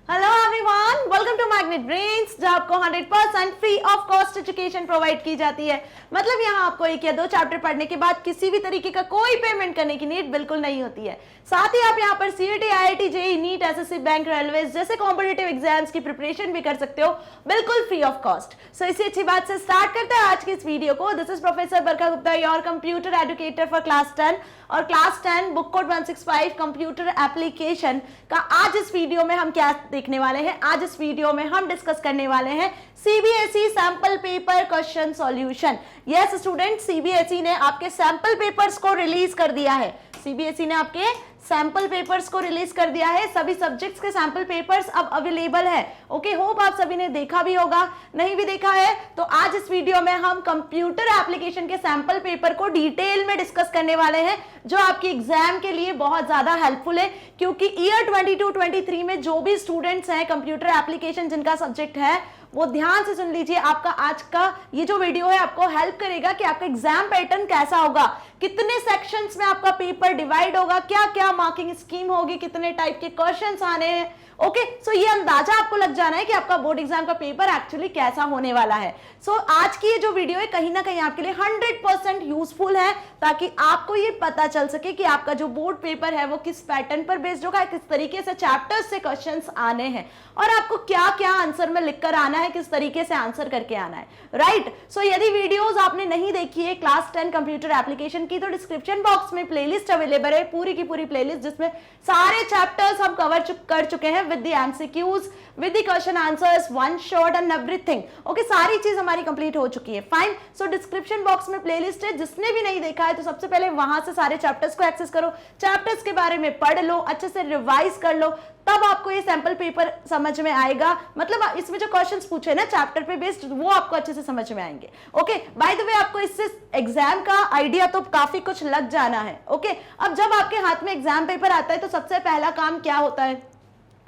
Hello everyone, welcome to Magnet Brains, जहां आपको 100% free of cost education provide की जाती है। मतलब यहाँ आपको एक या दो चैप्टर पढ़ने के बाद किसी भी तरीके का कोई पेमेंट करने की नीड बिल्कुल नहीं होती है। साथ ही आप यहाँ पर CET, IIT, JEE, NEET, SSC, bank, railway जैसे कॉम्पिटिटिव एग्जाम्स की प्रिपरेशन भी कर सकते हो बिल्कुल फ्री ऑफ कॉस्ट। सो इसी अच्छी बात से स्टार्ट करते हैं आज की इस वीडियो को। दिस इज प्रोफेसर बरका Gupta, your computer educator for class 10 और class 10 book code 165 computer application का। आज इस वीडियो में हम क्या देखने वाले हैं? आज इस वीडियो में हम डिस्कस करने वाले हैं CBSE sample paper question solution. Yes student, CBSE ने आपके सैंपल पेपर्स को रिलीज कर दिया है। सीबीएसई ने आपके सैंपल पेपर्स को रिलीज कर दिया है। सभी सब्जेक्ट्स के सैंपल पेपर्स अब अवेलेबल है। ओके, होप आप सभी ने देखा भी होगा। नहीं भी देखा है तो आज इस वीडियो में हम कंप्यूटर एप्लीकेशन के सैंपल पेपर को डिटेल में डिस्कस करने वाले हैं, जो आपकी एग्जाम के लिए बहुत ज्यादा हेल्पफुल है। क्योंकि ईयर 22-23 में जो भी स्टूडेंट्स हैं कंप्यूटर एप्लीकेशन जिनका सब्जेक्ट है, वो ध्यान से सुन लीजिए। आपका आज का ये जो वीडियो है आपको हेल्प करेगा कि आपका एग्जाम पैटर्न कैसा होगा, कितने सेक्शंस में आपका पेपर डिवाइड होगा, क्या क्या मार्किंग स्कीम होगी, कितने टाइप के क्वेश्चंस आने हैं। ओके, सो ये अंदाजा आपको लग जाना है कि आपका बोर्ड एग्जाम का पेपर एक्चुअली कैसा होने वाला है। सो आज की ये जो वीडियो है कहीं ना कहीं आपके लिए 100% यूजफुल है, ताकि आपको ये पता चल सके कि आपका जो बोर्ड पेपर है वो किस पैटर्न पर बेस्ड होगा, किस तरीके से चैप्टर्स से क्वेश्चंस आने हैं और आपको क्या क्या आंसर में लिखकर आना है, किस तरीके से आंसर करके आना है। राइट, सो यदि वीडियोस आपने नहीं देखी है क्लास 10 कंप्यूटर एप्लीकेशन की, तो डिस्क्रिप्शन बॉक्स में प्लेलिस्ट अवेलेबल है, पूरी की पूरी प्लेलिस्ट, जिसमें सारे चैप्टर्स हम कवर कर चुके हैं with the MCQs, with the question answers, one shot and everything. Okay, सारी चीज हमारी कंप्लीट हो चुकी है। फाइन, सो डिस्क्रिप्शन बॉक्स में प्लेलिस्ट है, जिसने भी नहीं देखा है तो सबसे पहले वहां से सारे चैप्टर्स को एक्सेस करो, चैप्टर्स के बारे में पढ़ लो, अच्छे से रिवाइज कर लो, तब आपको ये सैंपल पेपर समझ में आएगा। मतलब इसमें जो क्वेश्चंस पूछे ना चैप्टर पे बेस्ड, वो आपको अच्छे से समझ में आएंगे। ओके, बाय द वे आपको इससे एग्जाम का आइडिया तो काफी कुछ लग जाना है। ओके, अब जब आपके हाथ में एग्जाम पेपर आता है तो सबसे पहला काम क्या होता है?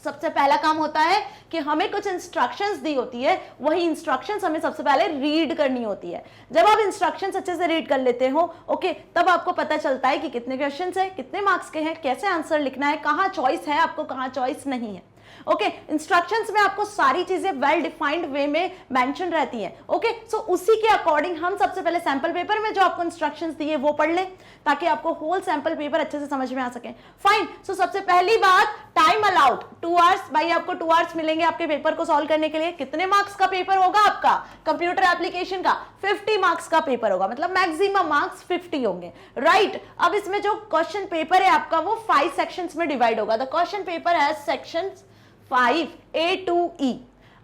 सबसे पहला काम होता है कि हमें कुछ इंस्ट्रक्शंस दी होती है, वही इंस्ट्रक्शंस हमें सबसे पहले रीड करनी होती है। जब आप इंस्ट्रक्शंस अच्छे से रीड कर लेते हो, ओके, तब आपको पता चलता है कि कितने क्वेश्चंस है, कितने मार्क्स के हैं, कैसे आंसर लिखना है, कहाँ चॉइस है आपको, कहाँ चॉइस नहीं है। ओके, इंस्ट्रक्शंस में आपको सारी चीजें वेल डिफाइंड वे में मेंशन रहती हैं। ओके, सो उसी के अकॉर्डिंग हम सबसे पहले सैंपल पेपर में जो आपको इंस्ट्रक्शंस दिए वो पढ़ लें, ताकि आपको होल सैंपल पेपर अच्छे से समझ में आ सके। फाइन, सो सबसे पहली बात, टाइम अलाउड 2 आवर्स। भाई आपको 2 आवर्स मिलेंगे आपके पेपर को सॉल्व करने के लिए। कितने मार्क्स का पेपर होगा आपका कंप्यूटर एप्लीकेशन का? 50 मार्क्स का पेपर होगा, मतलब मैक्सिमम मार्क्स 50 होंगे। राइट, अब इसमें जो क्वेश्चन पेपर है आपका वो 5 सेक्शंस में डिवाइड होगा। The question paper has sections 5 A to E।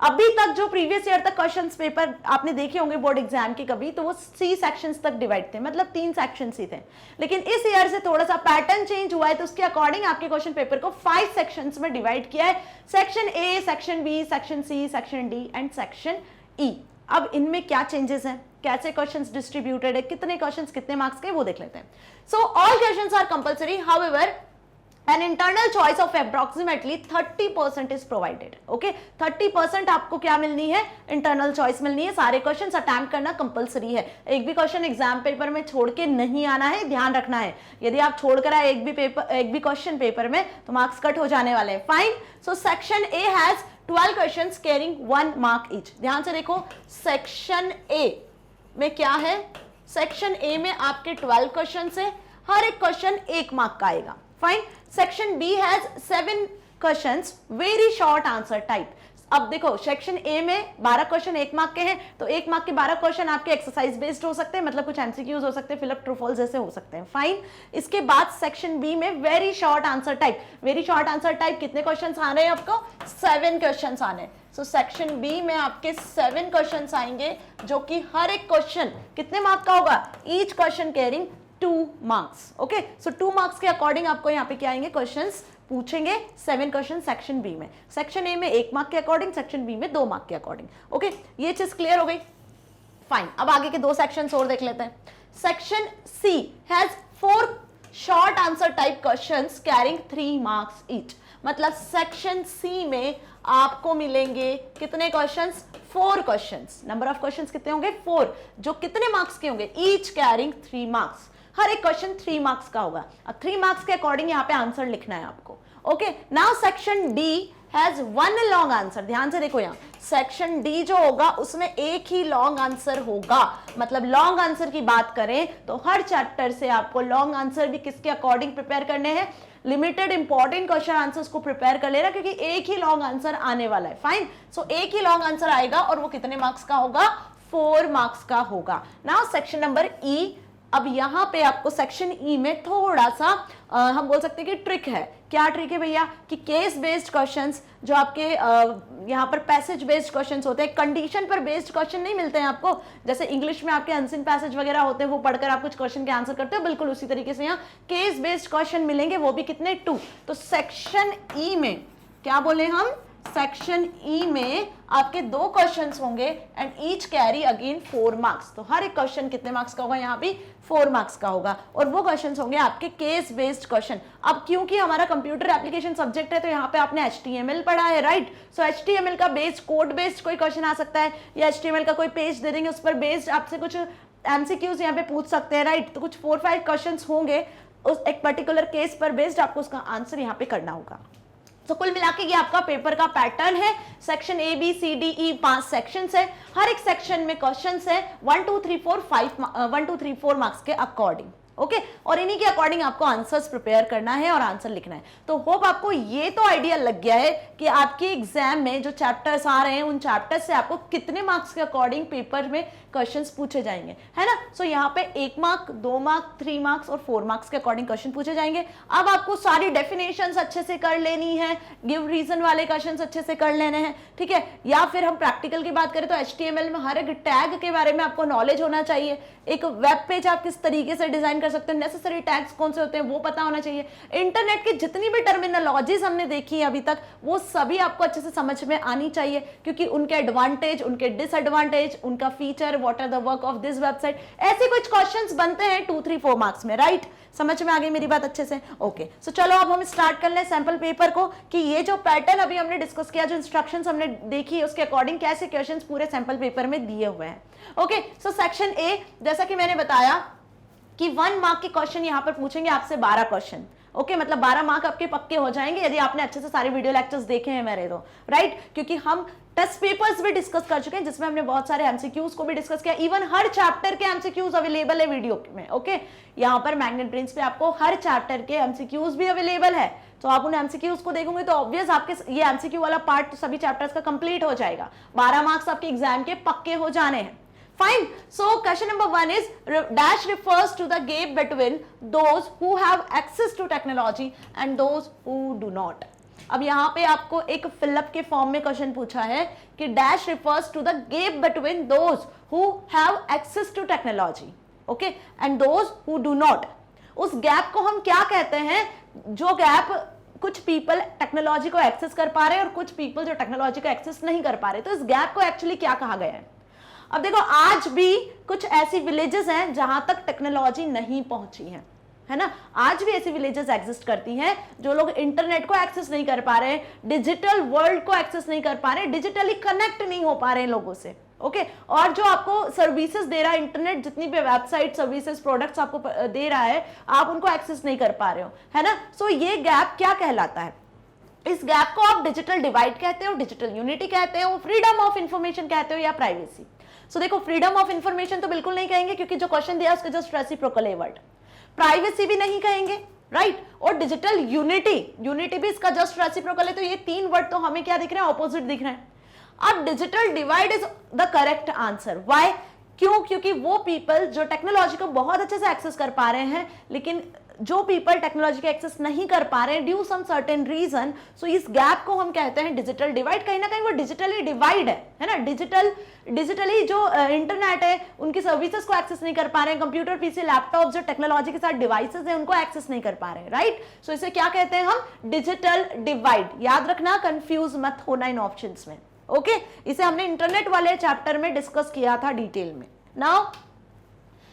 अभी तक जो प्रीवियस ईयर तक क्वेश्चंस पेपर आपने देखे होंगे बोर्ड एग्जाम के कभी, तो वो 3 सेक्शंस तक डिवाइड थे, मतलब 3 सेक्शंस ही थे। लेकिन इस ईयर से थोड़ा सा पैटर्न चेंज हुआ है, तो उसके अकॉर्डिंग आपके क्वेश्चन पेपर को 5 सेक्शंस में डिवाइड किया है। Section A, section B, section C, section D and section E. अब इनमें क्या चेंजेस हैं, कैसे क्वेश्चंस डिस्ट्रीब्यूटेड है, कितने क्वेश्चंस कितने मार्क्स के, वो देख लेते हैं। So all questions are compulsory, however an internal choice of approximately 30% is provided. Okay, 30% आपको क्या मिलनी है? इंटरनल चॉइस मिलनी है। सारे क्वेश्चंस अटेम्प्ट करना कंपलसरी है। एक भी क्वेश्चन एग्जाम पेपर में छोड़ के नहीं आना है, ध्यान रखना है। यदि आप छोड़कर आए एक भी क्वेश्चन पेपर में, तो मार्क्स कट हो जाने वाले हैं। Fine, so section A has 12 questions carrying 1 mark each. ध्यान से देखो, सेक्शन ए में क्या है? सेक्शन ए में आपके 12 क्वेश्चन है, हर एक क्वेश्चन 1 मार्क का आएगा। Fine, section B has 7 questions very short answer type. अब देखो, सेक्शन ए में 12 क्वेश्चन 1 मार्क के हैं, तो 1 मार्क के 12 क्वेश्चन आपके एक्सरसाइज बेस्ड हो सकते हैं, मतलब कुछ एमसीक्यूज हो सकते हैं, फिलअप ट्रू फॉल्स जैसे हो सकते हैं। फाइन, इसके बाद सेक्शन बी में very short answer type. Very short answer type कितने क्वेश्चन आ रहे हैं आपको? 7 क्वेश्चन आने। सो सेक्शन बी में आपके 7 क्वेश्चन आएंगे, जो कि हर एक क्वेश्चन कितने मार्क का होगा? Each question carrying 2 marks. Okay, so 2 marks के अकॉर्डिंग आपको यहाँ पे क्या आएंगे? क्वेश्चंस पूछेंगे 7 क्वेश्चन सेक्शन बी में। सेक्शन ए में 1 मार्क के अकॉर्डिंग, सेक्शन बी में 2 मार्क के अकॉर्डिंग। ओके, ये चीज क्लियर हो गई। फाइन, अब आगे के 2 सेक्शंस और देख लेते हैं। Section C has 4 short answer type questions carrying 3 marks each. मतलब सेक्शन सी में आपको मिलेंगे कितने questions? 4 questions. Number of questions कितने होंगे? 4, जो कितने मार्क्स के होंगे? Each carrying 3 marks. हर एक क्वेश्चन 3 मार्क्स का होगा। अब 3 मार्क्स के अकॉर्डिंग यहाँ पे आंसर लिखना है आपको। Okay, now section D has one long answer, ध्यान से देखो यहाँ सेक्शन डी जो होगा उसमें एक ही लॉन्ग आंसर होगा, मतलब लॉन्ग आंसर की बात करें तो हर चैप्टर से आपको लॉन्ग आंसर भी किसके अकॉर्डिंग प्रिपेयर करने हैं, लिमिटेड इंपॉर्टेंट क्वेश्चन आंसर्स को प्रिपेयर कर लेना, क्योंकि एक ही लॉन्ग आंसर आने वाला है। फाइन, सो एक ही लॉन्ग आंसर आएगा और वो कितने मार्क्स का होगा, 4 मार्क्स का होगा। नाउ सेक्शन नंबर ई, अब यहां पे आपको सेक्शन ई में थोड़ा सा हम बोल सकते हैं कि ट्रिक है। क्या ट्रिक है भैया, कि केस बेस्ड क्वेश्चंस जो आपके यहाँ पर पैसेज बेस्ड क्वेश्चंस होते हैं, कंडीशन पर बेस्ड क्वेश्चन नहीं मिलते हैं आपको, जैसे इंग्लिश में आपके अनसीन पैसेज वगैरह होते हैं वो पढ़कर आप कुछ क्वेश्चन के आंसर करते हो, बिल्कुल उसी तरीके से यहाँ केस बेस्ड क्वेश्चन मिलेंगे, वो भी कितने, 2। तो सेक्शन ई में क्या बोले हम, सेक्शन ई में आपके 2 क्वेश्चंस होंगे and each carry again 4 marks. तो हर एक क्वेश्चन कितने मार्क्स का होगा, यहाँ भी 4 मार्क्स का होगा, और वो क्वेश्चंस होंगे आपके केस बेस्ड क्वेश्चन। अब क्योंकि हमारा कंप्यूटर एप्लीकेशन सब्जेक्ट है तो यहाँ पे आपने HTML पढ़ा है, राइट, सो HTML का बेस्ड, कोड बेस्ड कोई क्वेश्चन आ सकता है, या HTML का कोई पेज दे देंगे उस पर बेस्ड आपसे कुछ MCQs यहाँ पे पूछ सकते हैं, राइट। तो कुछ 4-5 क्वेश्चन होंगे उस एक पर्टिकुलर केस पर बेस्ड, आपको उसका आंसर यहाँ पे करना होगा। तो कुल मिला के ये आपका पेपर का पैटर्न है। Section A B C D E 5 sections है, हर एक सेक्शन में क्वेश्चंस है 1 2 3 4 मार्क्स के अकॉर्डिंग, ओके, और इन्हीं के अकॉर्डिंग आपको आंसर्स प्रिपेयर करना है और आंसर लिखना है। तो होप आपको ये तो आइडिया लग गया है कि आपके एग्जाम में जो चैप्टर्स आ रहे हैं उन चैप्टर्स से आपको कितने मार्क्स के अकॉर्डिंग पेपर में क्वेश्चंस पूछे जाएंगे, है ना। सो यहाँ पे 1 मार्क, 2 मार्क, 3 मार्क्स और 4 मार्क्स के अकॉर्डिंग क्वेश्चन पूछे जाएंगे। अब आपको सारी डेफिनेशंस अच्छे से कर लेनी है, गिव रीजन वाले क्वेश्चंस अच्छे से कर लेने हैं, ठीक है। या फिर हम प्रैक्टिकल की बात करें तो HTML में हर एक टैग के बारे में आपको नॉलेज होना चाहिए, एक वेब पेज आप किस तरीके से डिजाइन कर सकते हो, नेसेसरी टैग्स कौन से होते हैं वो पता होना चाहिए। इंटरनेट की जितनी भी टर्मिनोलॉजीज हमने देखी है अभी तक वो सभी आपको अच्छे से समझ में आनी चाहिए, क्योंकि उनके एडवांटेज, उनके डिसएडवांटेज, उनका feature, what are the work of this website, ऐसे कुछ क्वेश्चंस बनते हैं 2 3 4 मार्क्स में, राइट। समझ में आ गई मेरी बात अच्छे से, ओके। सो चलो अब हम स्टार्ट कर लें सैंपल पेपर को, कि ये जो पैटर्न अभी हमने डिस्कस किया, जो इंस्ट्रक्शंस हमने देखी है उसके अकॉर्डिंग कैसे क्वेश्चंस पूरे सैंपल पेपर में दिए हुए हैं, ओके। सो सेक्शन ए, जैसा कि मैंने बताया कि 1 मार्क के क्वेश्चन यहां पर पूछेंगे आपसे 12 क्वेश्चन, ओके, मतलब 12 मार्क आपके पक्के हो जाएंगे यदि आपने अच्छे से सारे वीडियो लेक्चर्स देखे हैं मेरे, तो राइट, क्योंकि हम टेस्ट पेपर्स भी डिस्कस कर चुके हैं जिसमें हमने बहुत सारे एमसीक्यूज को भी डिस्कस किया, इवन हर चैप्टर के एमसीक्यूज अवेलेबल है वीडियो में, ओके। यहाँ पर मैग्नेट ब्रेन्स पे आपको हर चैप्टर के एमसीक्यूज भी अवेलेबल है, तो आप उन एमसीक्यूज को देखोगे तो ऑब्वियस आपके ये एमसीक्यू वाला पार्ट तो सभी चैप्टर्स का कंप्लीट हो जाएगा, 12 मार्क्स आपके एग्जाम के पक्के हो जाने हैं। Fine. So question number 1 is dash refers to the gap between those who have access to technology and those who do not. अब यहाँ पे आपको एक फिलअप के फॉर्म में क्वेश्चन पूछा है कि dash refers to the gap between those who have access to technology, okay, and those who do not. उस गैप को हम क्या कहते हैं, जो गैप कुछ पीपल टेक्नोलॉजी को एक्सेस कर पा रहे हैं और कुछ पीपल जो टेक्नोलॉजी को एक्सेस नहीं कर पा रहे, तो इस गैप को एक्चुअली क्या कहा गया है। अब देखो आज भी कुछ ऐसी विलेजेस हैं जहां तक टेक्नोलॉजी नहीं पहुंची है ना, आज भी ऐसी विलेजेस एग्जिस्ट करती हैं जो लोग इंटरनेट को एक्सेस नहीं कर पा रहे, डिजिटल वर्ल्ड को एक्सेस नहीं कर पा रहे, डिजिटली कनेक्ट नहीं हो पा रहे लोगों से, ओके। और जो आपको सर्विसेज दे रहा है इंटरनेट, जितनी भी वेबसाइट, सर्विसेज, प्रोडक्ट्स आपको दे रहा है, आप उनको एक्सेस नहीं कर पा रहे हो, है ना। सो ये गैप क्या कहलाता है, इस गैप को आप डिजिटल डिवाइड कहते हो, डिजिटल यूनिटी कहते हो, फ्रीडम ऑफ इंफॉर्मेशन कहते हो, या प्राइवेसी। सो देखो देखो ऑफ इंफॉर्मेशन तो बिल्कुल नहीं कहेंगे क्योंकि जो क्वेश्चन दिया उसके जस्ट रेसिप्रोकल है वर्ड, प्राइवेसी भी नहीं कहेंगे, राइट, और डिजिटल यूनिटी भी इसका जस्ट रेसिप्रोकल है। तो ये 3 वर्ड तो हमें क्या दिख रहे हैं, ऑपोजिट दिख रहे हैं। अब digital divide is the correct answer, why, क्यों, क्योंकि वो पीपल जो टेक्नोलॉजी को बहुत अच्छे से एक्सेस कर पा रहे हैं, लेकिन जो पीपल टेक्नोलॉजी के एक्सेस नहीं कर पा रहे हैं ड्यू सम सर्टेन रीजन, सो इस गैप को हम कहते हैं डिजिटल डिवाइड। कहीं ना कहीं वो डिजिटली डिवाइड है ना, डिजिटली जो इंटरनेट है उनकी सर्विसेज को एक्सेस नहीं कर पा रहे हैं, कंप्यूटर, पीसी, लैपटॉप जो टेक्नोलॉजी के साथ डिवाइसेस हैं उनको एक्सेस नहीं कर पा रहे हैं, राइट। सो इसे क्या कहते हैं हम, डिजिटल डिवाइड। याद रखना, कंफ्यूज मत होना इन ऑप्शंस में, ओके। इसे हमने इंटरनेट वाले चैप्टर में डिस्कस किया था डिटेल में। Now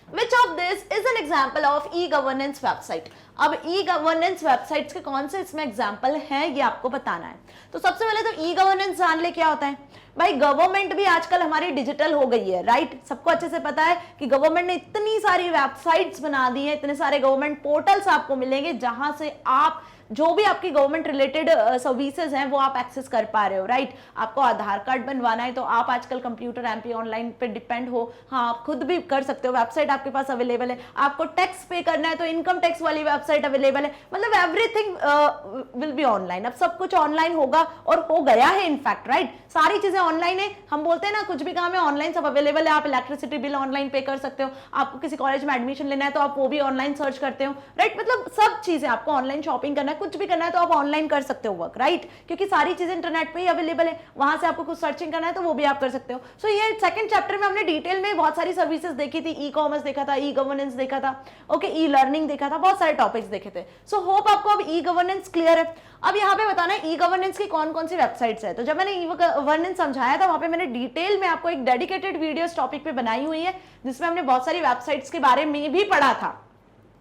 Which of this is an example of e-governance website? अब e-governance websites के कौन से इसमें एग्जाम्पल हैं ये आपको बताना है। तो सबसे पहले तो e-governance जान ले क्या होता है। भाई गवर्नमेंट भी आजकल हमारी डिजिटल हो गई है, राइट। सबको अच्छे से पता है कि गवर्नमेंट ने इतनी सारी वेबसाइट्स बना दी है, इतने सारे गवर्नमेंट पोर्टल्स आपको मिलेंगे जहां से आप जो भी आपकी गवर्नमेंट रिलेटेड सर्विसेज हैं वो आप एक्सेस कर पा रहे हो, राइट। आपको आधार कार्ड बनवाना है तो आप आजकल कंप्यूटर एमपी ऑनलाइन पे डिपेंड हो, हाँ आप खुद भी कर सकते हो, वेबसाइट आपके पास अवेलेबल है। आपको टैक्स पे करना है तो इनकम टैक्स वाली वेबसाइट अवेलेबल है, मतलब एवरीथिंग विल बी ऑनलाइन। अब सब कुछ ऑनलाइन होगा और हो गया है इनफैक्ट, राइट। सारी चीजें ऑनलाइन है, हम बोलते हैं ना कुछ भी काम है ऑनलाइन, सब अवेलेबल है। आप इलेक्ट्रिसिटी बिल ऑनलाइन पे कर सकते हो, आपको किसी कॉलेज में एडमिशन लेना है तो आप वो भी ऑनलाइन सर्च करते हो, राइट। मतलब सब चीजें, आपको ऑनलाइन शॉपिंग करना है, कुछ भी करना है तो आप ऑनलाइन कर सकते हो वर्क, राइट, क्योंकि सारी चीजें इंटरनेट पे ही अवेलेबल है। वहां से आपको कुछ सर्चिंग करना है तो वो भी आप कर सकते हो। सो ये सेकंड चैप्टर में हमने डिटेल में बहुत सारी सर्विसेज देखी थी, ई कॉमर्स देखा था, ई गवर्नेंस देखा था, ओके, ई लर्निंग देखा था, बहुत सारे टॉपिक्स देखे थे। सो होप आपको अब ई गवर्नेंस क्लियर है। अब यहाँ पे बताना है ई गवर्नेंस की कौन कौन सी वेबसाइट्स है। तो जब मैंने ई गवर्नेंस समझाया था वहां पे मैंने डिटेल में आपको एक डेडिकेटेड वीडियो इस टॉपिक पे बनाई हुई है, जिसमें हमने बहुत सारी वेबसाइट्स के बारे में भी पढ़ा था,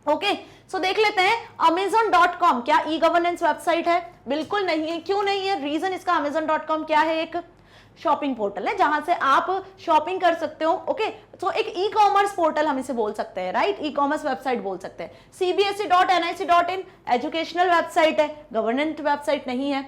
ओके। सो देख लेते हैं, Amazon.com क्या ई गवर्नेंस वेबसाइट है? बिल्कुल नहीं है। क्यों नहीं है? रीजन इसका, Amazon.com क्या है? एक शॉपिंग पोर्टल है जहां से आप शॉपिंग कर सकते हो, ओके। तो एक ई कॉमर्स पोर्टल हम इसे बोल सकते हैं, राइट, ई कॉमर्स वेबसाइट बोल सकते हैं। cbse.nic.in एजुकेशनल वेबसाइट है, गवर्नेंट वेबसाइट नहीं है।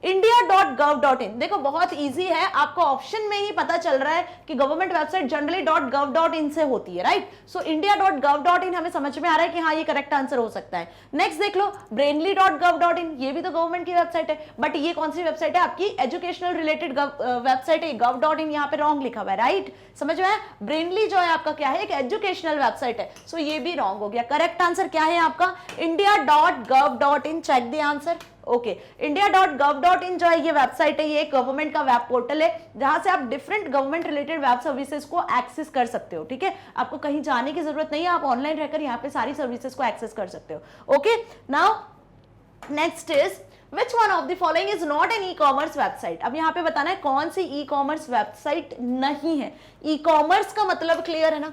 india.gov.in देखो बहुत इजी है, आपको ऑप्शन में ही पता चल रहा है कि गवर्नमेंट वेबसाइट जनरली .gov.in से होती है, राइट। सो india.gov.in हमें समझ में आ रहा है कि हाँ ये करेक्ट आंसर हो सकता है। नेक्स्ट देख लो, brainly.gov.in ये भी तो गवर्नमेंट की वेबसाइट है, बट ये कौन सी वेबसाइट है? आपकी एजुकेशनल रिलेटेड वेबसाइट है। gov.in यहाँ पे रॉन्ग लिखा हुआ है, राइट, समझ में आया। ब्रेनली जो है आपका क्या है? एक एजुकेशनल वेबसाइट है, सो ये भी रॉन्ग हो गया। करेक्ट आंसर क्या है आपका? india.gov.in, check the answer, okay. india.gov.in जो है ये वेबसाइट है, ये गवर्नमेंट का वेब पोर्टल है जहां से आप different government related web services को एक्सेस कर सकते हो, ठीक है। आपको कहीं जाने की जरूरत नहीं है, आप ऑनलाइन रहकर यहाँ पे सारी सर्विसेज को एक्सेस कर सकते हो, okay. Now next is which one of the following is not an e-commerce website? अब यहाँ पे बताना है कौन सी ई-कॉमर्स वेबसाइट नहीं है। ई-कॉमर्स का मतलब क्लियर है ना,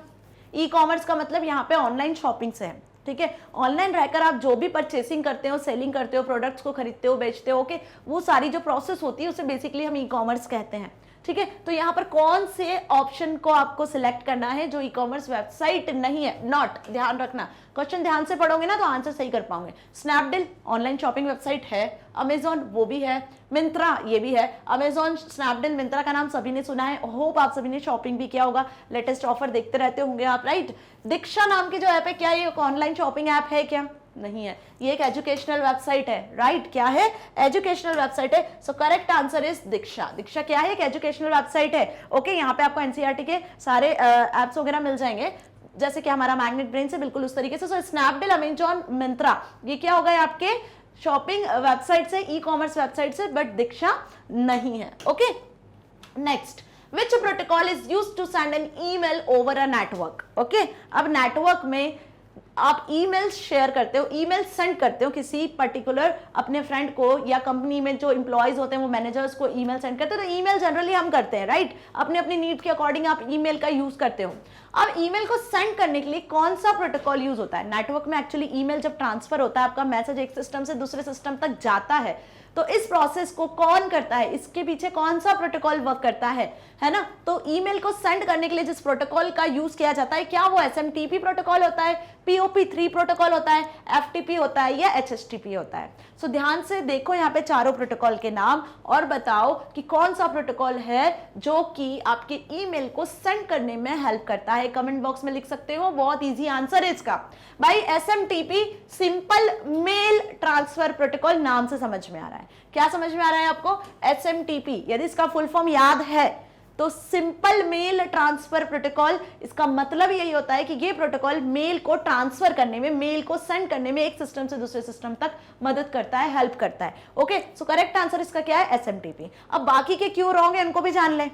ई-कॉमर्स का मतलब यहाँ पे ऑनलाइन शॉपिंग से है, ठीक है। ऑनलाइन रहकर आप जो भी परचेसिंग करते हो, सेलिंग करते हो, प्रोडक्ट्स को खरीदते हो, बेचते हो, ओके, वो सारी जो प्रोसेस होती है उसे बेसिकली हम ई-कॉमर्स कहते हैं, ठीक है। तो यहाँ पर कौन से ऑप्शन को आपको सिलेक्ट करना है जो ई कॉमर्स वेबसाइट नहीं है? नॉट, ध्यान रखना, क्वेश्चन ध्यान से पढ़ोगे ना तो आंसर सही कर पाओगे। स्नैपडील ऑनलाइन शॉपिंग वेबसाइट है, अमेजॉन वो भी है, मिंत्रा ये भी है। अमेजॉन, स्नैपडील, मिंत्रा का नाम सभी ने सुना है, होप आप सभी ने शॉपिंग भी किया होगा, लेटेस्ट ऑफर देखते रहते होंगे आप, राइट। दीक्षा नाम की जो ऐप है, क्या ये ऑनलाइन शॉपिंग ऐप है? क्या नहीं है, ये एक एजुकेशनल वेबसाइट है, राइट। क्या है? एजुकेशनल वेबसाइट है। सो करेक्ट आंसर इज दीक्षा। दीक्षा क्या है? एक एजुकेशनल वेबसाइट है, ओके। यहाँ पे आपको एनसीईआरटी के सारे एप्स वगैरह मिल जाएंगे, जैसे कि हमारा मैग्नेट ब्रेन से बिल्कुल उस तरीके से। सो स्नैपडील, अमेजॉन, मिंत्रा ये क्या हो गए आपके शॉपिंग वेबसाइट से, ई कॉमर्स वेबसाइट से, बट दीक्षा नहीं है, okay. Next, which protocol is used to send an email over a network? okay? अब नेटवर्क में आप ईमेल शेयर करते हो, ईमेल सेंड करते हो किसी पर्टिकुलर अपने फ्रेंड को, या कंपनी में जो एम्प्लॉयज होते हैं वो मैनेजर्स को ईमेल सेंड करते हैं। तो ईमेल जनरली हम करते हैं, राइट, अपने अपनी नीड के अकॉर्डिंग आप ईमेल का यूज करते हो। अब ईमेल को सेंड करने के लिए कौन सा प्रोटोकॉल यूज होता है? नेटवर्क में एक्चुअली ईमेल जब ट्रांसफर होता है, आपका मैसेज एक सिस्टम से दूसरे सिस्टम तक जाता है, तो इस प्रोसेस को कौन करता है? इसके पीछे कौन सा प्रोटोकॉल वर्क करता है ना। तो ईमेल को सेंड करने के लिए जिस प्रोटोकॉल का यूज किया जाता है, क्या वो एसएमटीपी प्रोटोकॉल होता है, POP3 प्रोटोकॉल होता है, FTP होता है, या HTTP होता है? सो ध्यान से देखो यहाँ पे चारों प्रोटोकॉल के नाम और बताओ कि कौन सा प्रोटोकॉल है जो कि आपके ईमेल को सेंड करने में हेल्प करता है। कमेंट बॉक्स में लिख सकते हो, बहुत इजी आंसर है इसका भाई। SMTP, simple mail transfer protocol, नाम से समझ में आ रहा है। क्या समझ में आ रहा है आपको? SMTP, यदि इसका फुल फॉर्म याद है तो सिंपल मेल ट्रांसफर प्रोटोकॉल, इसका मतलब यही होता है कि ये प्रोटोकॉल मेल को ट्रांसफर करने में, मेल को सेंड करने में एक सिस्टम से दूसरे सिस्टम तक मदद करता है, हेल्प करता है, ओके। सो करेक्ट आंसर इसका क्या है? SMTP। अब बाकी के क्यों रॉन्ग है उनको भी जान लें।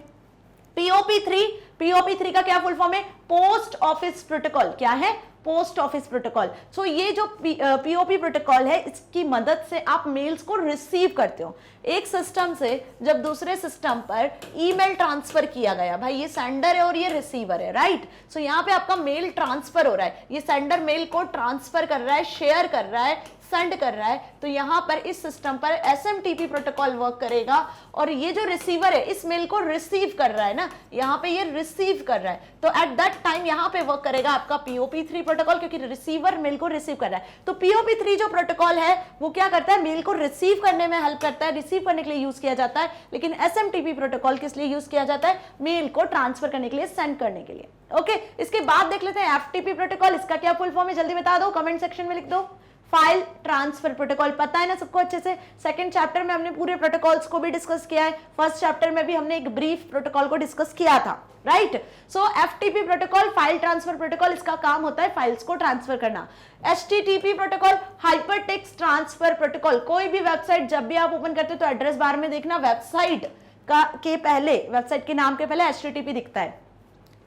POP3 का क्या फुल फॉर्म है? Post office protocol. क्या है? Post office protocol. सो ये जो POP प्रोटोकॉल है, इसकी मदद से आप मेल्स को रिसीव करते हो। एक सिस्टम से जब दूसरे सिस्टम पर ईमेल ट्रांसफर किया गया, भाई ये सेंडर है और ये रिसीवर है, राइट। सो यहाँ पे आपका मेल ट्रांसफर हो रहा है, ये सेंडर मेल को ट्रांसफर कर रहा है, शेयर कर रहा है सेंड कर रहा है, तो यहाँ पर इस सिस्टम पर SMTP प्रोटोकॉल वर्क करेगा, और ये जो रिसीवर है इस मेल को रिसीव कर रहा है ना, यहाँ पे ये रिसीव कर रहा है, तो एट दैट टाइम यहाँ पे वर्क करेगा आपका POP3 प्रोटोकॉल, क्योंकि रिसीवर मेल को रिसीव कर रहा है। तो POP3 जो प्रोटोकॉल है वो क्या करता है, मेल को रिसीव करने में हेल्प करता है, रिसीव करने के लिए यूज किया जाता है। लेकिन SMTP प्रोटोकॉल किस लिए यूज किया जाता है, मेल को ट्रांसफर करने के लिए, सेंड करने के लिए। ओके, इसके बाद देख लेते हैं FTP प्रोटोकॉल, इसका क्या फुल फॉर्म है जल्दी बता दो, कमेंट सेक्शन में लिख दो। फाइल ट्रांसफर प्रोटोकॉल, पता है ना सबको अच्छे से। सेकंड चैप्टर में हमने पूरे प्रोटोकॉल्स को भी डिस्कस किया है, फर्स्ट चैप्टर में भी हमने एक ब्रीफ प्रोटोकॉल को डिस्कस किया था, राइट। सो FTP protocol file transfer protocol, इसका काम होता है फाइल्स को ट्रांसफर करना। HTTP protocol hyper text transfer protocol, कोई भी वेबसाइट जब भी आप ओपन करते हो तो एड्रेस बार में देखना वेबसाइट के पहले, वेबसाइट के नाम के पहले HTTP दिखता है,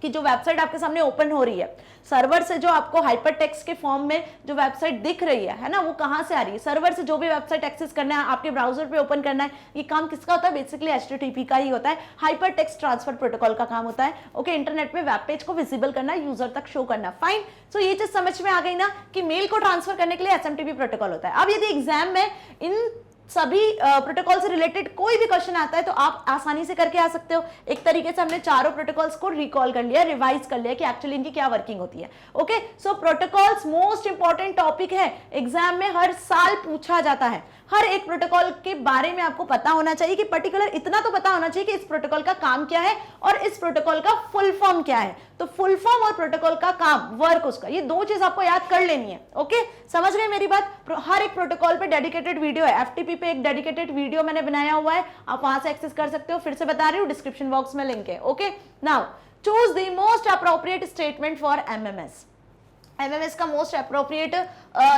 कि जो वेबसाइट आपके सामने ओपन हो रही है सर्वर से, जो आपको हाइपर टेक्स्ट के फॉर्म में जो वेबसाइट दिख रही है ना, वो कहां से आ रही है, सर्वर से जो भी वेबसाइट एक्सेस करना है, आपके ब्राउजर पे ओपन करना है, ये काम किसका होता है, बेसिकली HTTP का ही होता है, हाइपर टेक्स्ट ट्रांसफर प्रोटोकॉल का काम होता है। ओके, इंटरनेट पे वेब पेज को विजिबल करना, यूजर तक शो करना, फाइन। सो ये चीज समझ में आ गई ना कि मेल को ट्रांसफर करने के लिए SMTP प्रोटोकॉल होता है। अब यदि एग्जाम में इन सभी प्रोटोकॉल से रिलेटेड कोई भी क्वेश्चन आता है तो आप आसानी से करके आ सकते हो। एक तरीके से हमने चारों प्रोटोकॉल्स को रिकॉल कर लिया, रिवाइज कर लिया कि एक्चुअली इनकी क्या वर्किंग होती है। ओके, सो प्रोटोकॉल्स मोस्ट इंपॉर्टेंट टॉपिक है, एग्जाम में हर साल पूछा जाता है। हर एक प्रोटोकॉल के बारे में आपको पता होना चाहिए, कि पर्टिकुलर इतना तो पता होना चाहिए कि इस प्रोटोकॉल का काम क्या है और इस प्रोटोकॉल का फुल फॉर्म क्या है। तो फुल फॉर्म और प्रोटोकॉल का काम, वर्क उसका, ये दो चीज आपको याद कर लेनी है। ओके, समझ रहे हैं मेरी बात। हर एक प्रोटोकॉल पे डेडिकेटेड वीडियो है, FTP पे एक डेडिकेटेड वीडियो मैंने बनाया हुआ है, आप वहां से एक्सेस कर सकते हो, फिर से बता रही हूँ, डिस्क्रिप्शन बॉक्स में लिंक है। Okay, now choose the most appropriate statement for MMS। MMS का मोस्ट अप्रोप्रिएट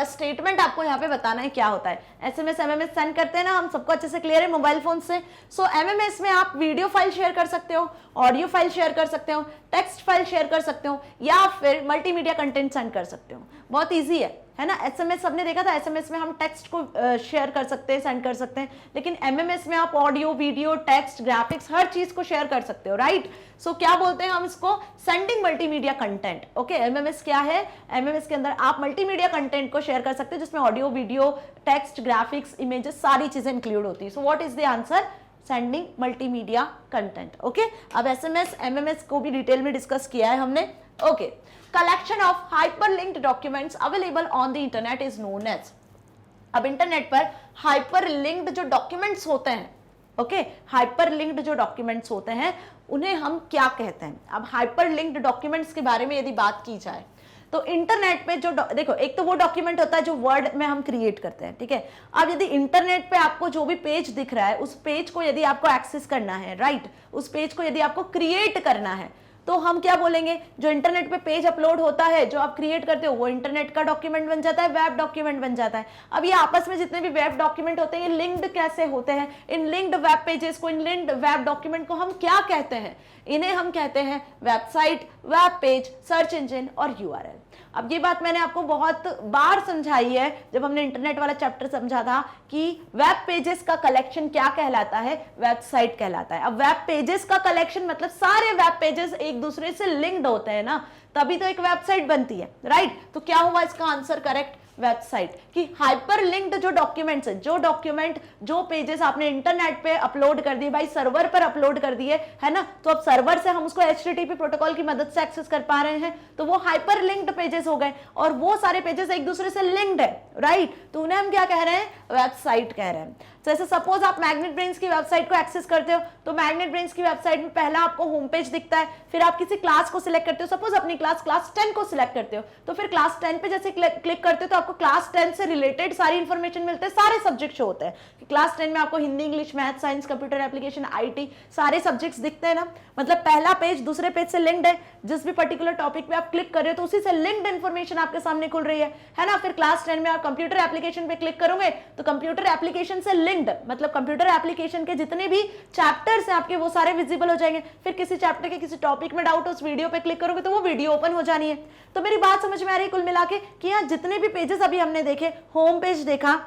स्टेटमेंट आपको यहाँ पे बताना है क्या होता है। SMS MMS सेंड करते हैं ना, हम सबको अच्छे से क्लियर है मोबाइल फोन से। सो MMS में आप वीडियो फाइल शेयर कर सकते हो, ऑडियो फाइल शेयर कर सकते हो, टेक्स्ट फाइल शेयर कर सकते हो, या फिर मल्टीमीडिया कंटेंट सेंड कर सकते हो। बहुत ईजी है ना। SMS सबने देखा था, SMS में हम टेक्स्ट को शेयर कर सकते हैं, सेंड कर सकते हैं, लेकिन MMS में आप ऑडियो, वीडियो, टेक्स्ट, ग्राफिक्स हर चीज को शेयर कर सकते हो, राइट। सो क्या बोलते हैं हम इसको, sending multimedia content. Okay, MMS क्या है, MMS के अंदर आप मल्टीमीडिया कंटेंट को शेयर कर सकते हो, जिसमें audio, video, text, graphics, images सारी चीजें इंक्लूड होती है। So what is the answer, sending multimedia content. Okay, अब SMS MMS को भी डिटेल में डिस्कस किया है हमने। Okay, collection of hyperlinked documents available on the internet is known as. अब इंटरनेट पर हाइपरलिंक्ड जो डॉक्यूमेंट्स होते हैं, ओके, हाइपरलिंक्ड जो डॉक्यूमेंट्स होते हैं उन्हें हम क्या कहते हैं। अब हाइपरलिंक्ड डॉक्यूमेंट्स के बारे में यदि बात की जाए तो इंटरनेट पे जो देखो, एक तो वो डॉक्यूमेंट होता है जो वर्ड में हम क्रिएट करते हैं, ठीक है। अब यदि इंटरनेट पे आपको जो भी पेज दिख रहा है, उस पेज को यदि आपको एक्सेस करना है, राइट, उस पेज को यदि आपको क्रिएट करना है, तो हम क्या बोलेंगे, जो इंटरनेट पे पेज अपलोड होता है, जो आप क्रिएट करते हो, वो इंटरनेट का डॉक्यूमेंट बन जाता है, वेब डॉक्यूमेंट बन जाता है। अब ये आपस में जितने भी वेब डॉक्यूमेंट होते हैं, ये लिंक्ड कैसे होते हैं, इन लिंक्ड वेब पेजेस को, इन लिंक्ड वेब डॉक्यूमेंट को हम क्या कहते हैं, इन्हें हम कहते हैं website, web page, search engine और URL। अब ये बात मैंने आपको बहुत बार समझाई है, जब हमने इंटरनेट वाला चैप्टर समझा था, कि वेब पेजेस का कलेक्शन क्या कहलाता है, वेबसाइट कहलाता है। अब वेब पेजेस का कलेक्शन मतलब सारे वेब पेजेस एक दूसरे से लिंक्ड होते हैं ना, तभी तो एक वेबसाइट बनती है, राइट। तो क्या हुआ इसका आंसर करेक्ट, वेबसाइट। कि हाइपरलिंक्ड जो डॉक्यूमेंट्स है, जो डॉक्यूमेंट, जो पेजेस आपने इंटरनेट पे अपलोड कर दिए, भाई सर्वर पर अपलोड कर दिए, है ना, तो अब सर्वर से हम उसको HTTP प्रोटोकॉल की मदद से एक्सेस कर पा रहे हैं, तो वो हाइपरलिंक्ड पेजेस हो गए, और वो सारे पेजेस एक दूसरे से लिंक्ड है, राइट। तो उन्हें हम क्या कह रहे हैं, वेबसाइट कह रहे हैं। जैसे सपोज आप मैग्नेट ब्रेन्स की वेबसाइट को एक्सेस करते हो, तो मैग्नेट ब्रेन्स की वेबसाइट में पहला आपको होम पेज दिखता है, फिर आप किसी क्लास को सिलेक्ट करते हो, सपोज अपनी क्लास 10 को सिलेक्ट करते हो, तो फिर क्लास 10 पे जैसे क्लिक करते हो तो आपको क्लास 10 से रिलेटेड सारी इंफॉर्मेशन मिलते हैं, सारे सब्जेक्ट शो होते हैं। क्लास 10 में आपको Hindi, English, math, science, computer application, IT सारे सब्जेक्ट्स दिखते हैं ना। मतलब पहला पेज दूसरे पेज से लिंक्ड है, जिस भी पर्टिकुलर टॉपिक पे आप क्लिक कर रहे हो तो उसी से लिंक्ड इंफॉर्मेशन आपके सामने खुल रही है ना। फिर क्लास 10 में आप कंप्यूटर एप्लीकेशन पे क्लिक करोगे तो कंप्यूटर एप्लीकेशन से लिंक्ड, मतलब कंप्यूटर एप्लीकेशन के जितने भी चैप्टर्स हैं आपके, वो सारे विजिबल हो जाएंगे। फिर किसी चैप्टर के किसी टॉपिक में डाउट, उस वीडियो पे क्लिक करोगे तो वो वीडियो ओपन हो जानी है। तो मेरी बात समझ में आ रही है कुल मिला के, कि यहाँ जितने भी पेजेस अभी हमने देखे, होम पेज देखा,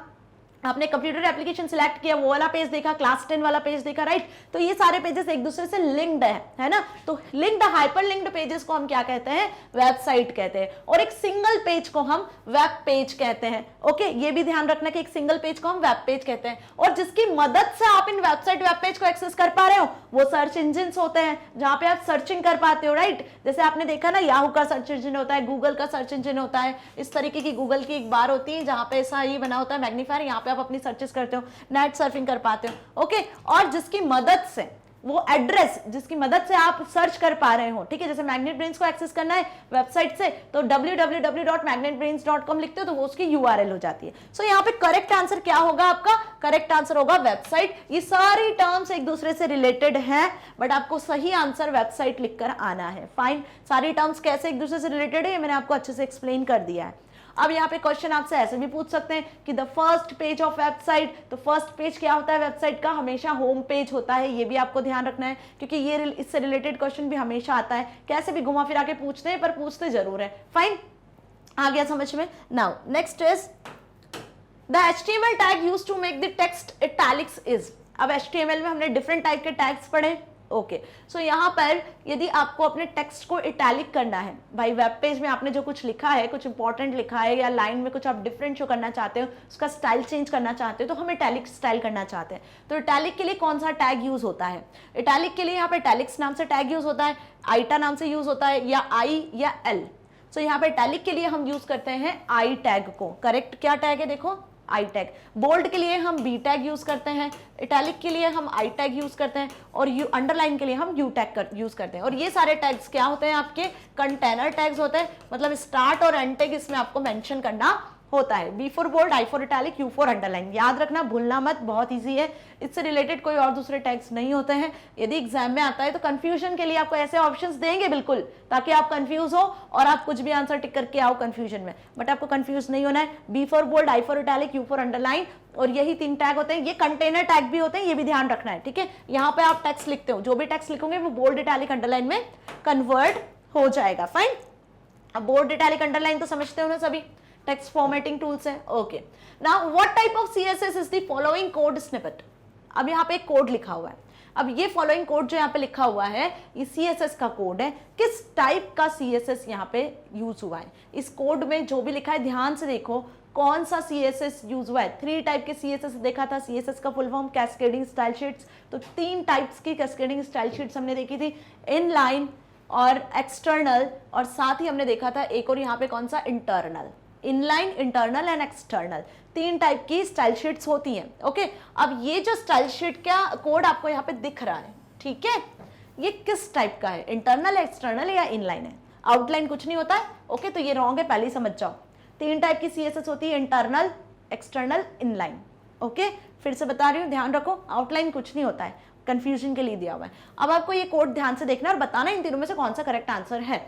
आपने कंप्यूटर एप्लीकेशन सिलेक्ट किया, वो वाला पेज देखा, क्लास 10 वाला पेज देखा, राइट। तो ये सारे पेजेस एक दूसरे से लिंक्ड है ना। तो लिंक्ड हाइपर लिंक्ड पेजेस को हम क्या कहते हैं, वेबसाइट कहते हैं, और एक सिंगल पेज को हम वेब पेज कहते हैं। ओके, ये भी ध्यान रखना कि एक सिंगल पेज को हम वेब पेज कहते हैं, और जिसकी मदद से आप इन वेबसाइट वेब पेज को एक्सेस कर पा रहे हो वो सर्च इंजिन होते हैं, जहां पे आप सर्चिंग कर पाते हो, राइट। जैसे आपने देखा ना, याहू का सर्च इंजिन होता है, गूगल का सर्च इंजिन होता है, इस तरीके की गूगल की एक बार होती है जहां पे ऐसा ही बना होता है मैग्नीफायर, यहाँ पे आप अपनी सर्चेस करते हो, नेट सर्फिंग कर पाते हो। ओके, और जिसकी मदद से वो एड्रेस जिसकी मदद से आप सर्च कर पा रहे हो, ठीक है। जैसे मैग्नेट ब्रेन्स को एक्सेस करना है वेबसाइट से तो www.magnetbrains.com लिखते हो तो वो उसकी URL हो जाती है। सो यहाँ पे करेक्ट आंसर क्या होगा आपका, करेक्ट आंसर होगा वेबसाइट। ये सारी टर्म्स एक दूसरे से रिलेटेड हैं, बट आपको सही आंसर वेबसाइट लिखकर आना है। फाइन, सारी टर्म्स कैसे एक दूसरे से रिलेटेड है मैंने आपको अच्छे से एक्सप्लेन कर दिया है। अब यहाँ पे क्वेश्चन आपसे ऐसे भी पूछ सकते हैं कि the first page of website, तो फर्स्ट पेज क्या होता है वेबसाइट का, हमेशा होम पेज होता है। ये भी आपको ध्यान रखना है क्योंकि ये इससे रिलेटेड क्वेश्चन भी हमेशा आता है, कैसे भी घुमा फिरा के पूछते हैं पर पूछते जरूर है। फाइन, आ गया समझ में। Now next is the HTML tag used to make the text italics is. अब HTML में हमने डिफरेंट टाइप के टैग्स पढ़े। ओके, सो यहाँ पर यदि आपको अपने टेक्स्ट को इटैलिक करना है, भाई वेब पेज में आपने जो कुछ लिखा है, कुछ इंपॉर्टेंट लिखा है या लाइन में कुछ आप डिफरेंट शो करना चाहते हो, उसका स्टाइल चेंज करना चाहते हो, तो हम इटैलिक स्टाइल करना चाहते हैं। तो इटैलिक के लिए कौन सा टैग यूज होता है, इटैलिक के लिए यहाँ पे इटैलिक्स नाम से टैग यूज होता है, आइटा नाम से यूज होता है, या आई या एल। सो यहाँ पे इटैलिक के लिए हम यूज करते हैं आई टैग को। करेक्ट क्या टैग है देखो, आई टैग। बोल्ड के लिए हम बी टैग यूज करते हैं, इटैलिक के लिए हम आई टैग यूज करते हैं, और यू अंडरलाइन के लिए हम यू टैग यूज करते हैं। और ये सारे टैग्स क्या होते हैं, आपके कंटेनर टैग्स होते हैं, मतलब स्टार्ट और एंड टैग इसमें आपको मेंशन करना होता है। B for bold, I for italic, U for underline. याद रखना, भूलना मत, बहुत इजी है। इससे रिलेटेड कोई और दूसरे टैग्स नहीं होते हैं। यदि एग्जाम में आता है तो कंफ्यूजन के लिए आपको ऐसे ऑप्शंस देंगे बिल्कुल, ताकि आप कंफ्यूज हो और आप कुछ भी आंसर टिक करके आओ कंफ्यूजन में, बट आपको कंफ्यूज नहीं होना है। B for bold, I for italic, U for underline, और यही 3 टैग होते हैं। ये कंटेनर टैग भी होते हैं, ये भी ध्यान रखना है, ठीक है। यहाँ पे आप टेक्स्ट लिखते हो, जो भी टेक्स्ट लिखोगे वो बोल्ड, इटैलिक, अंडरलाइन में कन्वर्ट हो जाएगा। फाइन, अब बोल्ड, इटैलिक, अंडरलाइन तो समझते हो ना सभी, टेक्स्ट फॉर्मेटिंग टूल्स है। Okay, now what type of CSS is the following code snippet. अब यहाँ पे एक कोड लिखा हुआ है। अब ये फॉलोइंग कोड जो यहाँ पे लिखा हुआ है ये CSS का कोड है। किस टाइप का CSS यहाँ पे यूज हुआ है, इस कोड में जो भी लिखा है ध्यान से देखो कौन सा CSS यूज हुआ है। 3 टाइप के CSS देखा था। CSS का full form cascading style sheets, तो 3 टाइप्स की कैस्केडिंग स्टाइल शीट्स हमने देखी थी, इनलाइन और एक्सटर्नल, और साथ ही हमने देखा था एक और यहाँ पे कौन सा, internal. Inline, internal and external, 3 type की स्टाइल शीट्स होती हैं। ओके, अब ये जो स्टाइल शीट का कोड आपको यहाँ पे दिख रहा है, ठीक है, ये किस टाइप का है, इंटरनल, एक्सटर्नल या इनलाइन है। आउटलाइन कुछ नहीं होता है। ओके, तो ये रॉन्ग है, पहले ही समझ जाओ। 3 टाइप की CSS होती है, इंटरनल, एक्सटर्नल, इनलाइन। ओके, फिर से बता रही हूँ, ध्यान रखो, आउटलाइन कुछ नहीं होता है, कंफ्यूजन के लिए दिया हुआ है। अब आपको ये कोड ध्यान से देखना और बताना इन तीनों में से कौन सा करेक्ट आंसर है।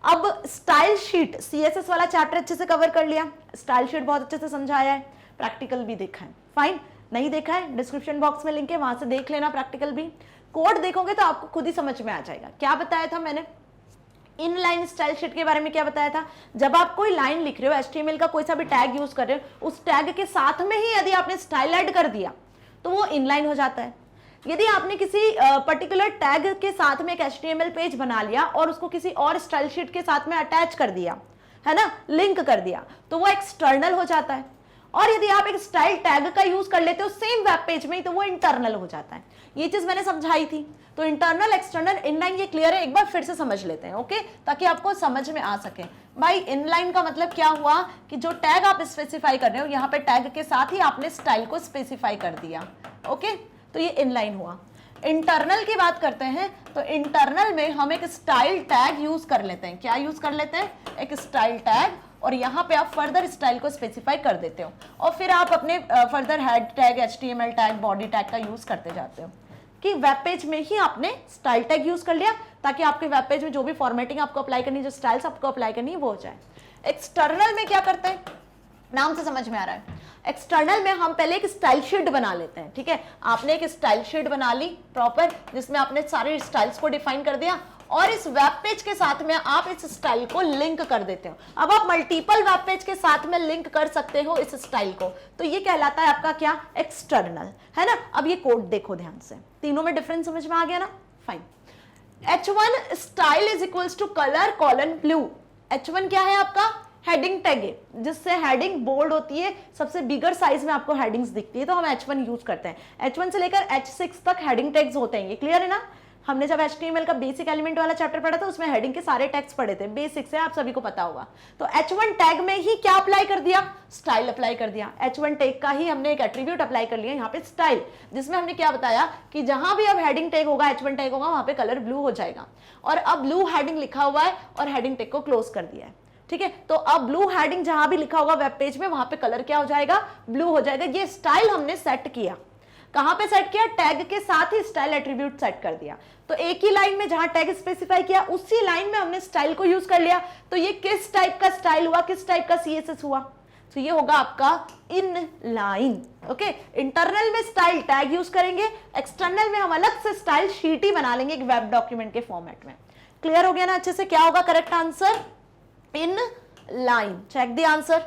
अब स्टाइल शीट, CSS वाला चैप्टर अच्छे से कवर कर लिया, स्टाइल शीट बहुत अच्छे से समझाया है, प्रैक्टिकल भी देखा है। फाइन, नहीं देखा है डिस्क्रिप्शन बॉक्स में लिंक है, वहां से देख लेना प्रैक्टिकल भी। कोड देखोगे तो आपको खुद ही समझ में आ जाएगा। क्या बताया था मैंने इनलाइन स्टाइल शीट के बारे में, क्या बताया था, जब आप कोई लाइन लिख रहे हो, HTML का कोई सा भी टैग यूज कर रहे हो, उस टैग के साथ में ही यदि आपने स्टाइल ऐड कर दिया तो वो इनलाइन हो जाता है। यदि आपने किसी पर्टिकुलर टैग के साथ में एक HTML पेज बना लिया और उसको किसी और स्टाइल शीट के साथ में अटैच कर दिया, है ना, लिंक कर दिया, तो वो एक्सटर्नल हो जाता है। और यदि आप एक स्टाइल टैग का यूज कर लेते हो सेम वेब पेज में, तो वो इंटरनल हो जाता है। ये चीज मैंने समझाई थी। तो इंटरनल, एक्सटर्नल, इनलाइन, ये क्लियर है, एक बार फिर से समझ लेते हैं। ओके, ताकि आपको समझ में आ सके। भाई इनलाइन का मतलब क्या हुआ कि जो टैग आप स्पेसिफाई कर रहे हो, यहाँ पे टैग के साथ ही आपने स्टाइल को स्पेसिफाई कर दिया। ओके, तो ये इनलाइन हुआ। इंटरनल की बात करते हैं तो इंटरनल में हम एक स्टाइल टैग यूज कर लेते हैं। क्या यूज कर लेते हैं, एक स्टाइल टैग, और यहाँ पे आप फर्दर स्टाइल को स्पेसिफाई कर देते हो, और फिर आप अपने further head tag, HTML tag, body tag का यूज करते जाते हो। कि वेब पेज में ही आपने स्टाइल टैग यूज कर लिया, ताकि आपके वेब पेज में जो भी फॉर्मेटिंग आपको अप्लाई करनी है, जो स्टाइल्स आपको अप्लाई करनी है, वो हो जाए। एक्सटर्नल में क्या करते हैं, नाम से समझ में आ रहा है। एक्सटर्नल में हम पहले एक स्टाइल शीट बना लेते हैं। ठीक है, आपने एक स्टाइल शीट बना ली प्रॉपर, जिसमें आपने सारे स्टाइल्स को डिफाइन कर दिया, और इस वेब पेज के साथ में आप इस स्टाइल को लिंक कर देते हो। अब आप मल्टीपल वेब पेज के साथ में लिंक कर सकते हो इस स्टाइल को, तो ये कहलाता है आपका क्या, एक्सटर्नल, है ना। अब ये कोड देखो ध्यान से, तीनों में डिफरेंस समझ में आ गया ना, fine. H1 style is equals to colour colon blue. H1 क्या है आपका, हेडिंग टैग है, जिससे हेडिंग बोल्ड होती है, सबसे बिगर साइज में आपको हेडिंग्स दिखती है, तो हम H1 यूज करते हैं। H1 से लेकर H6 तक हेडिंग टैग्स होते हैं, ये क्लियर है ना। हमने जब HTML का बेसिक एलिमेंट वाला चैप्टर पढ़ा था उसमें हेडिंग के सारे टैग्स पढ़े थे, बेसिक से आप सभी को पता होगा। तो H1 टैग में ही क्या अप्लाई कर दिया, स्टाइल अप्लाई कर दिया। H1 टैग का ही हमने एक एट्रीब्यूट अप्लाई कर लिया यहाँ पे स्टाइल, जिसमें हमने क्या बताया कि जहां भी अब हेडिंग टैग होगा, H1 टैग होगा, वहां पे कलर ब्लू हो जाएगा। और अब ब्लू हेडिंग लिखा हुआ है और हेडिंग टैग को क्लोज कर दिया है, ठीक है। तो अब ब्लू हेडिंग जहां भी लिखा होगा वेब पेज में, वहां पे कलर क्या हो जाएगा, ब्लू हो जाएगा। ये स्टाइल हमने सेट किया, कहां पे सेट किया, टैग के साथ ही स्टाइल एट्रीब्यूट सेट कर दिया। तो एक ही लाइन में जहां टैग स्पेसिफाई किया उसी लाइन में हमने स्टाइल को यूज कर लिया। तो ये किस टाइप का स्टाइल हुआ, किस टाइप का CSS हुआ, तो ये होगा आपका इन लाइन। ओके, इंटरनल में स्टाइल टैग यूज करेंगे, एक्सटर्नल में हम अलग से स्टाइल शीट ही बना लेंगे एक वेब डॉक्यूमेंट के फॉर्मेट में। क्लियर हो गया ना अच्छे से, क्या होगा correct answer, inline. Check the answer,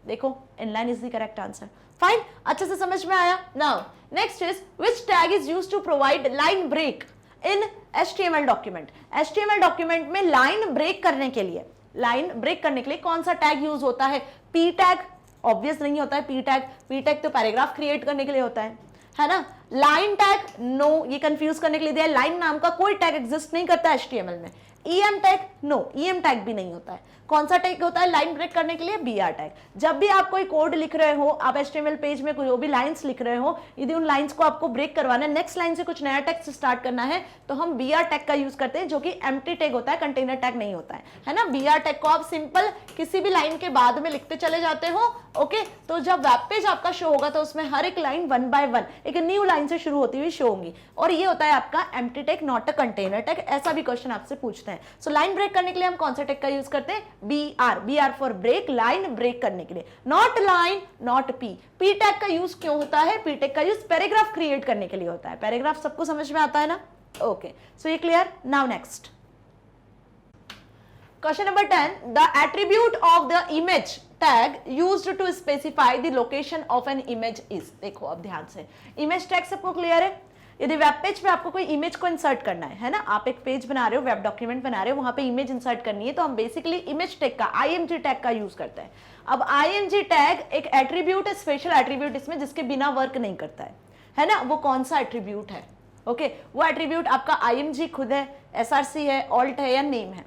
देखो inline is the correct answer, fine, अच्छे से समझ में आया। Now next is which tag is used to provide line break in HTML document. HTML document में लाइन ब्रेक करने के लिए, लाइन ब्रेक करने के लिए कौन सा टैग यूज होता है, P टैग, ऑब्वियस नहीं होता है P टैग, P टैग तो पैराग्राफ क्रिएट करने के लिए होता है ना। लाइन टैग नो, ये कंफ्यूज करने के लिए दिया है, लाइन नाम का कोई टैग एग्जिस्ट नहीं करता है HTML में। EM tag no, EM tag भी नहीं होता है। कौन सा टैग होता है लाइन ब्रेक करने के लिए, BR टैग। जब भी आप कोई कोड लिख रहे हो, आप HTML पेज में कोई भी लाइंस लिख रहे हो, यदि उन लाइंस को आपको ब्रेक करवाना है, नेक्स्ट लाइन से कुछ नया टेक्स्ट स्टार्ट करना है, तो हम BR टैग का यूज करते हैं, जो कि एम्प्टी टैग होता है, कंटेनर टैग नहीं होता है ना। BR टैग को आप सिंपल किसी भी लाइन के बाद में लिखते चले जाते हो। ओके, तो जब वेब पेज आपका शो होगा तो उसमें हर एक लाइन 1 बाय 1 एक न्यू लाइन से शुरू होती हुई शो होंगी, और ये होता है आपका empty tag, not a container tag. ऐसा भी क्वेश्चन आपसे पूछते हैं। सो लाइन ब्रेक करने के लिए हम कौन सा टैग का यूज करते हैं, BR for break, line break करने के लिए, not line not P। P tag का यूज क्यों होता है, P टैग का यूज पैराग्राफ क्रिएट करने के लिए होता है। पैराग्राफ सबको समझ में आता है ना, ओके, सो ये clear. Now next question number 10, the attribute of the image tag used to specify the location of an image is. देखो अब ध्यान से, इमेज टैग सबको क्लियर है। यदि वेब पेज पे आपको कोई इमेज को इंसर्ट करना है ना, आप एक पेज बना रहे हो, वेब डॉक्यूमेंट बना रहे हो, वहां पे इमेज इंसर्ट करनी है, तो हम बेसिकली इमेज टैग का, IMG टैग का यूज करते हैं। अब IMG टैग एक एट्रीब्यूट है, स्पेशल एट्रीब्यूट इसमें, जिसके बिना वर्क नहीं करता है ना। वो कौन सा एट्रीब्यूट है, ओके, वो एट्रीब्यूट आपका IMG खुद है, SRC है, ऑल्ट है या नेम है।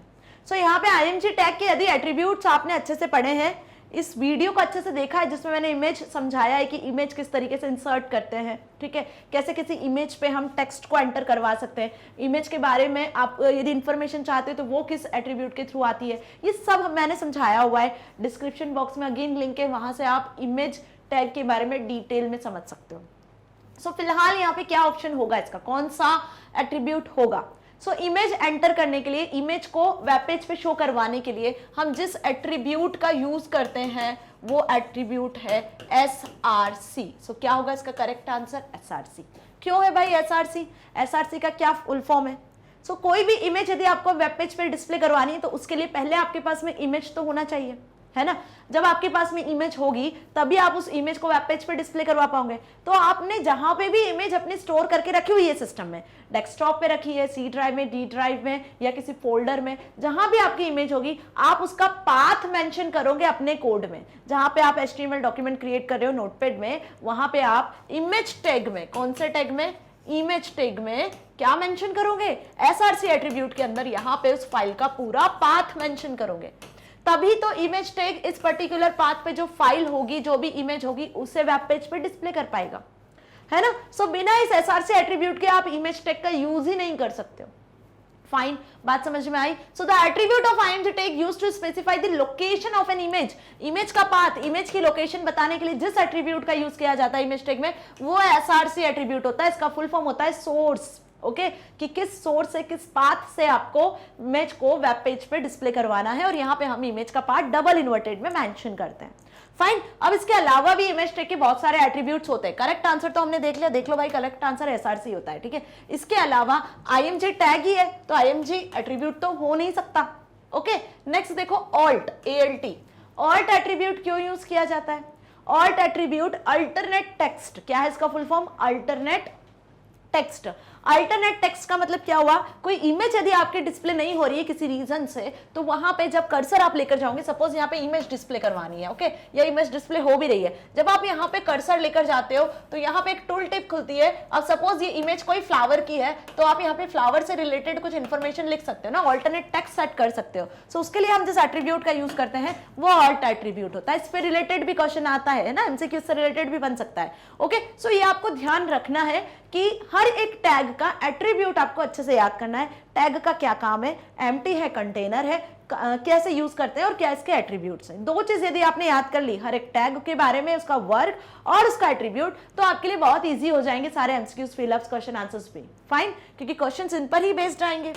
सो यहाँ पे IMG टैग के यदि एट्रीब्यूट्स आपने अच्छे से पढ़े हैं, इस वीडियो को अच्छे से देखा है जिसमें मैंने इमेज समझाया है कि इमेज किस तरीके से इंसर्ट करते हैं, ठीक है, कैसे किसी इमेज पे हम टेक्स्ट को एंटर करवा सकते हैं, इमेज के बारे में आप यदि इंफॉर्मेशन चाहते हो तो वो किस एट्रीब्यूट के थ्रू आती है, ये सब मैंने समझाया हुआ है। डिस्क्रिप्शन बॉक्स में अगेन लिंक है, वहां से आप इमेज टैग के बारे में डिटेल में समझ सकते हो। सो फिलहाल यहाँ पे क्या ऑप्शन होगा इसका, कौन सा एट्रीब्यूट होगा। सो इमेज एंटर करने के लिए, इमेज को वेब पेज पे शो करवाने के लिए हम जिस एट्रीब्यूट का यूज करते हैं वो एट्रीब्यूट है SRC। सो क्या होगा इसका करेक्ट आंसर, SRC। क्यों है भाई SRC, SRC का क्या फुल फॉर्म है। सो कोई भी इमेज यदि आपको वेब पेज पे डिस्प्ले करवानी है तो उसके लिए पहले आपके पास में इमेज तो होना चाहिए, है ना। जब आपके पास में इमेज होगी तभी आप उस इमेज को वेब पेज पे डिस्प्ले करवा पाओगे। तो आपने जहां पे भी इमेज अपनी स्टोर करके रखी हुई है सिस्टम में, डेस्कटॉप पे रखी है, C ड्राइव में, D ड्राइव में या किसी फोल्डर में, जहां भी आपकी इमेज होगी आप उसका पाथ मेंशन करोगे अपने कोड में। जहां पे आप HTML डॉक्यूमेंट क्रिएट कर रहे हो नोटपैड में, वहां पे आप इमेज टैग में, कौन से टैग में, इमेज टैग में क्या मेंशन करोगे, SRC एट्रीब्यूट के अंदर यहाँ पे उस फाइल का पूरा पाथ मेंशन करोगे। तभी तो इमेज टैग इस पर्टिकुलर पाथ पे जो फाइल होगी, जो भी इमेज होगी, उसे वेब पेज पे डिस्प्ले कर पाएगा, है ना। सो बिना इस SRC एट्रीब्यूट के आप इमेज टैग का यूज ही नहीं कर सकते हो। फाइन, बात समझ में आई। So the attribute of IMG tag used to specify the location of an image, image का पाथ, इमेज की लोकेशन बताने के लिए जिस एट्रीब्यूट का यूज किया जाता है इमेज टैग में, वो SRC एट्रीब्यूट होता है। इसका फुल फॉर्म होता है सोर्स, ओके, कि किस सोर्स से, किस पाथ से आपको इमेज को वेब पेज पे डिस्प्ले करवाना है, और यहाँ पे हम इमेज का पार्ट डबल इन्वर्टेड में मेंशन करते हैं। फाइन। अब इसके अलावा भी इमेज टैग के बहुत सारे एट्रीब्यूट्स होते हैं। करेक्ट आंसर तो हमने देख लिया, देख लो भाई, करेक्ट आंसर एसआरसी होता है, ठीक है। इसके अलावा आईएमजी टैग ही है तो आईएमजी एट्रीब्यूट तो हो नहीं सकता। ओके, नेक्स्ट देखो ऑल्ट, ALT। ऑल्ट एट्रीब्यूट क्यों यूज किया जाता है? ऑल्ट एट्रीब्यूट अल्टरनेट टेक्स्ट, क्या है इसका full form? Alternate text. Alternate text का मतलब क्या हुआ? कोई इमेज यदि आपके डिस्प्ले नहीं हो रही है किसी रीजन से, तो वहां पे जब कर्सर आप लेकर जाओगे, सपोज यहाँ पे इमेज डिस्प्ले करवानी है, ओके, या इमेज डिस्प्ले हो भी रही है, जब आप यहाँ पे कर्सर लेकर जाते हो तो यहाँ पे एक टूल टिप खुलती है। अब सपोज ये इमेज कोई फ्लावर की है तो आप यहाँ पे फ्लावर से रिलेटेड कुछ इंफॉर्मेशन लिख सकते हो ना, ऑल्टरनेट टेक्स्ट सेट कर सकते हो। सो उसके लिए हम जिस एट्रीब्यूट का यूज करते हैं वो ऑल्ट एट्रीब्यूट होता है। इस पे रिलेटेड भी क्वेश्चन आता है ना, एमसीक्यू से रिलेटेड भी बन सकता है। ओके, सो ये आपको ध्यान रखना है कि हर एक टैग का एट्रीब्यूट आपको अच्छे से याद करना है। टैग का क्या काम है, एम्प्टी है, कंटेनर है, कैसे यूज करते हैं और क्या इसके एट्रीब्यूट्स हैं। दो चीज यदि आपने याद कर ली हर एक टैग के बारे में, उसका वर्क और उसका एट्रीब्यूट, तो आपके लिए बहुत इजी हो जाएंगे सारे एमसीक्यूज, फिलअप्स, क्वेश्चन आंसर्स भी। फाइन, क्योंकि क्वेश्चंस इन पर ही बेस्ड आएंगे।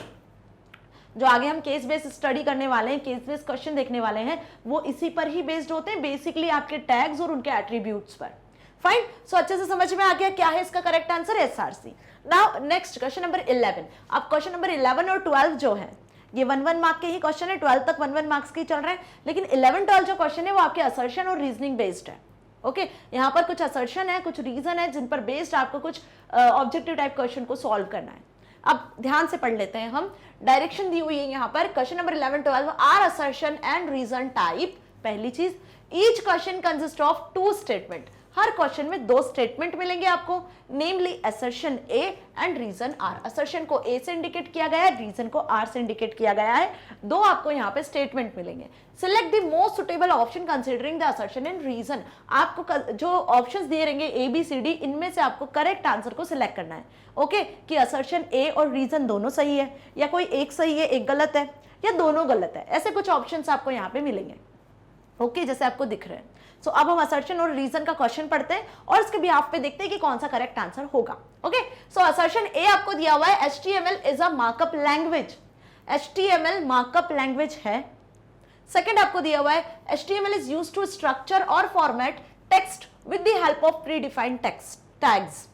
जो आगे हम केस बेस्ड स्टडी करने वाले हैं, केस बेस्ड क्वेश्चन देखने वाले हैं, वो इसी पर ही बेस्ड होते हैं, बेसिकली आपके टैग्स और उनके एट्रीब्यूट्स पर। फाइन, सो अच्छे से समझ में आ गया क्या है इसका correct answer? SRC. Now next question number 11। अब क्वेश्चन नंबर 11 और 12 जो है ये 1-1 मार्क के ही क्वेश्चन है, 12 तक 1-1 मार्क्स के ही चल रहे हैं, लेकिन 11-12 जो क्वेश्चन है वो आपके असर्शन और रीजनिंग बेस्ड है। ओके, यहाँ पर कुछ असर्शन है, कुछ रीजन है, जिन पर बेस्ड आपको कुछ ऑब्जेक्टिव टाइप क्वेश्चन को सॉल्व करना है। अब ध्यान से पढ़ लेते हैं हम, डायरेक्शन दी हुई है यहाँ पर। Question number 11-12 are assertion and reason type. पहली चीज, each question consist of 2 statement. हर क्वेश्चन में 2 स्टेटमेंट मिलेंगे आपको, namely assertion A and reason R. Assertion को ए से इंडिकेट किया गया है, रीजन को आर से इंडिकेट किया गया है। 2 आपको यहाँ पे स्टेटमेंट मिलेंगे। Select the most suitable option considering the assertion and reason. आपको जो ऑप्शंस दिए रहेंगे ABCD, इनमें से आपको करेक्ट आंसर को सिलेक्ट करना है। ओके, कि असर्शन ए और रीजन दोनों सही है, या कोई एक सही है एक गलत है, या दोनों गलत है। ऐसे कुछ ऑप्शंस आपको यहाँ पे मिलेंगे। ओके, जैसे आपको दिख रहे हैं। सो अब हम असर्शन और रीजन का क्वेश्चन पढ़ते हैं और इसके बिहाफ पे देखते हैं कि कौन सा करेक्ट आंसर होगा। ओके, सो असर्शन ए आपको दिया हुआ है, HTML is a markup language. HTML markup language है। सेकंड आपको दिया हुआ है, HTML is used to structure और format text with the help of predefined text tags.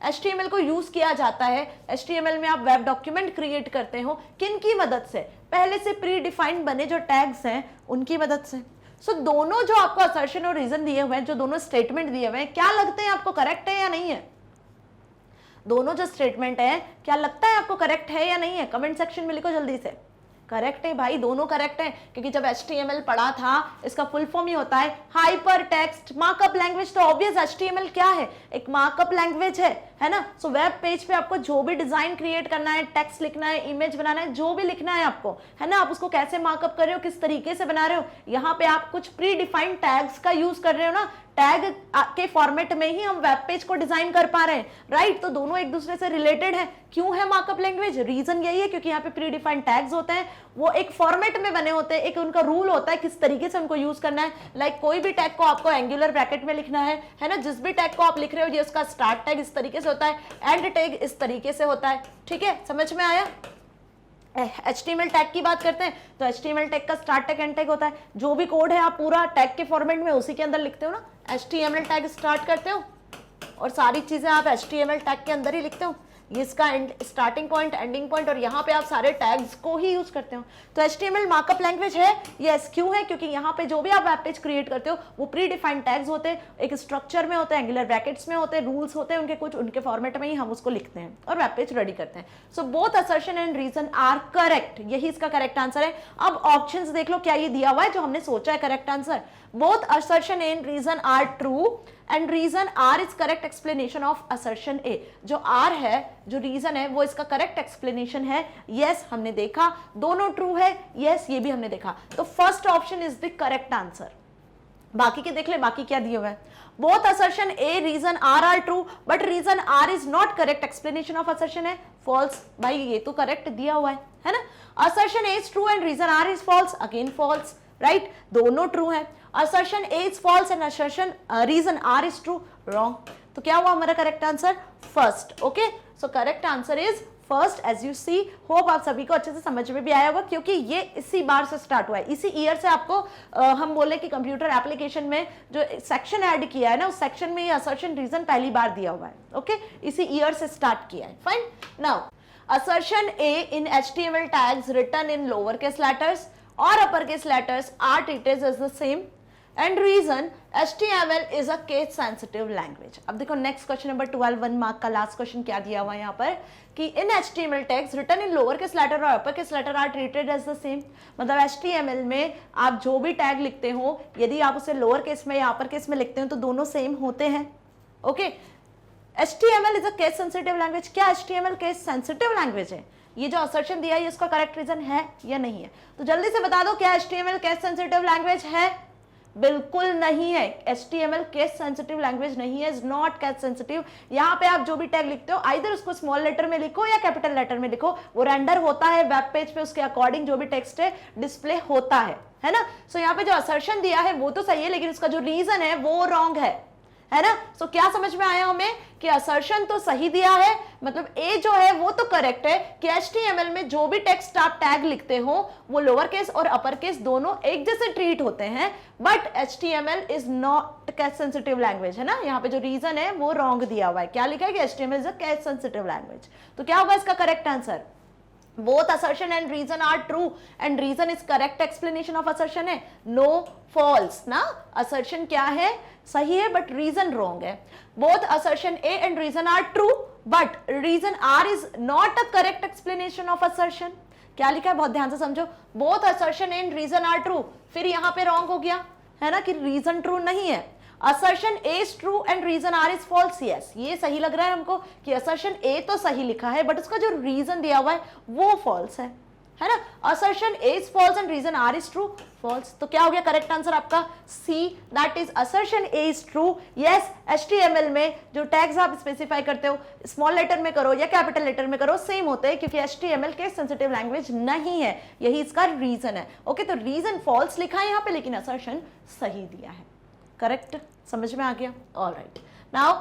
HTML को यूज किया जाता है, HTML में आप वेब डॉक्यूमेंट क्रिएट करते हो, किन की मदद से? पहले से प्री डिफाइंड बने जो टैग्स हैं उनकी मदद से। सो दोनों जो आपको असर्शन और रीजन दिए हुए हैं, जो दोनों स्टेटमेंट दिए हुए हैं, क्या लगते हैं आपको करेक्ट है या नहीं है? दोनों जो स्टेटमेंट है क्या लगता है आपको करेक्ट है या नहीं है? कमेंट सेक्शन में लिखो जल्दी से। करेक्ट है भाई, दोनों करेक्ट है, क्योंकि जब HTML पढ़ा था इसका फुल फॉर्म ही होता है हाइपर टेक्स्ट मार्कअप लैंग्वेज। तो ऑब्वियस HTML क्या है? एक मार्कअप लैंग्वेज है ना। सो वेब पेज पे आपको जो भी डिजाइन क्रिएट करना है, टेक्स्ट लिखना है, इमेज बनाना है, जो भी लिखना है आपको, है ना, आप उसको कैसे मार्कअप कर रहे हो, किस तरीके से बना रहे हो, यहाँ पे आप कुछ प्री डिफाइंड टैग्स का यूज कर रहे हो ना। टैग के फॉर्मेट में ही हम वेब पेज को डिजाइन कर पा रहे हैं, राइट। तो दोनों एक दूसरे से रिलेटेड है। क्यों है मार्कअप लैंग्वेज? रीजन यही है क्योंकि यहाँ पे प्री डिफाइंड टैग्स होते हैं, वो एक फॉर्मेट में बने होते हैं, एक उनका रूल होता है किस तरीके से उनको यूज करना है। लाइक कोई भी टैग को आपको एंगुलर ब्रैकेट में लिखना है ना, जिस भी टैग को आप लिख रहे हो, ये उसका स्टार्ट टैग इस तरीके से होता है, एंड टैग इस तरीके से होता है। ठीक है, समझ में आया? HTML टैग की बात करते हैं तो HTML टैग का स्टार्ट टैग एंड टैग होता है। जो भी कोड है आप पूरा टैग के फॉर्मेट में उसी के अंदर लिखते हो ना। HTML टैग स्टार्ट करते हो और सारी चीजें आप HTML टैग के अंदर ही लिखते हो। ये इसका स्टार्टिंग पॉइंट, एंडिंग पॉइंट, और यहाँ पे आप सारे टैग्स को ही यूज करते हो। तो HTML मार्कअप लैंग्वेज है। यस, क्यों है? क्योंकि यहाँ पे जो भी आप वेब पेज क्रिएट करते हो वो प्री डिफाइंड टैग्स होते हैं, एक स्ट्रक्चर में होते हैं, एंगुलर ब्रैकेट्स में होते हैं, रूल्स होते हैं उनके कुछ, उनके फॉर्मेट में ही हम उसको लिखते हैं और वेब पेज रेडी करते हैं। So both assertion and reason are correct, यही इसका करेक्ट आंसर है। अब ऑप्शंस देख लो क्या ये दिया हुआ है जो हमने सोचा है correct answer. Both assertion and reason are true and reason R is correct explanation of assertion A. जो आर है, जो रीजन है, वो इसका करेक्ट एक्सप्लेनेशन है। यस, हमने देखा दोनों ट्रू है। यस, ये भी हमने देखा। तो first option is the correct answer. बाकी के देख ले, बाकी क्या दिए हुए हैं। Both assertion A reason are true but reason R is not correct explanation of assertion है। फॉल्स। भाई ये तो करेक्ट दिया हुआ है ना। Assertion A is true and reason R is false, again false, right. दोनों ट्रू है। Assertion A is false and assertion reason R is true, wrong. तो क्या हुआ हमारा correct answer? First. Okay, so correct answer is first as you see, hope आप सभी को अच्छे से समझ में भी आया होगा, क्योंकि ये इसी बार से स्टार्ट हुआ है, इसी ईयर से आपको हम बोले कि कंप्यूटर एप्लीकेशन में जो सेक्शन ऐड किया है ना, उस सेक्शन में ये असर्शन रीजन पहली बार दिया हुआ है। ओके, इसी ईयर से स्टार्ट किया है। Fine, now assertion A in HTML tags written in lowercase letters or uppercase letters are treated as the same and reason HTML is a case sensitive language। अब देखो नेक्स्ट क्वेश्चन नंबर 12 1 मार्क का last question क्या दिया हुआ है यहाँ पर कि in HTML tags written in lowercase letter और uppercase letter are treated as the same। मतलब HTML में आप जो भी टैग लिखते हो, यदि आप उसे लोअर केस में या अपर केस में लिखते हो तो दोनों सेम होते हैं। Okay, HTML is a case sensitive language। क्या HTML case sensitive language है? ये जो assertion दिया है इसका करेक्ट रीजन है या नहीं है? तो जल्दी से बता दो, क्या HTML case sensitive language है? बिल्कुल नहीं है। HTML case sensitive language नहीं है, is not case sensitive। यहाँ पे आप जो भी टैग लिखते हो, आइदर उसको स्मॉल लेटर में लिखो या कैपिटल लेटर में लिखो, वो रेंडर होता है वेब पेज पे, उसके अकॉर्डिंग जो भी टेक्स्ट है डिस्प्ले होता है ना। सो यहाँ पे जो assertion दिया है वो तो सही है, लेकिन उसका जो रीजन है वो रॉन्ग है ना। सो क्या समझ में आया हमें कि असर्शन तो सही दिया है, मतलब ए जो है वो तो करेक्ट है कि HTML में जो भी टेक्स्ट आप टैग लिखते हो वो लोअर केस और अपर केस दोनों एक जैसे ट्रीट होते हैं, but HTML is not case sensitive language, है ना। यहाँ पे जो रीजन है वो रॉन्ग दिया हुआ है। क्या लिखा है कि HTML is a case sensitive language. तो क्या होगा इसका correct answer? both assertion and reason are true and reason is correct explanation of assertion है, no false ना। assertion क्या है? सही है but reason wrong है। both assertion A and reason are true but reason R is not a correct explanation of assertion। क्या लिखा है? बहुत ध्यान से समझो, both assertion and reason are true, फिर यहाँ पे wrong हो गया है ना कि reason true नहीं है। assertion A is true and reason R is false। yes, ये सही लग रहा है हमको कि assertion A तो सही लिखा है बट उसका जो reason दिया हुआ है वो false है ना। assertion A is false and reason R is true, false। तो क्या हो गया करेक्ट आंसर आपका? C, that is assertion A is true। yes, HTML में जो टैग्स आप स्पेसिफाई करते हो स्मॉल लेटर में करो या कैपिटल लेटर में करो सेम होते हैं, क्योंकि HTML केस सेंसिटिव लैंग्वेज नहीं है, यही इसका रीजन है। ओके, तो रीजन फॉल्स लिखा है यहाँ पे लेकिन असर्शन सही दिया है। करेक्ट, समझ में आ गया? Alright, now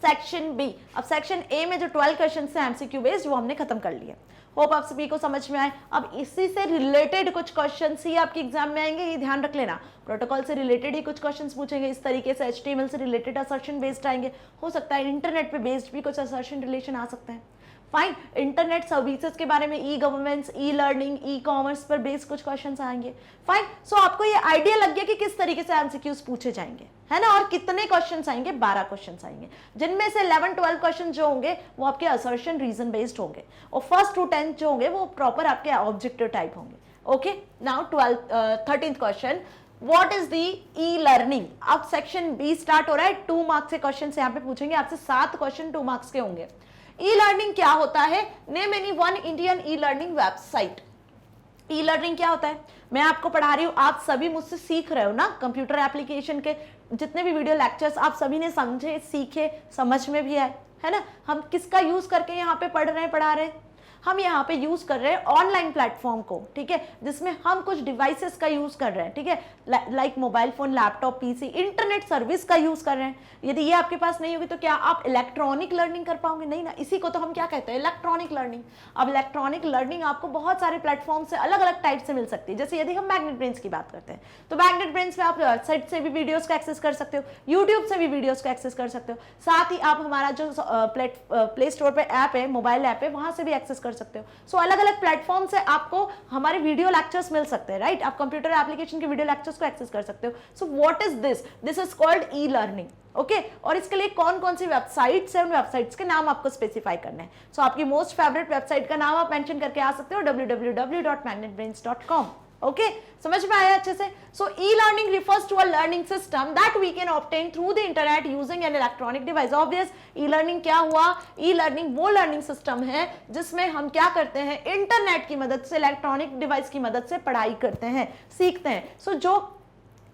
section B. अब सेक्शन ए में जो 12 क्वेश्चन है एमसीक्यू बेस्ड वो हमने खत्म कर लिया। होप आप सभी को समझ में आए। अब इसी से रिलेटेड कुछ क्वेश्चन ही आपके एग्जाम में आएंगे, ये ध्यान रख लेना। प्रोटोकॉल से रिलेटेड ही कुछ क्वेश्चंस पूछेंगे, इस तरीके से HTML से रिलेटेड असर्शन बेस्ड आएंगे, हो सकता है इंटरनेट पे बेस्ड भी कुछ असर्शन रिलेशन आ सकते हैं। फाइन, इंटरनेट सर्विसेज के बारे में, ई governance, e learning, e commerce पर बेस्ड कुछ क्वेश्चंस आएंगे। फाइन, सो आपको ये आइडिया लग गया कि किस तरीके से एमसीक्यूज पूछे जाएंगे, है ना। और कितने क्वेश्चंस आएंगे? 12 क्वेश्चंस आएंगे, जिनमें से 11-12 क्वेश्चन जो होंगे वो आपके असर्शन रीजन बेस्ड होंगे और फर्स्ट टू 10 जो होंगे वो प्रॉपर आपके ऑब्जेक्टिव टाइप होंगे। Okay, now 13th question, what is the e learning. अब सेक्शन बी स्टार्ट हो रहा है, 2 मार्क्स के क्वेश्चन यहाँ पे पूछेंगे आपसे, 7 क्वेश्चन 2 मार्क्स के होंगे। ई लर्निंग क्या होता है? Name any one Indian e learning website. ई लर्निंग क्या होता है? मैं आपको पढ़ा रही हूँ, आप सभी मुझसे सीख रहे हो ना। कंप्यूटर एप्लीकेशन के जितने भी वीडियो लेक्चर्स आप सभी ने समझे, सीखे, समझ में भी आए, है ना। हम किसका यूज करके यहाँ पे पढ़ रहे हैं, पढ़ा रहे हैं? हम यहाँ पे यूज कर रहे हैं ऑनलाइन प्लेटफॉर्म को, ठीक है, जिसमें हम कुछ डिवाइसेस का यूज कर रहे हैं, ठीक है, like mobile phone, laptop, PC, internet service का यूज कर रहे हैं। यदि ये आपके पास नहीं होगी तो क्या आप इलेक्ट्रॉनिक लर्निंग कर पाओगे? नहीं ना। इसी को तो हम क्या कहते हैं? Electronic learning. अब इलेक्ट्रॉनिक लर्निंग आपको बहुत सारे प्लेटफॉर्म से अलग अलग टाइप से मिल सकती है। जैसे यदि हम मैग्नेट ब्रेन्स की बात करते हैं तो मैग्नेट ब्रेन्स में आप वेबसाइट से भी वीडियोस को एक्सेस कर सकते हो, यूट्यूब से भी वीडियोस को एक्सेस कर सकते हो, साथ ही आप हमारा जो प्ले स्टोर पे ऐप है, मोबाइल ऐप है, वहां से भी एक्सेस कर सकते हो। सो अलग अलग प्लेटफॉर्म से आपको हमारे वीडियो लेक्चर्स मिल सकते हैं, राइट। आप कंप्यूटर एप्लीकेशन के वीडियो लेक्चर्स को एक्सेस कर सकते हो। So what is this? This is called e learning. Okay, और इसके लिए कौन कौन सी वेबसाइट्स है, उन वेबसाइट्स के नाम आपको स्पेसिफाई करने हैं। सो आपकी मोस्ट फेवरेट वेबसाइट का नाम आप मेंशन करके आ सकते हो, www.magnetbrains.com। ओके, समझ में आया अच्छे से? So e learning refers to a learning system that we can obtain through the internet using an electronic device. Obvious, e learning क्या हुआ? ई लर्निंग वो लर्निंग सिस्टम है जिसमें हम क्या करते हैं, इंटरनेट की मदद से, इलेक्ट्रॉनिक डिवाइस की मदद से पढ़ाई करते हैं, सीखते हैं। सो जो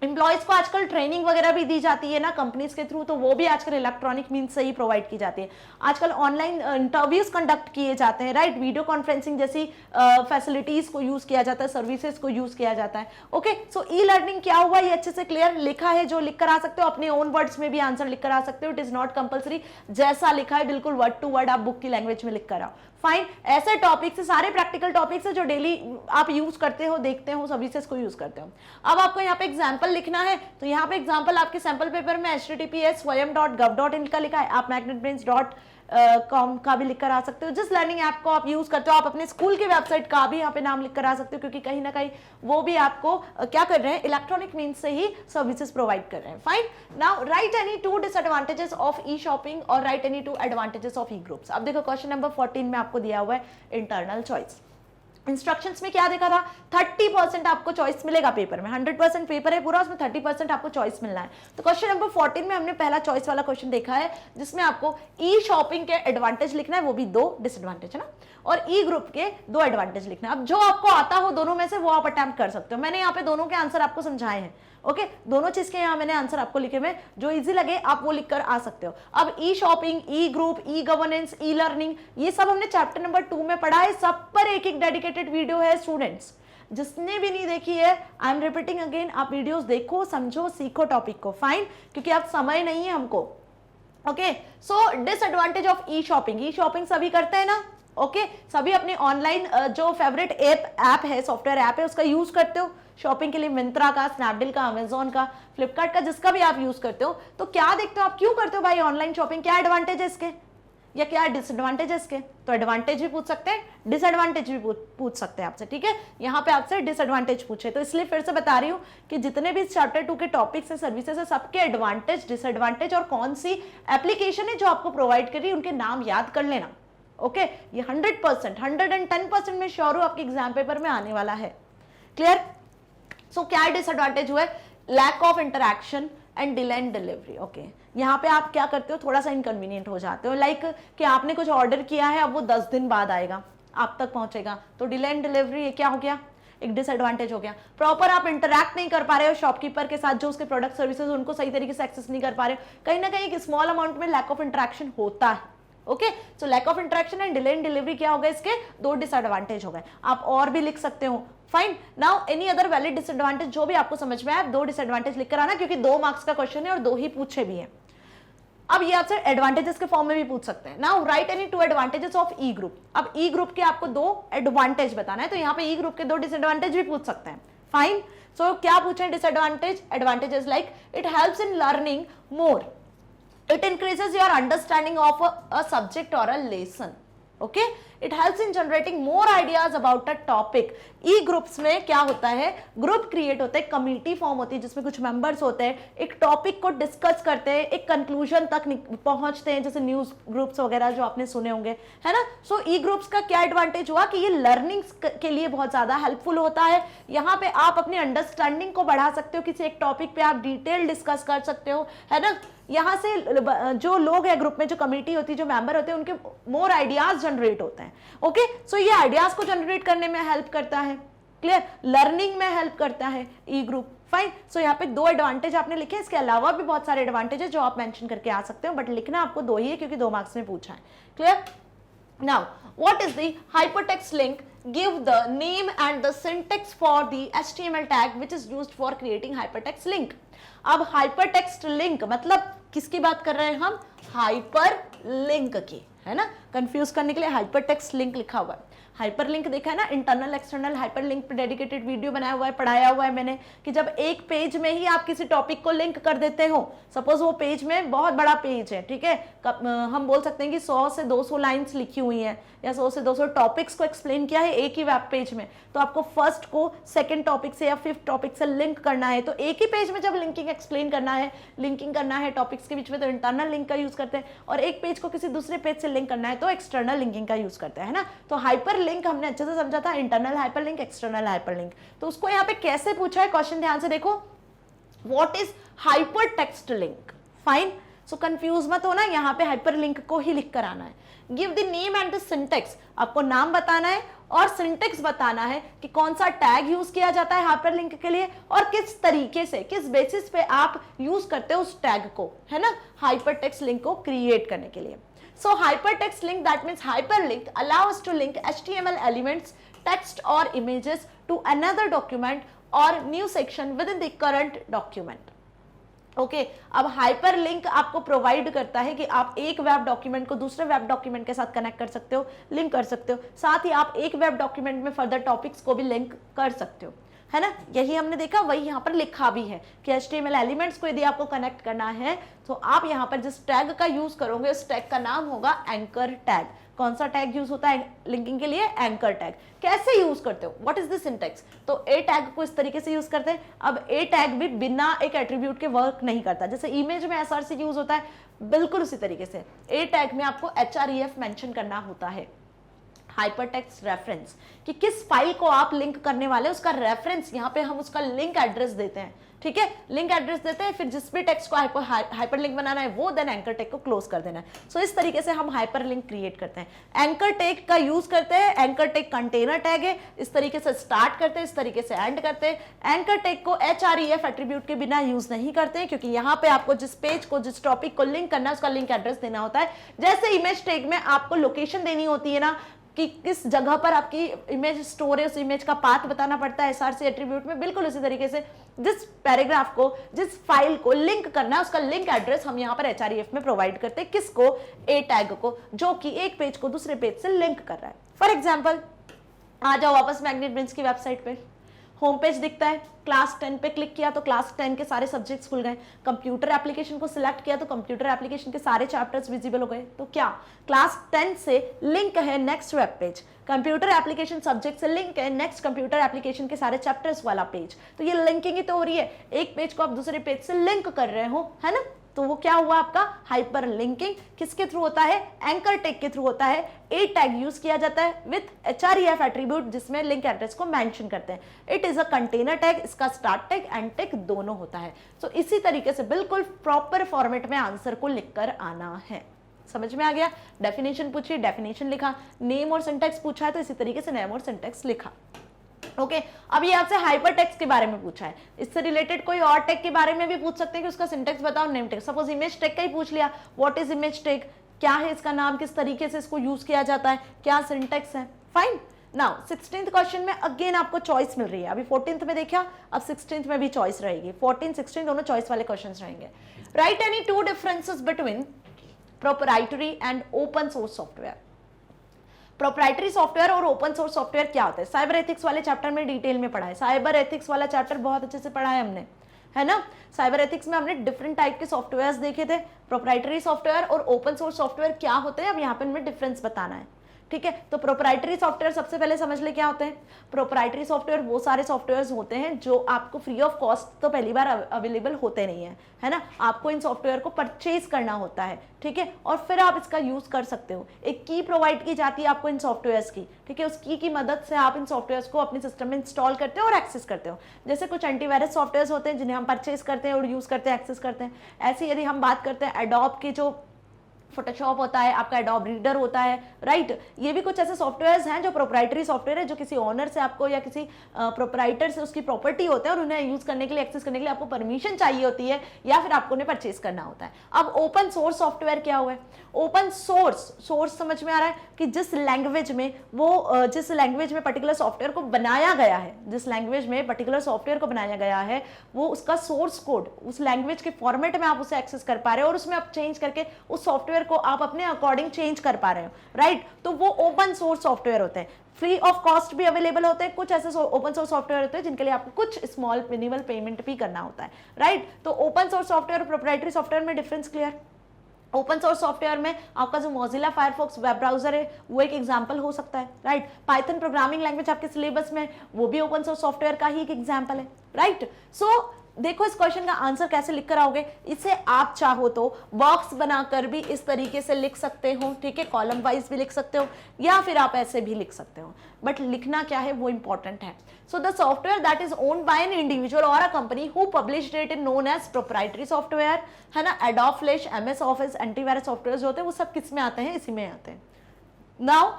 एम्प्लॉयज को आजकल ट्रेनिंग वगैरह भी दी जाती है ना कंपनीज के थ्रू, तो वो भी आजकल इलेक्ट्रॉनिक मीन्स से ही प्रोवाइड की जाती है। आजकल ऑनलाइन इंटरव्यूज कंडक्ट किए जाते हैं, राइट। वीडियो कॉन्फ्रेंसिंग जैसी फैसिलिटीज को यूज किया जाता है, सर्विसेज को यूज किया जाता है। ओके, सो ई लर्निंग क्या हुआ, ये अच्छे से क्लियर लिखा है, जो लिख कर आ सकते हो, अपने ओन वर्ड्स में भी आंसर लिख कर आ सकते हो। इट इज नॉट कंपल्सरी, जैसा लिखा है बिल्कुल वर्ड टू वर्ड आप बुक की लैंग्वेज में लिख कर आओ। फाइन, ऐसे टॉपिक्स है, सारे प्रैक्टिकल टॉपिक्स है जो डेली आप यूज करते हो, देखते हो, सभी से इसको यूज करते हो। अब आपको यहाँ पे एग्जांपल लिखना है, तो यहाँ पे एग्जांपल आपके सैंपल पेपर में https://swayam.gov.in का लिखा है, आप magnetbrains.com का भी लिख कर आ सकते हो। जिस लर्निंग ऐप को आप यूज करते हो, आप अपने स्कूल की वेबसाइट का भी यहाँ पे नाम लिख कर आ सकते हो, क्योंकि कहीं ना कहीं वो भी आपको क्या कर रहे हैं, इलेक्ट्रॉनिक मीन्स से ही सर्विसेज प्रोवाइड कर रहे हैं। Fine, now write any 2 disadvantages of e shopping और write any 2 advantages of e groups. अब देखो क्वेश्चन नंबर 14 में आपको दिया हुआ है इंटरनल चॉइस। इंस्ट्रक्शंस में क्या देखा था, 30% आपको चॉइस मिलेगा पेपर में, 100% पेपर है पूरा, उसमें 30% आपको चॉइस मिलना है। तो क्वेश्चन नंबर 14 में हमने पहला चॉइस वाला क्वेश्चन देखा है, जिसमें आपको ई शॉपिंग के एडवांटेज लिखना है, वो भी 2 डिसएडवांटेज है ना, और ई ग्रुप के 2 एडवांटेज लिखना है। अब जो आपको आता हो दोनों में से वो आप अटेम्प्ट कर सकते हो। मैंने यहाँ पे दोनों के आंसर आपको समझाए हैं, ओके, दोनों चीज के यहाँ मैंने आंसर आपको लिखे हुए, जो इजी लगे आप वो लिखकर आ सकते हो। अब e shopping, e group, e governance, e learning, ये सब हमने चैप्टर नंबर 2 में पढ़ा है, सब पर एक एक डेडिकेटेड वीडियो है स्टूडेंट्स। जिसने भी नहीं देखी है, आई एम रिपीटिंग अगेन, आप वीडियोस देखो, समझो, सीखो टॉपिक को। फाइन, क्योंकि आप समय नहीं है हमको। Okay, so disadvantage of e shopping, E shopping सभी करते हैं ना, ओके, सभी अपनी ऑनलाइन जो फेवरेट ऐप है, सॉफ्टवेयर ऐप है, उसका यूज करते हो शॉपिंग के लिए, मिंत्रा का, स्नैपडील का, अमेजोन का, फ्लिपकार्ट का, जिसका भी आप यूज करते हो। तो क्या देखते हो आप, क्यों करते हो भाई ऑनलाइन शॉपिंग, क्या एडवांटेज है इसके या क्या डिसएडवांटेज है इसके? तो एडवांटेज भी पूछ सकते हैं, डिसएडवांटेज भी पूछ सकते हैं आपसे, ठीक है। यहाँ पे आपसे डिसएडवांटेज पूछे, तो इसलिए फिर से बता रही हूँ कि जितने भी चैप्टर 2 के टॉपिक्स हैं, सर्विसेज है, सबके एडवांटेज, डिसएडवांटेज और कौन सी एप्लीकेशन है जो आपको प्रोवाइड कर रही है, उनके नाम याद कर लेना। ओके, ये 100%, 110% में श्योर हूं आपके एग्जाम पेपर में आने वाला है। क्लियर? सो क्या डिसएडवांटेज हुआ है, lack of interaction and delay in delivery. Okay, यहाँ पे आप क्या करते हो, थोड़ा सा इनकन्वीनियंट हो जाते हो, लाइक कि आपने कुछ ऑर्डर किया है, अब वो 10 दिन बाद आएगा, आप तक पहुंचेगा, तो डिले इन डिलीवरी, ये क्या हो गया, एक डिसएडवांटेज हो गया। प्रॉपर आप इंटरैक्ट नहीं कर पा रहे हो शॉपकीपर के साथ, जो उसके प्रोडक्ट सर्विसेज उनको सही तरीके से एक्सेस नहीं कर पा रहे हो, कहीं ना कहीं एक स्मॉल अमाउंट में लैक ऑफ इंटरैक्शन होता है। Okay, so lack of interaction and delay in delivery क्या हो गए, इसके 2 डिसएडवांटेज हो गए। आप और भी लिख सकते हो। Fine, now any other valid disadvantage जो भी आपको समझ में आए, 2 डिसएडवांटेज लिखकर आना, क्योंकि 2 मार्क्स का क्वेश्चन है और 2 ही पूछे भी हैं। अब ये आपसे एडवांटेजेस के फॉर्म में भी पूछ सकते हैं। Now write any 2 advantages of E group. अब ई ग्रुप के आपको 2 एडवांटेज बताना है, तो यहाँ पे ई ग्रुप के 2 डिसएडवांटेज भी पूछ सकते हैं। फाइन, सो क्या पूछे disadvantage, advantages like it helps in learning more, it increases your understanding of a subject or a lesson. Okay, it helps in generating more ideas about a topic. E groups में क्या होता है, group create होते हैं, community form होती है जिसमें कुछ मेंबर्स होते हैं, एक टॉपिक को डिस्कस करते हैं, एक कंक्लूजन तक पहुंचते हैं, जैसे न्यूज ग्रुप्स वगैरह जो आपने सुने होंगे, है ना। सो ई ग्रुप्स का क्या एडवांटेज हुआ कि ये लर्निंग के लिए बहुत ज्यादा हेल्पफुल होता है। यहाँ पे आप अपनी अंडरस्टैंडिंग को बढ़ा सकते हो, किसी एक टॉपिक पे आप डिटेल डिस्कस कर सकते हो, है ना। यहाँ से जो लोग हैं ग्रुप में, जो कम्युनिटी होती है, जो मेंबर होते हैं, उनके मोर आइडियाज जनरेट होते हैं। ओके, सो ये आइडियाज को जनरेट करने में हेल्प करता है। क्लियर, लर्निंग में हेल्प करता है ई ग्रुप। फाइन, सो यहाँ पे 2 एडवांटेज आपने लिखे, इसके अलावा भी बहुत सारे एडवांटेज है जो आप मेंशन करके आ सकते हो, बट लिखना आपको 2 ही है क्योंकि 2 मार्क्स में पूछा है। Clear? Now what is the hypertext link, give the name and the syntax for the HTML tag which is used for creating hypertext link. अब hypertext link मतलब किसकी बात कर रहे हैं हम, हाइपरलिंक की, है ना। कंफ्यूज करने के लिए हाइपरटेक्स्ट लिंक लिखा हुआ है। हाइपरलिंक देखा है ना, इंटरनल एक्सटर्नल हाइपरलिंक पे डेडिकेटेड वीडियो बनाया हुआ है, पढ़ाया हुआ है मैंने, कि जब एक पेज में ही आप किसी टॉपिक को लिंक कर देते हो, सपोज वो पेज में बहुत बड़ा पेज है, ठीक है, हम बोल सकते हैं कि 100 से 200 लाइंस लिखी हुई हैं या 100 से 200 टॉपिक्स को एक्सप्लेन किया है एक ही वेब पेज में, तो आपको फर्स्ट को सेकंड टॉपिक से या फिफ्थ टॉपिक से लिंक करना है, तो एक ही पेज में जब लिंकिंग एक्सप्लेन करना है, लिंकिंग करना है टॉपिक्स के बीच में, तो इंटरनल लिंक का यूज करते हैं, और एक पेज को किसी दूसरे पेज से लिंक करना है तो एक्सटर्नल लिंकिंग का यूज करते हैं ना। तो हाइपर लिंक हमने अच्छे से समझा था, internal hyper link, external hyper link. तो उसको यहाँ पे कैसे पूछा है क्वेश्चन, ध्यान से देखो, what is hyper text link. Fine, so confuse मत होना, यहाँ पे हाइपर लिंक को ही लिख कर आना है। Give the name and the syntax, आपको नाम बताना है और सिंटेक्स बताना है कि कौन सा टैग यूज किया जाता है हाइपर लिंक के लिए और किस तरीके से, किस बेसिस पे आप यूज करते हो उस टैग को, है ना, हाइपर टेक्स्ट लिंक को क्रिएट करने के लिए। So hypertext link, that means hyperlink allow us to link HTML elements, text or images to another document or new section within the current document. Okay अब hyper link आपको provide करता है कि आप एक वेब डॉक्यूमेंट को दूसरे web document के साथ कनेक्ट कर सकते हो, लिंक कर सकते हो, साथ ही आप एक वेब डॉक्यूमेंट में फर्दर टॉपिक्स को भी लिंक कर सकते हो, है ना। यही हमने देखा, वही यहाँ पर लिखा भी है कि HTML एलिमेंट्स को यदि आपको कनेक्ट करना है तो आप यहाँ पर जिस टैग का यूज करोगे उस टैग का नाम होगा एंकर टैग। कौन सा टैग यूज होता है लिंकिंग के लिए? Anchor tag. कैसे यूज करते हो? What is the syntax? तो ए टैग को इस तरीके से यूज करते हैं। अब ए टैग भी बिना एक एट्रीब्यूट के वर्क नहीं करता, जैसे इमेज में SRC यूज होता है, बिल्कुल उसी तरीके से ए टैग में आपको HREF मेंशन करना होता है, हाइपरटेक्स्ट रेफरेंस, कि किस फाइल को आप लिंक करने वाले उसका रेफरेंस, यहाँ पे हम उसका लिंक एड्रेस देते हैं, ठीक है, लिंक एड्रेस देते हैं, फिर जिस भी टेक्स्ट को हाइपर लिंक बनाना है वो, देन एंकर टैग को क्लोज कर देना है। सो इस तरीके से हम हाइपर लिंक क्रिएट करते हैं। एंकर टैग का यूज करते हैं, एंकर टैग कंटेनर टैग है, इस तरीके से स्टार्ट करते हैं, इस तरीके से एंड करते हैं। एंकर टैग को HREF एट्रीब्यूट के बिना यूज नहीं करते हैं, क्योंकि यहाँ पे आपको जिस पेज को, जिस टॉपिक को लिंक करना है उसका लिंक एड्रेस देना होता है। जैसे इमेज टैग में आपको लोकेशन देनी होती है ना, कि किस जगह पर आपकी इमेज स्टोर है, उस इमेज का पाथ बताना पड़ता है SRC एट्रीब्यूट में, बिल्कुल उसी तरीके से जिस पैराग्राफ को, जिस फाइल को लिंक करना है उसका लिंक एड्रेस हम यहाँ पर HREF में प्रोवाइड करते हैं। किसको? ए टैग को, जो कि एक पेज को दूसरे पेज से लिंक कर रहा है। फॉर एग्जाम्पल आ जाओ वापस मैग्नेट ब्रेन्स की वेबसाइट पे, होम पेज दिखता है, क्लास 10 पे क्लिक किया तो क्लास 10 के सारे सब्जेक्ट्स खुल गए, कंप्यूटर एप्लीकेशन को सिलेक्ट किया तो कंप्यूटर एप्लीकेशन के सारे चैप्टर्स विजिबल हो गए। तो क्या क्लास 10 से लिंक है next web page, computer application subject से लिंक है नेक्स्ट कंप्यूटर एप्लीकेशन के सारे चैप्टर्स वाला पेज। तो ये लिंकिंग ही तो हो रही है, एक पेज को आप दूसरे पेज से लिंक कर रहे हो, है ना। तो वो क्या हुआ आपका हाइपर लिंकिंग। किसके थ्रू होता है? एंकर टैग के थ्रू होता है। ए टैग यूज किया जाता है विथ HREF एट्रीब्यूट, जिसमें लिंक एड्रेस को मेंशन करते हैं। It is a container tag, इसका स्टार्ट टैग एंड टैग दोनों होता है। तो इसी तरीके से बिल्कुल प्रॉपर फॉर्मेट में आंसर को लिखकर आना है। समझ में आ गया? डेफिनेशन पूछी, डेफिनेशन लिखा, नेम और सिंटैक्स पूछा है तो इसी तरीके से नेम और सिंटैक्स लिखा। ओके अब ये आपसे हाइपर टेक्स्ट के बारे में पूछा है, इससे रिलेटेड कोई और टैग के बारे में भी पूछ सकते हैं कि उसका सिंटैक्स बताओ, name tag. Suppose image tag का ही पूछ लिया, व्हाट इज इमेज टैग, क्या है इसका नाम, किस तरीके से इसको यूज किया जाता है, क्या सिंटैक्स है। फाइन। नाउ 16th क्वेश्चन में अगेन आपको चॉइस मिल रही है। अभी 14th में देखा, अब 16th में भी चॉइस रहेगी। 14, 16 दोनों चॉइस वाले क्वेश्चंस रहेंगे। Right any two differences between proprietary and open source software. Proprietary software और ओपन सोर्स सॉफ्टवेयर क्या होता है? साइबर एथिक्स वाले चैप्टर में डिटेल में पढ़ा है। साइबर एथिक्स वाला चैप्टर बहुत अच्छे से पढ़ा है हमने, है ना। साइबर एथिक्स में हमने डिफरेंट टाइप के सॉफ्टवेयर्स देखे थे। प्रोप्राइटरी सॉफ्टवेयर और ओपन सोर्स सॉफ्टवेयर क्या होते हैं, अब यहाँ पे इनमें डिफरेंस बताना है, ठीक है। तो प्रोप्राइटरी सॉफ्टवेयर सबसे पहले समझ ले क्या होते हैं। प्रोप्राइटरी सॉफ्टवेयर वो सारे सॉफ्टवेयर्स होते हैं जो आपको फ्री ऑफ कॉस्ट तो पहली बार अवेलेबल होते नहीं है ना। आपको इन सॉफ्टवेयर को परचेज करना होता है, ठीक है, और फिर आप इसका यूज कर सकते हो। एक की प्रोवाइड की जाती है आपको इन सॉफ्टवेयर्स की, ठीक है। उस की मदद से आप इन सॉफ्टवेयर्स को अपने सिस्टम में इंस्टॉल करते हो और एक्सेस करते हो। जैसे कुछ एंटीवायरस सॉफ्टवेयर्स होते हैं जिन्हें हम परचेज करते हैं और यूज करते हैं, एक्सेस करते हैं। ऐसे यदि हम बात करते हैं एडोब की, जो फोटोशॉप होता है, आपका एडोब रीडर होता है, राइट। ये भी कुछ ऐसे सॉफ्टवेयर्स हैं जो प्रोप्राइटरी सॉफ्टवेयर है, जो किसी ओनर से आपको या किसी प्रोप्राइटर से उसकी प्रॉपर्टी होता है और उन्हें यूज करने के लिए, एक्सेस करने के लिए आपको परमिशन चाहिए होती है या फिर आपको उन्हें परचेज करना होता है। अब ओपन सोर्स सॉफ्टवेयर क्या हुआ है? ओपन सोर्स समझ में आ रहा है कि जिस लैंग्वेज में जिस लैंग्वेज में पर्टिकुलर सॉफ्टवेयर को बनाया गया है, जिस लैंग्वेज में पर्टिकुलर सॉफ्टवेयर को बनाया गया है, वो उसका सोर्स कोड उस लैंग्वेज के फॉर्मेट में आप उसे एक्सेस कर पा रहे हो और उसमें आप चेंज करके उस सॉफ्टवेयर को आप अपने अकॉर्डिंग चेंज कर पा रहे हो, राइट। तो वो ओपन सोर्स सॉफ्टवेयर होते हैं। फ्री ऑफ कॉस्ट भी अवेलेबल होते हैं। कुछ ऐसे ओपन सोर्स सॉफ्टवेयर होते हैं जिनके लिए आपको कुछ स्मॉल मिनिमल पेमेंट भी करना होता है, राइट। तो ओपन सोर्स सॉफ्टवेयर और प्रोप्राइटरी सॉफ्टवेयर में difference clear. Open source software में आपका जो मोजिला फायरफॉक्स वेब ब्राउजर है वो एक एग्जांपल हो सकता है, राइट। पाइथन प्रोग्रामिंग लैंग्वेज आपके सिलेबस में, वो भी ओपन सोर्स सॉफ्टवेयर का ही एक एग्जांपल है, राइट। सो देखो इस क्वेश्चन का आंसर कैसे लिख कर आओगे। इसे आप चाहो तो बॉक्स बनाकर भी इस तरीके से लिख सकते हो, ठीक है, कॉलम वाइज भी लिख सकते हो या फिर आप ऐसे भी लिख सकते हो, बट लिखना क्या है वो इंपॉर्टेंट है। So the software that is owned by an individual or a company who published it is known as proprietary software, है ना। Adobe Flash, MS Office, antivirus software जो होते हैं वो सब किस में आते हैं? इसी में आते हैं। Now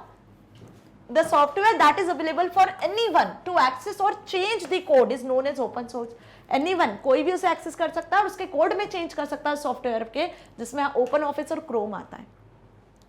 the software that is available for anyone to access or change the code is known as open source. anyone, कोई भी उसे एक्सेस कर सकता है और उसके कोड में चेंज कर सकता है सॉफ्टवेयर के, जिसमें ओपन ऑफिस और क्रोम आता है।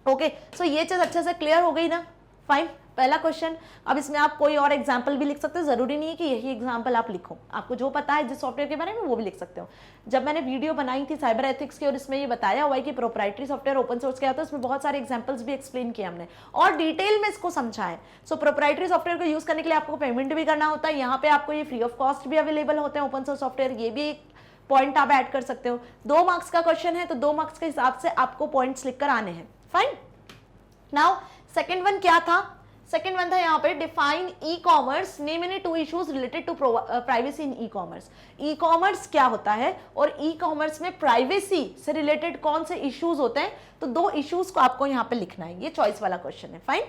ओके सो ये चीज अच्छे से क्लियर हो गई ना। फाइन। पहला क्वेश्चन। अब इसमें आप कोई और एग्जाम्पल भी लिख सकते हो, जरूरी नहीं है कि यही एग्जाम्पल आप लिखो, आपको जो पता है जिस सॉफ्टवेयर के बारे में वो भी लिख सकते हो। जब मैंने वीडियो बनाई थी साइबर एथिक्स की और इसमें ये बताया हुआ है कि प्रोप्राइटरी सॉफ्टवेयर ओपन सोर्स क्या होता है, उसमें बहुत सारे एग्जाम्पल्स भी एक्सप्लेन किए हमने और डिटेल में इसको समझा है। सो प्रोप्राइटरी सॉफ्टवेयर को यूज करने के लिए आपको पेमेंट भी करना होता है, यहाँ पे आपको ये फ्री ऑफ कॉस्ट भी अवेलेबल होते हैं ओपन सोर्स सॉफ्टवेयर, ये भी एक पॉइंट आप ऐड कर सकते हो। 2 मार्क्स का क्वेश्चन है तो 2 मार्क्स के हिसाब से आपको पॉइंट्स लिखकर आने हैं। फाइन, नाउ सेकंड वन क्या था? सेकंड वन था यहाँ पे define e commerce, name any 2 issues related to privacy in e commerce. E commerce क्या होता है और ई कॉमर्स में प्राइवेसी से रिलेटेड कौन से इश्यूज होते हैं, तो 2 इश्यूज को आपको यहाँ पे लिखना है, ये चॉइस वाला क्वेश्चन है। फाइन,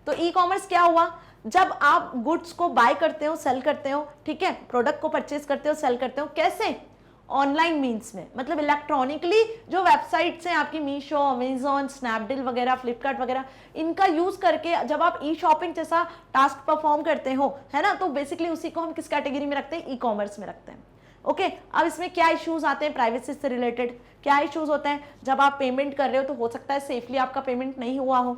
तो ई कॉमर्स क्या हुआ? जब आप गुड्स को बाय करते हो, सेल करते हो, ठीक है, प्रोडक्ट को परचेज करते हो, सेल करते हो, कैसे? ऑनलाइन मीन्स में, मतलब इलेक्ट्रॉनिकली जो वेबसाइट्स हैं आपकी मीशो, अमेजॉन, स्नैपडील वगैरह, फ्लिपकार्ट वगैरह, इनका यूज करके जब आप ई शॉपिंग जैसा टास्क परफॉर्म करते हो, है ना, तो बेसिकली उसी को हम किस कैटेगरी में रखते हैं? ई कॉमर्स में रखते हैं। ओके, अब इसमें क्या इश्यूज आते हैं प्राइवेसी से रिलेटेड? क्या इश्यूज होते हैं? जब आप पेमेंट कर रहे हो तो हो सकता है सेफली आपका पेमेंट नहीं हुआ हो,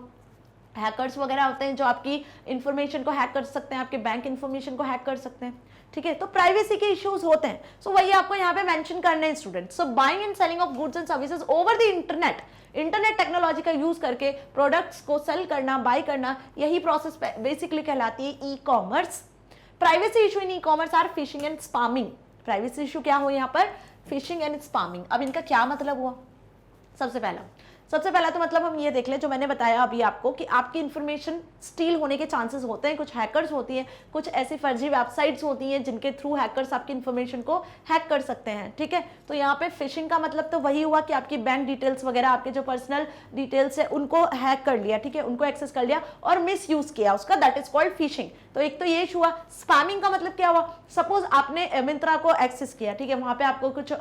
हैकर्स वगैरह होते हैं जो आपकी इंफॉर्मेशन को हैक कर सकते हैं, आपके बैंक इंफॉर्मेशन को हैक कर सकते हैं, ठीक है, तो प्राइवेसी के इश्यूज होते हैं। सो वही आपको यहाँ पे मेंशन करने हैं student. So buying and selling of goods and services over the internet, internet technology का यूज करके प्रोडक्ट्स को सेल करना, बाय करना, यही प्रोसेस बेसिकली कहलाती है e commerce. Privacy issue in e commerce are phishing and spamming. Privacy issue क्या हो यहाँ पर? Phishing and spamming. अब इनका क्या मतलब हुआ? सबसे पहला तो मतलब हम ये देख लें जो मैंने बताया अभी आपको कि आपकी इंफॉर्मेशन स्टील होने के चांसेस होते हैं, कुछ हैकर्स होती हैं, कुछ ऐसी फर्जी वेबसाइट्स होती हैं जिनके थ्रू हैकर्स आपकी इंफॉर्मेशन को हैक कर सकते हैं, ठीक है। तो यहाँ पे फिशिंग का मतलब तो वही हुआ कि आपकी बैंक डिटेल्स वगैरह, आपके जो पर्सनल डिटेल्स है उनको हैक कर लिया, ठीक है, उनको एक्सेस कर लिया और मिस यूज किया उसका, दैट इज कॉल्ड फिशिंग। तो एक तो ये हुआ। स्पैमिंग का मतलब क्या हुआ? सपोज आपने मिंत्रा को एक्सेस किया, ठीक है, वहां पे आपको कुछ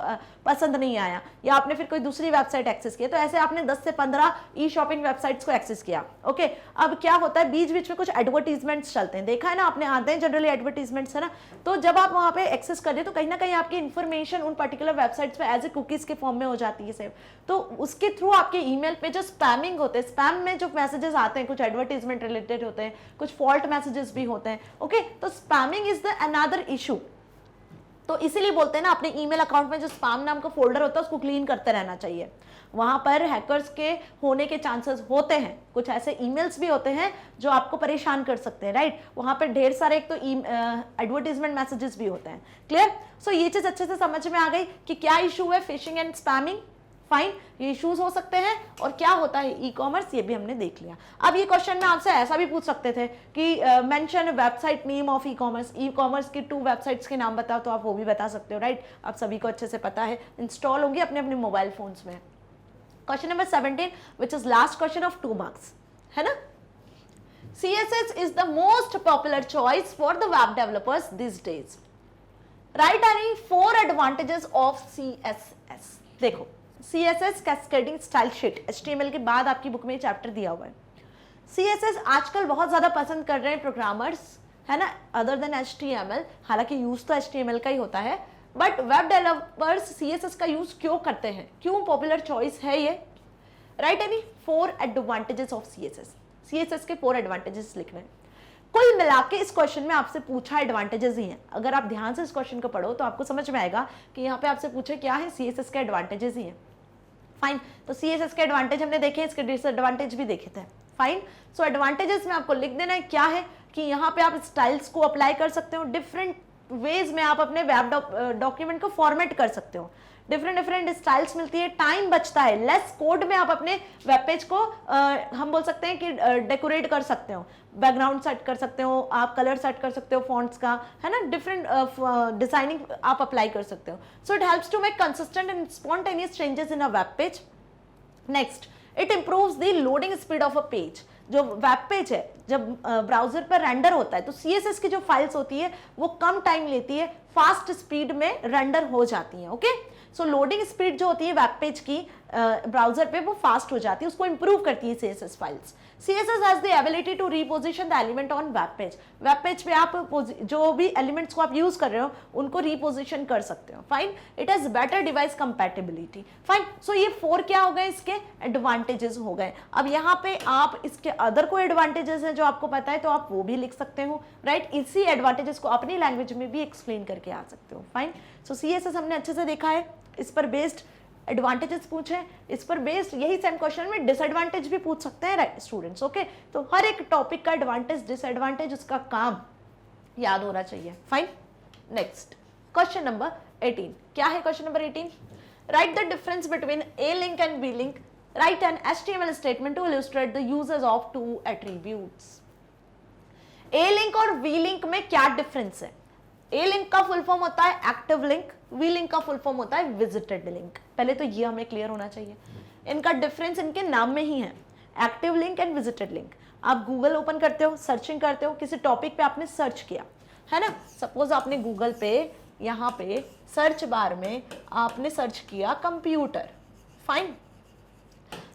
पसंद नहीं आया या आपने फिर कोई दूसरी वेबसाइट एक्सेस किया, तो ऐसे आपने 10 से 15 ई शॉपिंग वेबसाइट्स को एक्सेस किया। ओके, अब क्या होता है बीच बीच में कुछ एडवर्टीजमेंट्स चलते हैं, देखा है ना आपने, आते हैं जनरली एडवर्टीजमेंट्स, है ना। तो जब आप वहां पे एक्सेस कर रहे तो कहीं ना कहीं आपकी इंफॉर्मेशन उन पर्टिकुलर वेबसाइट्स पे एज ए कुकीज के फॉर्म में हो जाती है सेव। तो उसके थ्रू आपके ईमेल पे जो स्पैमिंग होते हैं, स्पैम में जो मैसेजेस आते हैं कुछ एडवर्टीजमेंट रिलेटेड होते हैं, कुछ फॉल्ट मैसेजेस भी होते हैं। ओके, तो spamming is the another issue. तो इसीलिए बोलते हैं ना अपने ईमेल अकाउंट में जो स्पैम नाम का फोल्डर होता है उसको क्लीन करते रहना चाहिए। वहां पर हैकर्स के होने के चांसेस होते हैं, कुछ ऐसे ईमेल्स भी होते हैं जो आपको परेशान कर सकते हैं, राइट। वहां पर ढेर सारे एक तो एडवर्टीजमेंट मैसेजेस भी होते हैं। क्लियर? सो ये चीज अच्छे से समझ में आ गई कि क्या इशू है फिशिंग एंड स्पैमिंग। फाइन, ये इश्यूज हो सकते हैं और क्या होता है ई कॉमर्स, ये भी हमने देख लिया। अब ये क्वेश्चन में आपसे ऐसा भी पूछ सकते थे कि mention website name of e commerce की 2 वेबसाइट्स के नाम बताओ, तो आप वो भी बता सकते हो, राइट। आप सभी को अच्छे से पता है, इंस्टॉल होंगे अपने अपने मोबाइल फोन्स में। Question number 17 which is last question of 2 marks, है ना। CSS is the most popular choice for the web developers these days. Write any 4 advantages of CSS. देखो, CSS cascading style sheet, HTML के बाद आपकी book में chapter दिया हुआ है। CSS आजकल बहुत ज्यादा पसंद कर रहे हैं प्रोग्रामर्स, है ना, अदर देन HTML। हालांकि यूज तो HTML का ही होता है, बट वेब डेवलपर्स CSS का यूज क्यों करते हैं, क्यों पॉपुलर चॉइस है ये? Right any 4 advantages of CSS के 4 एडवांटेजेस लिखने हैं। कुल मिला के इस क्वेश्चन में आपसे पूछा एडवांटेजेस ही हैं। अगर आप ध्यान से इस क्वेश्चन को पढ़ो तो आपको समझ में आएगा कि यहाँ पे आपसे पूछे क्या है, CSS के एडवांटेजेस ही हैं। फाइन, तो CSS के एडवांटेज हमने देखे, इसके डिसएडवांटेज भी देखे थे। फाइन, सो एडवांटेजेस में आपको लिख देना है क्या है कि यहाँ पे आप स्टाइल्स को अप्लाई कर सकते हो, डिफरेंट वेज में आप अपने वेब डॉक्यूमेंट को फॉर्मेट कर सकते हो, डिफरेंट स्टाइल्स मिलती है, टाइम बचता है, लेस कोड में आप अपने वेब पेज को हम बोल सकते हैं कि डेकोरेट कर सकते हो, बैकग्राउंड सेट कर सकते हो, आप कलर सेट कर सकते हो फॉन्ट्स का, है ना, डिफरेंट डिजाइनिंग आप अप्लाई कर सकते हो। So it helps to make consistent and spontaneous changes in a web page. Next, it improves the loading speed of a page. जो वेब पेज है जब ब्राउजर पर रेंडर होता है तो CSS की जो फाइल्स होती है वो कम टाइम लेती है, फास्ट स्पीड में रेंडर हो जाती है। ओके, सो लोडिंग स्पीड जो होती है वेब पेज की ब्राउजर पे वो फास्ट हो जाती है, उसको इंप्रूव करती है CSS files. CSS has the ability to reposition the element on web page. Web page पे आप जो भी एलिमेंट्स को आप यूज कर रहे हो उनको रीपोजिशन कर सकते हो। Fine, it has better device compatibility. Fine, so ये 4 क्या हो गए, इसके एडवांटेजेस हो गए। अब यहाँ पे आप इसके अदर कोई एडवांटेजेस हैं जो आपको पता है तो आप वो भी लिख सकते हो, राइट। इसी एडवांटेजेस को अपनी लैंग्वेज में भी एक्सप्लेन करके आ सकते हो। फाइन, सो CSS हमने अच्छे से देखा है, इस पर बेस्ड एडवांटेजेस पूछे, इस पर बेस्ड यही सेम क्वेश्चन में डिसएडवांटेज भी पूछ सकते हैं, राइट स्टूडेंट्स। ओके, तो हर एक टॉपिक का एडवांटेज डिसएडवांटेज उसका काम याद होना चाहिए। Fine, next question number 18। क्या है question number 18? Write the difference between A link and B link, write an HTML statement to illustrate the uses of 2 attributes. A link और वी लिंक में क्या डिफरेंस है? ए लिंक का full form होता है active link, V link का full form होता है विजिटेड लिंक। पहले तो ये हमें क्लियर होना चाहिए, इनका डिफरेंस इनके नाम में ही है, active link and visited link. आप गूगल ओपन करते हो, सर्चिंग करते हो, किसी टॉपिक पे आपने सर्च किया है ना, सपोज आपने गूगल पे यहाँ पे सर्च बार में आपने सर्च किया कंप्यूटर। फाइन,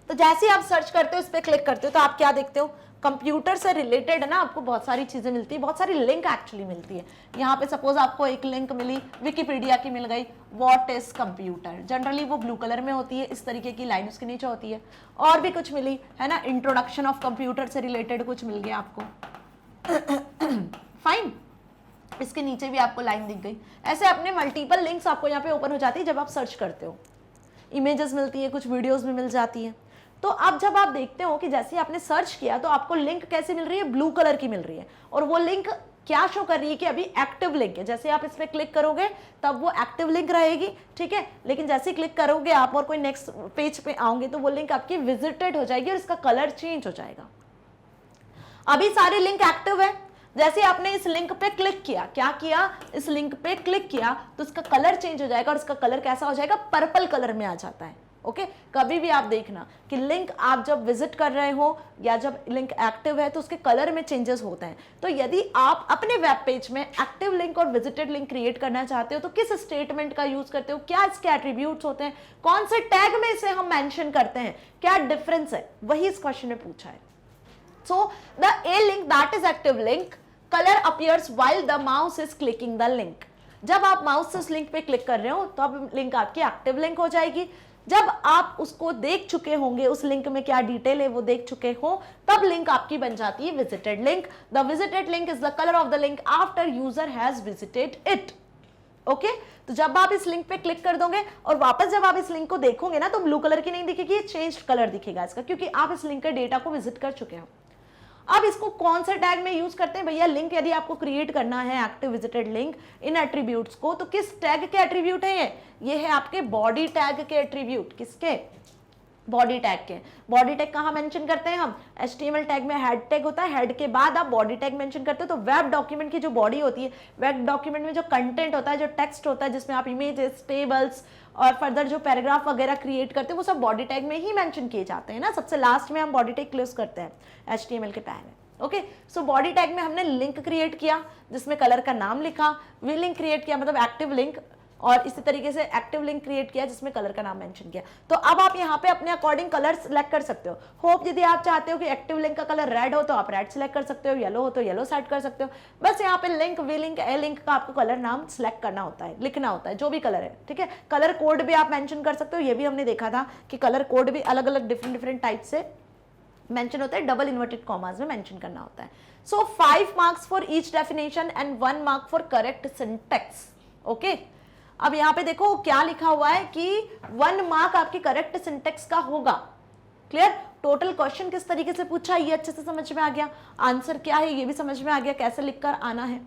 तो जैसे ही आप सर्च करते हो, इस पर क्लिक करते हो तो आप क्या देखते हो, कंप्यूटर से रिलेटेड है ना, आपको बहुत सारी चीजें मिलती है, बहुत सारी लिंक एक्चुअली मिलती है। यहाँ पे सपोज आपको एक लिंक मिली विकिपीडिया की मिल गई, व्हाट इज कंप्यूटर, जनरली वो ब्लू कलर में होती है, इस तरीके की लाइन उसके नीचे होती है। और भी कुछ मिली है ना, इंट्रोडक्शन ऑफ कंप्यूटर से रिलेटेड कुछ मिल गया आपको। फाइन, इसके नीचे भी आपको लाइन दिख गई। ऐसे अपने मल्टीपल लिंक्स आपको यहाँ पे ओपन हो जाती है जब आप सर्च करते हो, इमेजेस मिलती है, कुछ वीडियोस भी मिल जाती है। तो अब जब आप देखते हो कि जैसे आपने सर्च किया तो आपको लिंक कैसे मिल रही है, ब्लू कलर की मिल रही है, और वो लिंक क्या शो कर रही है कि अभी एक्टिव लिंक है। जैसे आप इस पर क्लिक करोगे तब वो एक्टिव लिंक रहेगी, ठीक है, लेकिन जैसे क्लिक करोगे आप और कोई नेक्स्ट पेज पे आओगे तो वो लिंक आपकी विजिटेड हो जाएगी और इसका कलर चेंज हो जाएगा। अभी सारी लिंक एक्टिव है, जैसे आपने इस लिंक पे क्लिक किया, क्या किया, इस लिंक पे क्लिक किया तो इसका कलर चेंज हो जाएगा और इसका कलर कैसा हो जाएगा, पर्पल कलर में आ जाता है। ओके, कभी भी आप देखना कि लिंक आप जब विजिट कर रहे हो या जब लिंक एक्टिव है तो उसके कलर में चेंजेस होते हैं। तो यदि आप अपने वेब पेज में एक्टिव लिंक और विजिटेड लिंक क्रिएट करना चाहते हो तो किस स्टेटमेंट का यूज करते हो, क्या इसके एट्रीब्यूट्स होते हैं, कौन से टैग में इसे हम मेंशन करते हैं, क्या डिफरेंस है, वही इस क्वेश्चन में पूछा है। So the A link that is active link, colour appears while the mouse is clicking the link. जब आप माउस से उस लिंक पे क्लिक कर रहे हो तो अब लिंक आपकी एक्टिव लिंक हो जाएगी। जब आप उसको देख चुके होंगे, उस लिंक में क्या डिटेल है वो देख चुके हो, तब लिंक आपकी बन जाती है visited link. The visited link is the colour of the link after user has visited it. Okay, तो जब आप इस लिंक पे क्लिक कर दोगे और वापस जब आप इस लिंक को देखोगे ना तो ब्लू कलर की नहीं दिखेगी, ये चेंज्ड कलर दिखेगा इसका, क्योंकि आप इस लिंक के डेटा को विजिट कर चुके हो। अब इसको कौन से टैग में यूज करते हैं भैया, लिंक यदि आपको क्रिएट करना है active visited link in attributes को, तो किस टैग के एट्रीब्यूट है ये है आपके बॉडी टैग के एट्रीब्यूट। किसके, बॉडी टैग के। बॉडी टैग कहाँ मेंशन करते हैं हम, HTML टैग में हेड टैग होता है, हेड के बाद आप बॉडी टैग मेंशन करते हो। तो वेब डॉक्यूमेंट की जो बॉडी होती है, वेब डॉक्यूमेंट में जो कंटेंट होता है, जो टेक्स्ट होता है, जिसमें आप इमेजेस, टेबल्स और फर्दर जो पैराग्राफ वगैरह क्रिएट करते हैं, वो सब बॉडी टैग में ही मेंशन किए जाते हैं ना। सबसे लास्ट में हम बॉडी टैग क्लोज करते हैं HTML के पहले। ओके, सो बॉडी टैग में हमने लिंक क्रिएट किया जिसमें कलर का नाम लिखा, वी लिंक क्रिएट किया मतलब एक्टिव लिंक, और इसी तरीके से एक्टिव लिंक क्रिएट किया जिसमें कलर का नाम मेंशन किया। तो अब आप यहाँ पे अपने अकॉर्डिंग कलर सिलेक्ट कर सकते हो। होप यदि आप चाहते हो कि एक्टिव लिंक का कलर रेड हो तो आप रेड सिलेक्ट कर सकते हो, येलो हो तो येलो सेट कर सकते हो। बस यहाँ पे link, V link, A link का आपको कलर नाम सिलेक्ट करना होता है, लिखना होता है, जो भी कलर है, ठीक है। कलर कोड भी आप मेंशन कर सकते हो, ये भी हमने देखा था कि कलर कोड भी अलग अलग डिफरेंट टाइप से मेंशन होता है, डबल इन्वर्टेड कॉमास में मेंशन करना होता है। So 5 marks for each definition and 1 mark for correct syntax. Okay, अब यहाँ पे देखो क्या लिखा हुआ है कि 1 मार्क आपकी करेक्ट सिंटेक्स का होगा। क्लियर, टोटल क्वेश्चन किस तरीके से पूछा है ये अच्छे से समझ में आ गया, आंसर क्या है ये भी समझ में आ गया, कैसे लिखकर आना है।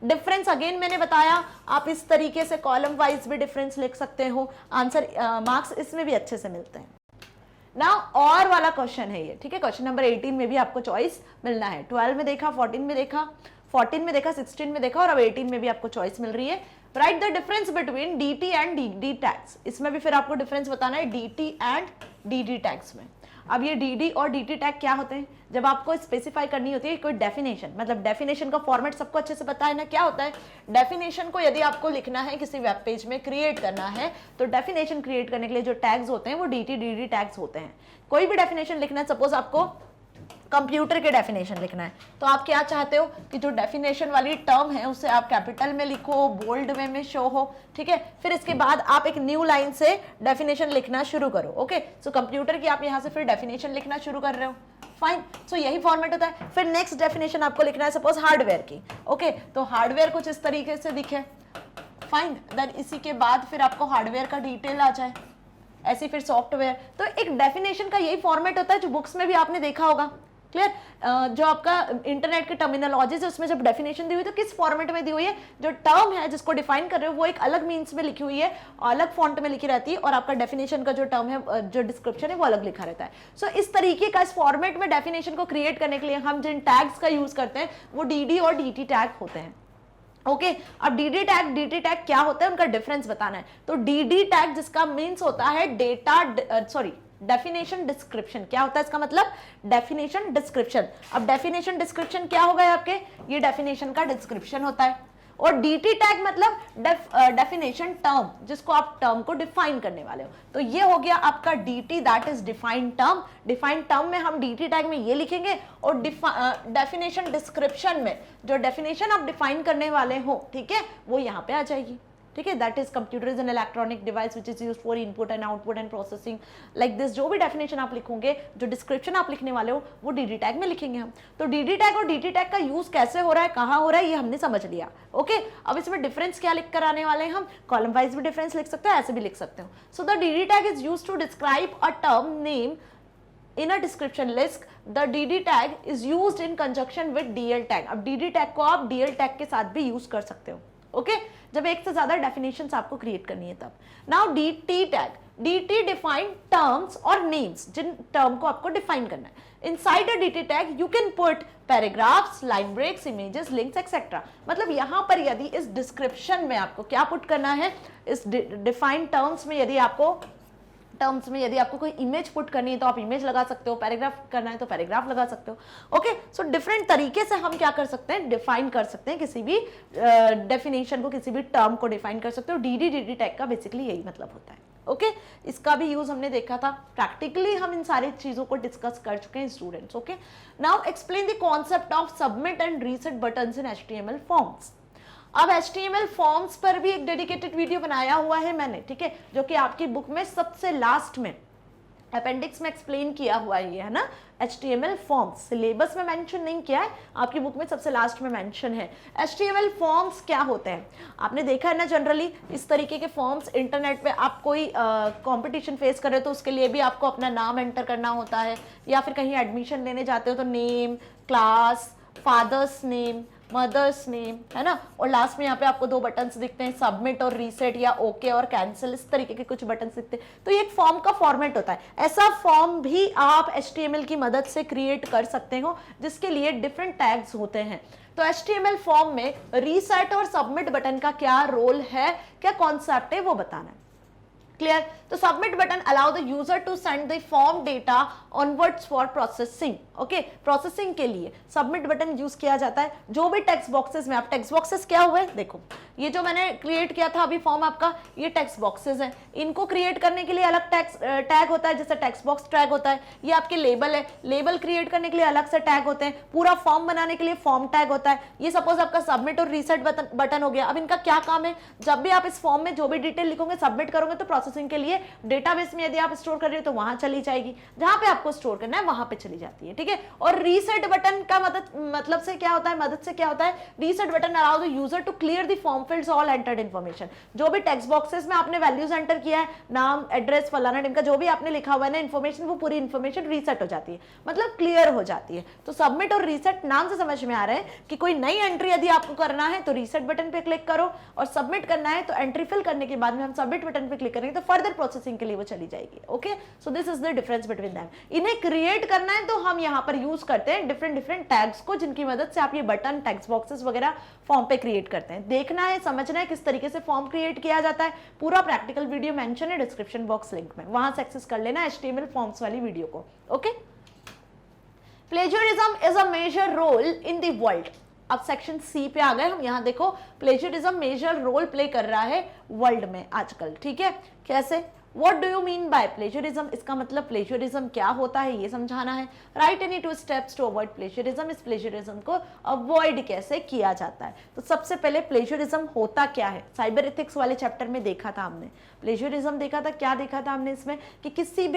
डिफरेंस अगेन मैंने बताया, आप इस तरीके से कॉलम वाइज भी डिफरेंस लिख सकते हो, आंसर मार्क्स इसमें भी अच्छे से मिलते हैं ना। और वाला क्वेश्चन है ये, ठीक है, क्वेश्चन नंबर 18 में भी आपको चॉइस मिलना है। 12 में देखा, 14 में देखा, 14 में देखा, 16 में देखा और अब 18 में भी आपको चॉइस मिल रही है। Write the difference between DT and DD tags, इसमें भी फिर आपको डिफरेंस बताना है DT एंड DD टैग्स में। अब ये dd और dt टैग क्या होते हैं? जब आपको स्पेसिफाई करनी होती है कोई डेफिनेशन, मतलब डेफिनेशन का फॉर्मेट सबको अच्छे से पता है ना क्या होता है। डेफिनेशन को यदि आपको लिखना है किसी वेब पेज में, क्रिएट करना है, तो डेफिनेशन क्रिएट करने के लिए जो टैग्स होते हैं वो dt dd टैग्स होते हैं। कोई भी डेफिनेशन लिखना है, सपोज आपको कंप्यूटर के डेफिनेशन लिखना है, तो आप क्या चाहते हो कि जो डेफिनेशन वाली टर्म है उसे आप कैपिटल में लिखो, बोल्ड वे में शो हो, ठीक है। फिर इसके बाद आप एक न्यू लाइन से डेफिनेशन लिखना शुरू करो। ओके, सो कंप्यूटर की आप यहाँ से फिर डेफिनेशन लिखना शुरू कर रहे हो, फाइन। सो यही फॉर्मेट होता है। फिर नेक्स्ट डेफिनेशन आपको लिखना है सपोज हार्डवेयर की। ओके, तो हार्डवेयर कुछ इस तरीके से दिखे, फाइन। देन इसी के बाद फिर आपको हार्डवेयर का डिटेल आ जाए, ऐसी फिर सॉफ्टवेयर। तो एक डेफिनेशन का यही फॉर्मेट होता है जो बुक्स में भी आपने देखा होगा। क्लियर? जो आपका इंटरनेट की टर्मिनोलॉजीज है उसमें जब डेफिनेशन दी हुई तो किस फॉर्मेट में दी हुई है, जो टर्म है जिसको डिफाइन कर रहे हो वो एक अलग मीन्स में लिखी हुई है, अलग फॉन्ट में लिखी रहती है, और आपका डेफिनेशन का जो टर्म है, जो डिस्क्रिप्शन है वो अलग लिखा रहता है। सो इस तरीके का इस फॉर्मेट में डेफिनेशन को क्रिएट करने के लिए हम जिन टैग्स का यूज करते हैं वो dd और dt टैग होते हैं। ओके, अब dd टैग dt टैग क्या होता है उनका डिफरेंस बताना है। तो dd टैग जिसका मीन्स होता है डेफिनेशन डिस्क्रिप्शन। क्या होता है इसका मतलब? Definition description. अब डेफिनेशन डिस्क्रिप्शन क्या होगा आपके? ये डेफिनेशन का डिस्क्रिप्शन होता है। और dt टैग मतलब डेफिनेशन टर्म, जिसको आप टर्म को डिफाइन करने वाले हो। तो ये हो गया आपका dt, that is defined term. Defined term में हम dt टैग में ये लिखेंगे, और डेफिनेशन डिस्क्रिप्शन में जो डेफिनेशन आप डिफाइन करने वाले हो, ठीक है, वो यहाँ पे आ जाएगी। ठीक है, that is computer is an electronic device which is used for input and output and processing, like this. जो भी डेफिनेशन आप लिखोगे, जो डिस्क्रिप्शन आप लिखने वाले हो, वो dd टैग में लिखेंगे हम। तो dd टैग और dt टैग का यूज कैसे हो रहा है, कहाँ हो रहा है, ये हमने समझ लिया। ओके, अब इसमें डिफरेंस क्या लिख कर आने वाले हैं हम? कॉलम वाइज भी डिफरेंस लिख सकते हो, ऐसे भी लिख सकते हो। So the dd tag is used to describe a term name in a description list. The dd tag is used in conjunction with dl tag. अब dd tag को आप dl tag के साथ भी यूज कर सकते हो। ओके, जब एक से ज्यादा डेफिनेशंस आपको क्रिएट करनी है तब। Now dt tag, dt define terms और नेम्स, जिन टर्म को आपको डिफाइन करना है। Inside a dt tag you can put paragraphs, line breaks, images, links etcetera. मतलब यहां पर यदि इस डिस्क्रिप्शन में आपको क्या पुट करना है, इस डिफाइंड टर्म्स में यदि आपको कोई इमेज पुट करनी है तो आप इमेज लगा सकते हो, पैराग्राफ करना है तो पैराग्राफ लगा सकते हो। ओके, सो डिफरेंट तरीके से हम क्या कर सकते हैं, डिफाइन कर सकते हैं किसी भी डेफिनेशन को, किसी भी टर्म को डिफाइन कर सकते हो। dd टैग का बेसिकली यही मतलब होता है। ओके, इसका भी यूज हमने देखा था, प्रैक्टिकली हम इन सारी चीजों को डिस्कस कर चुके हैं students. Okay, now explain the concept of submit and reset buttons in HTML forms. अब HTML फॉर्म्स पर भी एक डेडिकेटेड वीडियो बनाया हुआ है मैंने, ठीक है, जो कि आपकी बुक में सबसे लास्ट में अपेंडिक्स में एक्सप्लेन किया हुआ है ना। HTML फॉर्म्स सिलेबस में मेंशन नहीं किया है, आपकी बुक में सबसे लास्ट में मेंशन है। HTML फॉर्म्स क्या होते हैं आपने देखा है ना, जनरली इस तरीके के फॉर्म्स इंटरनेट पे आप कोई कंपटीशन फेस कर रहे हो तो उसके लिए भी आपको अपना नाम एंटर करना होता है, या फिर कहीं एडमिशन लेने जाते हो तो name, class, father's name, mother's name, है ना, और लास्ट में यहाँ पे आपको दो बटन्स दिखते हैं, सबमिट और रीसेट, या ओके और कैंसिल, इस तरीके के कुछ बटन्स दिखते हैं। तो ये एक फॉर्म का फॉर्मेट होता है। ऐसा फॉर्म भी आप HTML की मदद से क्रिएट कर सकते हो, जिसके लिए डिफरेंट टैग्स होते हैं। तो HTML फॉर्म में रीसेट और सबमिट बटन का क्या रोल है, क्या कॉन्सेप्ट है, वो बताना है। क्लियर? तो submit button allow the user to send the form data onwards for processing. Okay, processing के लिए सबमिट बटन यूज किया जाता है। जो भी टेक्स्ट बॉक्सेस में, आप टेक्स्ट बॉक्सेस क्या हुए देखो, ये जो मैंने क्रिएट किया था अभी फॉर्म आपका, ये टेक्स्ट बॉक्सेस हैं। इनको क्रिएट करने के लिए अलग टैग होता है, जैसे टेक्स्ट बॉक्स टैग होता है। ये आपके लेबल है, लेबल क्रिएट करने के लिए अलग से टैग होते हैं। पूरा फॉर्म बनाने के लिए फॉर्म टैग होता है। ये सपोज आपका सबमिट और रीसेट बटन हो गया। अब इनका क्या काम है, जब भी आप इस फॉर्म में जो भी डिटेल लिखोगे, सबमिट करोगे तो प्रोसेसिंग के लिए डेटाबेस में यदि आप स्टोर कर रहे हो तो वहां चली जाएगी, जहां पे आपको स्टोर करना है वहां पे चली जाती है। ठीक है, और रीसेट बटन का मतलब से क्या होता है, reset button allow the user to clear the form fields all entered information. जो भी टेक्स्ट बॉक्सेस में आपने वैल्यूज एंटर किया है, नाम, एड्रेस, फलाना ढिमका, जो भी आपने लिखा हुआ है ना इन्फॉर्मेशन, वो पूरी इन्फॉर्मेशन रीसेट हो जाती है, मतलब क्लियर हो जाती है। तो सबमिट और रीसेट नाम से समझ में आ रहा है कि कोई नई एंट्री यदि आपको करना है तो रीसेट बटन पे क्लिक करो, और सबमिट करना है तो एंट्री फिल करने के बाद में हम सबमिट बटन पे क्लिक करेंगे तो फर्दर प्रोसेसिंग के लिए वो चली जाएगी। Okay, so this is the difference between them. इन्हें क्रिएट करना है तो हम यहाँ पर यूज करते हैं डिफरेंट डिफरेंट टैग्स को, जिनकी मदद से आप ये बटन, टेक्स्ट बॉक्सेस वगैरह फॉर्म पे क्रिएट करते हैं। देखना है, समझना है किस तरीके से फॉर्म क्रिएट किया जाता है, पूरा प्रैक्टिकल वीडियो मेंशन है डिस्क्रिप्शन बॉक्स लिंक में, वहां से एक्सेस कर लेना HTML फॉर्म्स वाली वीडियो को। Okay, plagiarism is a major role in the world. अब सेक्शन सी पे आ गए हम। यहाँ देखो, प्लेजरिज्म मेजर रोल प्ले कर रहा है वर्ल्ड में आजकल। ठीक है, कैसे? What do you mean by plagiarism? इसका मतलब प्लेजरिज्म क्या होता है ये समझाना है। Write any 2 steps to avoid plagiarism. इस प्लेजरिज्म को अवॉइड कैसे किया जाता है? तो सबसे पहले प्लेजरिज्म होता क्या है? साइबर एथिक्स वाले चैप्टर में देखा था हमने, प्लेजरिज्म देखा था। क्या देखा था हमने इसमें? कि किसी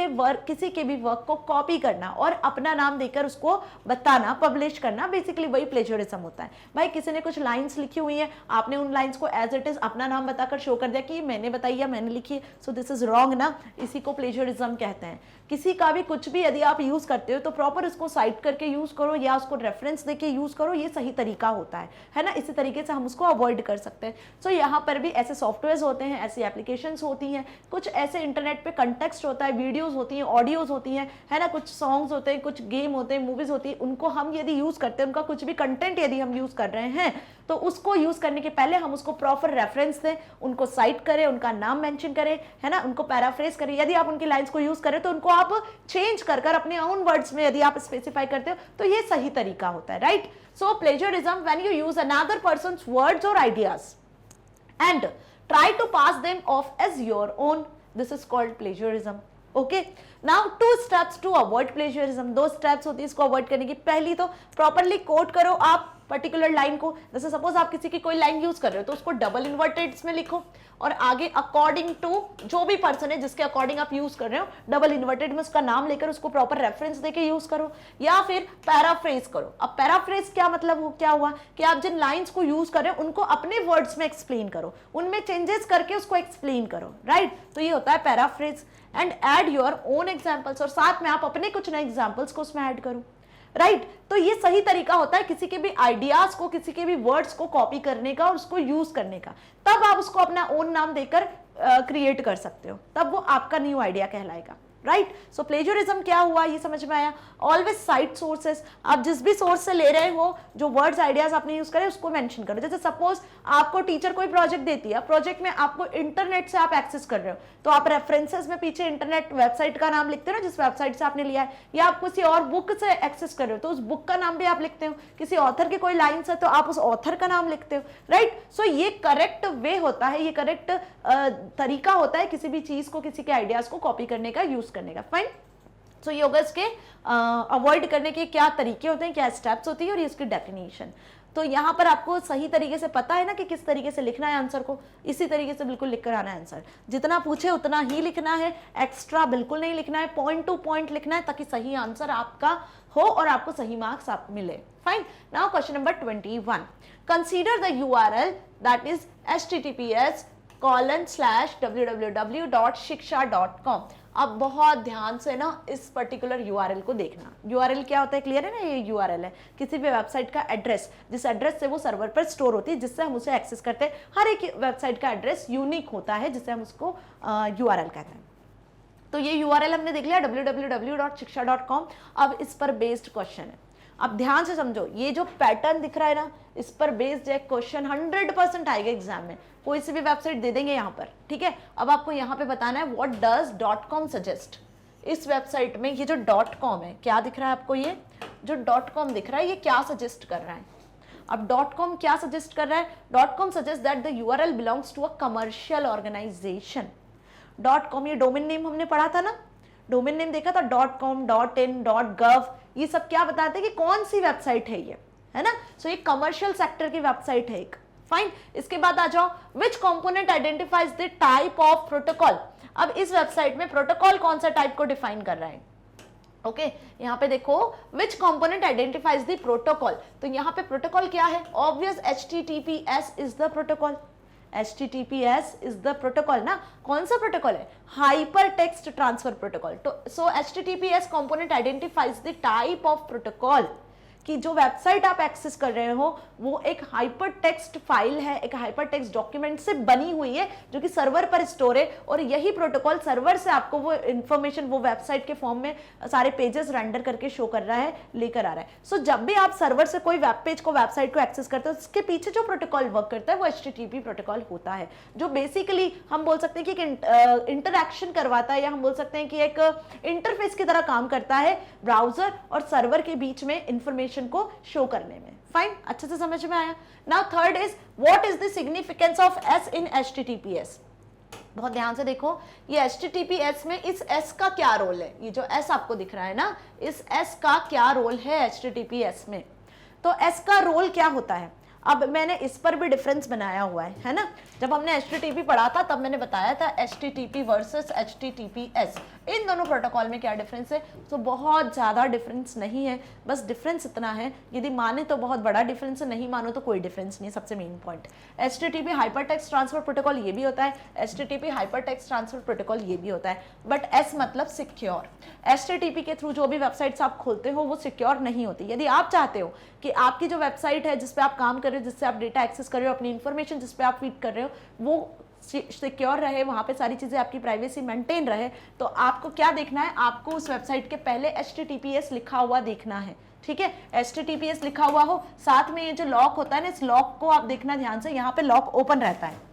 के भी वर्क को कॉपी करना और अपना नाम देकर उसको बताना, पब्लिश करना, बेसिकली वही प्लेजरिज्म होता है। भाई किसी ने कुछ लाइन्स लिखी हुई है, आपने उन लाइन्स को एज इट इज अपना नाम बताकर शो कर दिया कि मैंने बताई या मैंने लिखी है, सो दिस इज रॉन्ग ना, इसी को प्लेजरिज्म कहते हैं। किसी का भी कुछ भी यदि आप यूज करते हो तो प्रॉपर उसको साइट करके यूज करो या उसको रेफरेंस देके यूज करो, ये सही तरीका होता है ना। इसी तरीके से हम उसको अवॉइड कर सकते हैं। सो यहाँ पर भी ऐसे सॉफ्टवेयर होते हैं, ऐसी एप्लीकेशंस होती हैं, कुछ ऐसे इंटरनेट पे कंटेक्स्ट होता है, वीडियोस होती हैं, ऑडियोज होती हैं, है ना, कुछ सॉन्ग्स होते हैं, कुछ गेम होते हैं, मूवीज होती है, उनको हम यदि यूज करते हैं, उनका कुछ भी कंटेंट यदि हम यूज कर रहे हैं तो उसको यूज करने के पहले हम उसको प्रॉपर रेफरेंस दें, उनको साइट करें, उनका नाम मेंशन करें, है ना, उनको पैराफ्रेज करें। यदि आप उनकी लाइंस को यूज करें तो उनको आप चेंज कर अपने ओन वर्ड्स में यदि आप स्पेसिफाई करते हो तो ये सही तरीका होता है। Right, so plagiarism when you use another person's words or ideas and try to pass them off as your own, this is called plagiarism. Okay, now 2 steps to avoid plagiarism. 2 steps होती है इसको avoid करने की। पहली तो properly coat करो आप particular line को। जैसे सपोज आप किसी की कोई लाइन यूज कर रहे हो तो उसको डबल इन्वर्टेड्स में लिखो और आगे अकॉर्डिंग टू जो भी पर्सन है जिसके अकॉर्डिंग आप यूज कर रहे हो, डबल इन्वर्टेड में उसका नाम लेकर उसको प्रॉपर रेफरेंस देके यूज करो, या फिर पैराफ्रेज करो। अब पैराफ्रेज क्या मतलब क्या हुआ कि आप जिन लाइंस को यूज कर रहे हो उनको अपने वर्ड्स में एक्सप्लेन करो, उनमें चेंजेस करके उसको एक्सप्लेन करो। राइट, तो ये होता है paraphrase. And add your own examples, और साथ में आप अपने कुछ नए एग्जाम्पल्स को उसमें ऐड करो। राइट, तो ये सही तरीका होता है किसी के भी आइडियाज को, किसी के भी वर्ड्स को कॉपी करने का और उसको यूज करने का। तब आप उसको अपना ओन नाम देकर क्रिएट कर सकते हो, तब वो आपका न्यू आइडिया कहलाएगा। राइट, सो प्लेजरिज्म क्या हुआ ये समझ में आया। ऑलवेज साइट सोर्सेस, आप जिस भी सोर्स से ले रहे हो, जो वर्ड्स आइडियाज आपने यूज करे उसको मेंशन करो। जैसे सपोज आपको टीचर कोई प्रोजेक्ट देती है, प्रोजेक्ट में आपको इंटरनेट से आप एक्सेस कर रहे हो तो आप रेफरेंसेस में पीछे इंटरनेट वेबसाइट का नाम लिखते हो ना, जिस वेबसाइट से आपने लिया है, या आप किसी और बुक से एक्सेस कर रहे हो तो उस बुक का नाम भी आप लिखते हो। किसी ऑथर की कोई लाइन्स है तो आप उस ऑथर का नाम लिखते हो। राइट, सो ये करेक्ट वे होता है, ये करेक्ट तरीका होता है किसी भी चीज को, किसी के आइडियाज को कॉपी करने का, यूज करने का। फाइन, सो ये होगा इसके अवॉइड करने के क्या तरीके होते हैं, क्या स्टेप्स होती है और ये इसकी डेफिनेशन। तो यहाँ पर आपको सही तरीके से पता है ना कि किस तरीके से लिखना है आंसर को, इसी तरीके से बिल्कुल लिख कर आना है आंसर। जितना पूछे उतना ही लिखना है, एक्स्ट्रा बिल्कुल नहीं लिखना है, पॉइंट टू पॉइंट लिखना है ताकि सही आंसर आपका हो और आपको सही मार्क्स आप मिले। Fine, now question number 21, consider the URL that is https://www.shiksha.com। अब बहुत ध्यान से ना इस पर्टिकुलर URL को देखना। URL क्या होता है, क्लियर है ना? ये URL है किसी भी वेबसाइट का एड्रेस, जिस एड्रेस से वो सर्वर पर स्टोर होती है, जिससे हम उसे एक्सेस करते हैं। हर एक वेबसाइट का एड्रेस यूनिक होता है जिससे हम उसको URL कहते हैं। तो ये URL हमने देख लिया www.shiksha.com। अब इस पर बेस्ड क्वेश्चन है, अब ध्यान से समझो। ये जो पैटर्न दिख रहा है ना, इस पर बेस्ड एक क्वेश्चन 100% आएगा एग्जाम में, कोई सी भी वेबसाइट दे देंगे यहाँ पर। ठीक है, अब आपको यहाँ पे बताना है व्हाट डज .com सजेस्ट। इस वेबसाइट में ये जो .com है, क्या दिख रहा है आपको? ये जो .com दिख रहा है ये क्या सजेस्ट कर रहा है? अब .com क्या सजेस्ट कर रहा है? .com suggest that the URL belongs to a commercial organisation. .com ये डोमेन नेम हमने पढ़ा था ना, डोमेन नेम देखा था, .com, .in, .gov, ये सब क्या बताते हैं कि कौन सी वेबसाइट है ये, है ना। सो ये कमर्शियल सेक्टर की वेबसाइट है एक। फाइन, इसके बाद आ जाओ, विच component identifies the type of protocol. अब इस वेबसाइट में प्रोटोकॉल कौन सा टाइप को डिफाइन कर रहा है? ओके, यहाँ पे देखो, विच कंपोनेंट आइडेंटिफाइज द प्रोटोकॉल। तो यहाँ पे प्रोटोकॉल क्या है? Obvious HTTPS is the protocol. HTTPS is the protocol ना। कौन सा प्रोटोकॉल है? Hyper text transfer protocol. तो सो HTTPS component identifies the type of protocol. कि जो वेबसाइट आप एक्सेस कर रहे हो वो एक हाइपर टेक्स्ट फाइल है, एक हाइपर टेक्स्ट डॉक्यूमेंट से बनी हुई है जो कि सर्वर पर स्टोर है, और यही प्रोटोकॉल सर्वर से आपको वो इंफॉर्मेशन वो वेबसाइट के फॉर्म में सारे पेजेस रेंडर करके शो कर रहा है, लेकर आ रहा है। सो जब भी आप सर्वर से कोई वेब पेज को, वेबसाइट को एक्सेस करते हो, उसके पीछे जो प्रोटोकॉल वर्क करता है वो HTTP प्रोटोकॉल होता है, जो बेसिकली हम बोल सकते हैं कि एक इंटरैक्शन करवाता है, या हम बोल सकते हैं कि एक इंटरफेस की तरह काम करता है ब्राउजर और सर्वर के बीच में इंफॉर्मेशन को शो करने में। फाइन, अच्छे से समझ में आया। Now third is what is the significance of S in HTTPS। बहुत ध्यान से देखो, ये HTTPS में इस S का क्या रोल है, ये जो S आपको दिख रहा है ना, इस S का क्या रोल है HTTPS में। तो S का रोल क्या होता है, अब मैंने इस पर भी डिफरेंस बनाया हुआ है ना। जब हमने HTTP पढ़ा था तब मैंने बताया था HTTP वर्सेस HTTPS, इन दोनों प्रोटोकॉल में क्या डिफरेंस है। तो बहुत ज़्यादा डिफरेंस नहीं है, बस डिफरेंस इतना है, यदि माने तो बहुत बड़ा डिफरेंस है, नहीं मानो तो कोई डिफरेंस नहीं है। सबसे main point, HTTP hyper text transfer protocol ये भी होता है, HTTP hyper text transfer protocol ये भी होता है, बट S मतलब सिक्योर। HTTP के थ्रू जो भी वेबसाइट्स आप खोलते हो वो सिक्योर नहीं होती। यदि आप चाहते हो कि आपकी जो वेबसाइट है जिस पे आप काम कर रहे हो, जिससे आप डेटा एक्सेस कर रहे हो, अपनी इंफॉर्मेशन जिस पे आप फीड कर रहे हो वो सिक्योर रहे, वहां पे सारी चीजें आपकी प्राइवेसी मेंटेन रहे, तो आपको क्या देखना है, आपको उस वेबसाइट के पहले HTTPS लिखा हुआ देखना है। ठीक है, HTTPS लिखा हुआ हो, साथ में ये जो लॉक होता है ना, इस लॉक को आप देखना ध्यान से, यहाँ पे लॉक ओपन रहता है।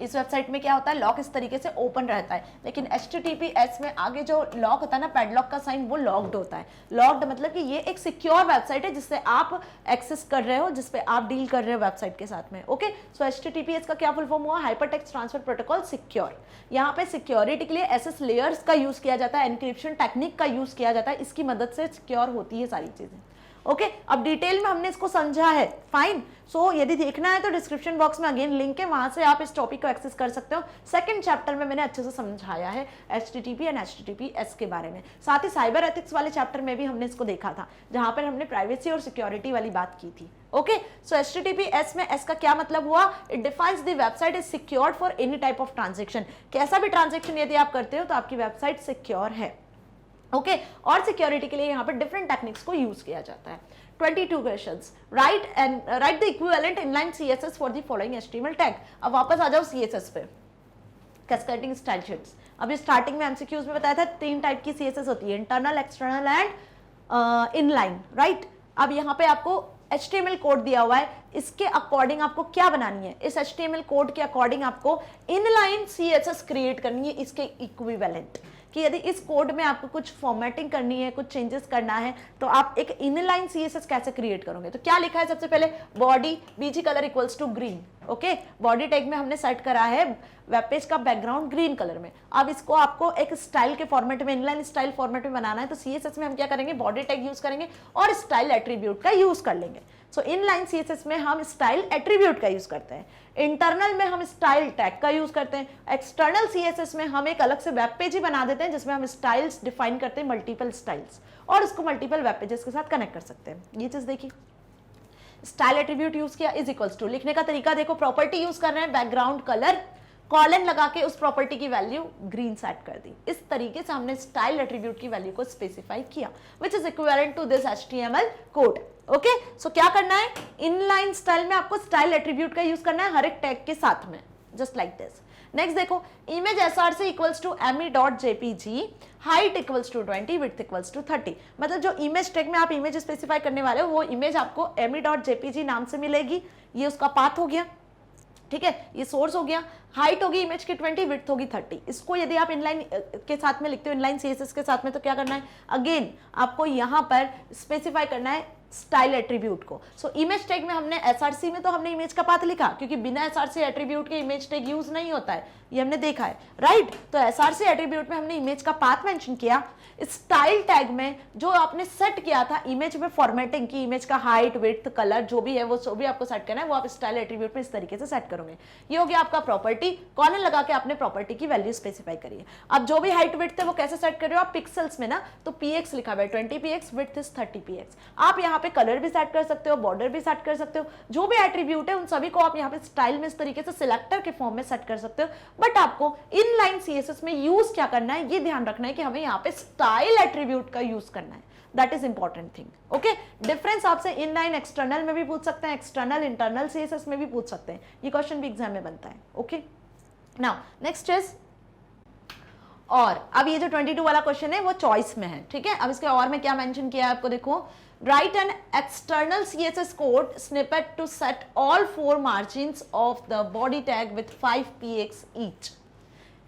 इस वेबसाइट में क्या होता है, लॉक इस तरीके से ओपन रहता है, लेकिन HTTPS में आगे जो लॉक होता है ना, पैडलॉक का साइन, वो लॉक्ड होता है। लॉक्ड मतलब कि ये एक सिक्योर वेबसाइट है जिससे आप एक्सेस कर रहे हो, जिसपे आप डील कर रहे हो वेबसाइट के साथ में। ओके, सो HTTPS का क्या फुल फॉर्म हुआ, hyper text transfer protocol secure. यहाँ पे सिक्योरिटी के लिए SS लेयर्स का यूज किया जाता है, एनक्रिप्शन टेक्निक का यूज किया जाता है, इसकी मदद से सिक्योर होती है सारी चीजें। ओके, अब डिटेल में हमने इसको समझा है। फाइन, सो यदि देखना है तो डिस्क्रिप्शन बॉक्स में अगेन लिंक है, वहां से आप इस टॉपिक को एक्सेस कर सकते हो। सेकंड चैप्टर में मैंने अच्छे से समझाया है HTTP एंड HTTPS के बारे में। साथ ही साइबर एथिक्स वाले चैप्टर में भी हमने इसको देखा था, जहां पर हमने प्राइवेसी और सिक्योरिटी वाली बात की थी। ओके, सो HTTPS में S का क्या मतलब हुआ, it defines the website is secured for any type of transaction. कैसा भी ट्रांजेक्शन यदि आप करते हो तो आपकी वेबसाइट सिक्योर है। ओके, और सिक्योरिटी के लिए यहाँ पर डिफरेंट टेक्निक्स को यूज किया जाता है। 22 questions, right the equivalent inline CSS for the following HTML tag. अब वापस आ जाओ CSS पे, कैस्केडिंग स्टाइल शीट्स। अभी स्टार्टिंग में MCQs में बताया था 3 टाइप की CSS होती है, internal, external and inline, right. अब यहाँ पे आपको HTML कोड दिया हुआ है, इसके अकॉर्डिंग आपको क्या बनानी है, इस HTML कोड के अकॉर्डिंग आपको इनलाइन CSS क्रिएट करनी है, इसके इक्विवेलेंट। कि यदि इस कोड में आपको कुछ फॉर्मेटिंग करनी है, कुछ चेंजेस करना है, तो आप एक इनलाइन CSS कैसे क्रिएट करोगे। तो क्या लिखा है सबसे पहले, body BG colour equals to green. Okay, body tag में हमने सेट करा है वेब पेज का बैकग्राउंड ग्रीन कलर में। अब इसको आपको एक स्टाइल के फॉर्मेट में, इनलाइन स्टाइल फॉर्मेट में बनाना है, तो CSS में हम क्या करेंगे, बॉडी टैग यूज करेंगे और स्टाइल एट्रीब्यूट का यूज कर लेंगे। सो इनलाइन CSS में हम स्टाइल एट्रीब्यूट का यूज करते हैं, इंटरनल में हम स्टाइल टैग का यूज करते हैं, एक्सटर्नल CSS में हम एक अलग से वेब पेज ही बना देते हैं जिसमें हम स्टाइल्स डिफाइन करते हैं, मल्टीपल स्टाइल्स, और उसको मल्टीपल वेब पेजेस के साथ कनेक्ट कर सकते हैं। ये चीज देखिए, स्टाइल एट्रीब्यूट यूज किया इज इक्वल्स टू, लिखने का तरीका देखो, प्रॉपर्टी यूज कर रहे हैं बैकग्राउंड कलर, कॉलन लगा के उस प्रॉपर्टी की वैल्यू ग्रीन सेट कर दी। इस तरीके से हमने स्टाइल एट्रीब्यूट की वैल्यू को स्पेसिफाई किया, which is equivalent to this HTML code. Okay, so क्या करना है, इनलाइन स्टाइल में आपको स्टाइल एट्रीब्यूट का यूज करना है हर एक टैग के साथ में, जस्ट लाइक दिस। नेक्स्ट देखो, image src equals to me.jpg, height equals to 20, width equals to 30। मतलब जो इमेज टैग में आप इमेज स्पेसिफाई करने वाले हो वो इमेज आपको me.jpg नाम से मिलेगी, ये उसका पाथ हो गया। ठीक है, ये सोर्स हो गया, हाइट होगी इमेज की 20, विड्थ होगी 30। इसको यदि आप इनलाइन के साथ में लिखते हो, इनलाइन CSS के साथ में, तो क्या करना है, अगेन आपको यहाँ पर स्पेसिफाई करना है स्टाइल एट्रीब्यूट को। सो इमेज टैग में हमने SRC में तो हमने इमेज का पाथ लिखा, क्योंकि बिना SRC एट्रीब्यूट के इमेज टैग यूज नहीं होता है, ये हमने देखा है, राइट। तो SRC एट्रीब्यूट में हमने इमेज का पाथ मेंशन किया। स्टाइल टैग में जो आपने सेट किया था इमेज में फॉर्मेटिंग की, इमेज का हाइट, विड्थ, कलर जो भी है वो जो भी आपको सेट करना है वो आप स्टाइल एट्रीब्यूट में इस तरीके से सेट करोगे। ये हो गया आपका प्रॉपर्टी, कॉलन लगा के आपने प्रॉपर्टी की वैल्यू स्पेसिफाई करी है। अब जो भी हाइट विड्थ है वो कैसे सेट कर रहे हो आप, पिक्सल्स में ना, तो px लिखा हुआ है 20 px, विड्थ इज 30 px। आप यहाँ पे कलर भी सेट कर सकते हो, बॉर्डर भी सेट कर सकते हो, जो भी एट्रीब्यूट है उन सभी को आप यहाँ पे स्टाइल में इस तरीके से सिलेक्टर के फॉर्म में सेट कर सकते हो। बट आपको इनलाइन CSS में यूज क्या करना है, ये ध्यान रखना है कि हमें यहाँ पे स्टाइल एट्रीब्यूट का यूज करना है। That is important thing. Okay, difference आपसे इनलाइन एक्सटर्नल में भी पूछ सकते हैं, एक्सटर्नल इंटरनल सीएसएस में भी पूछ सकते हैं, ये क्वेश्चन भी एग्जाम में बनता है। ओके, नाउ नेक्स्ट इज, और अब ये जो 22 वाला क्वेश्चन है वो चॉइस में है, ठीक है। अब इसके और में क्या मेंशन किया है आपको, देखो, write an external CSS code snippet to set all 4 margins of the body tag with 5 px each.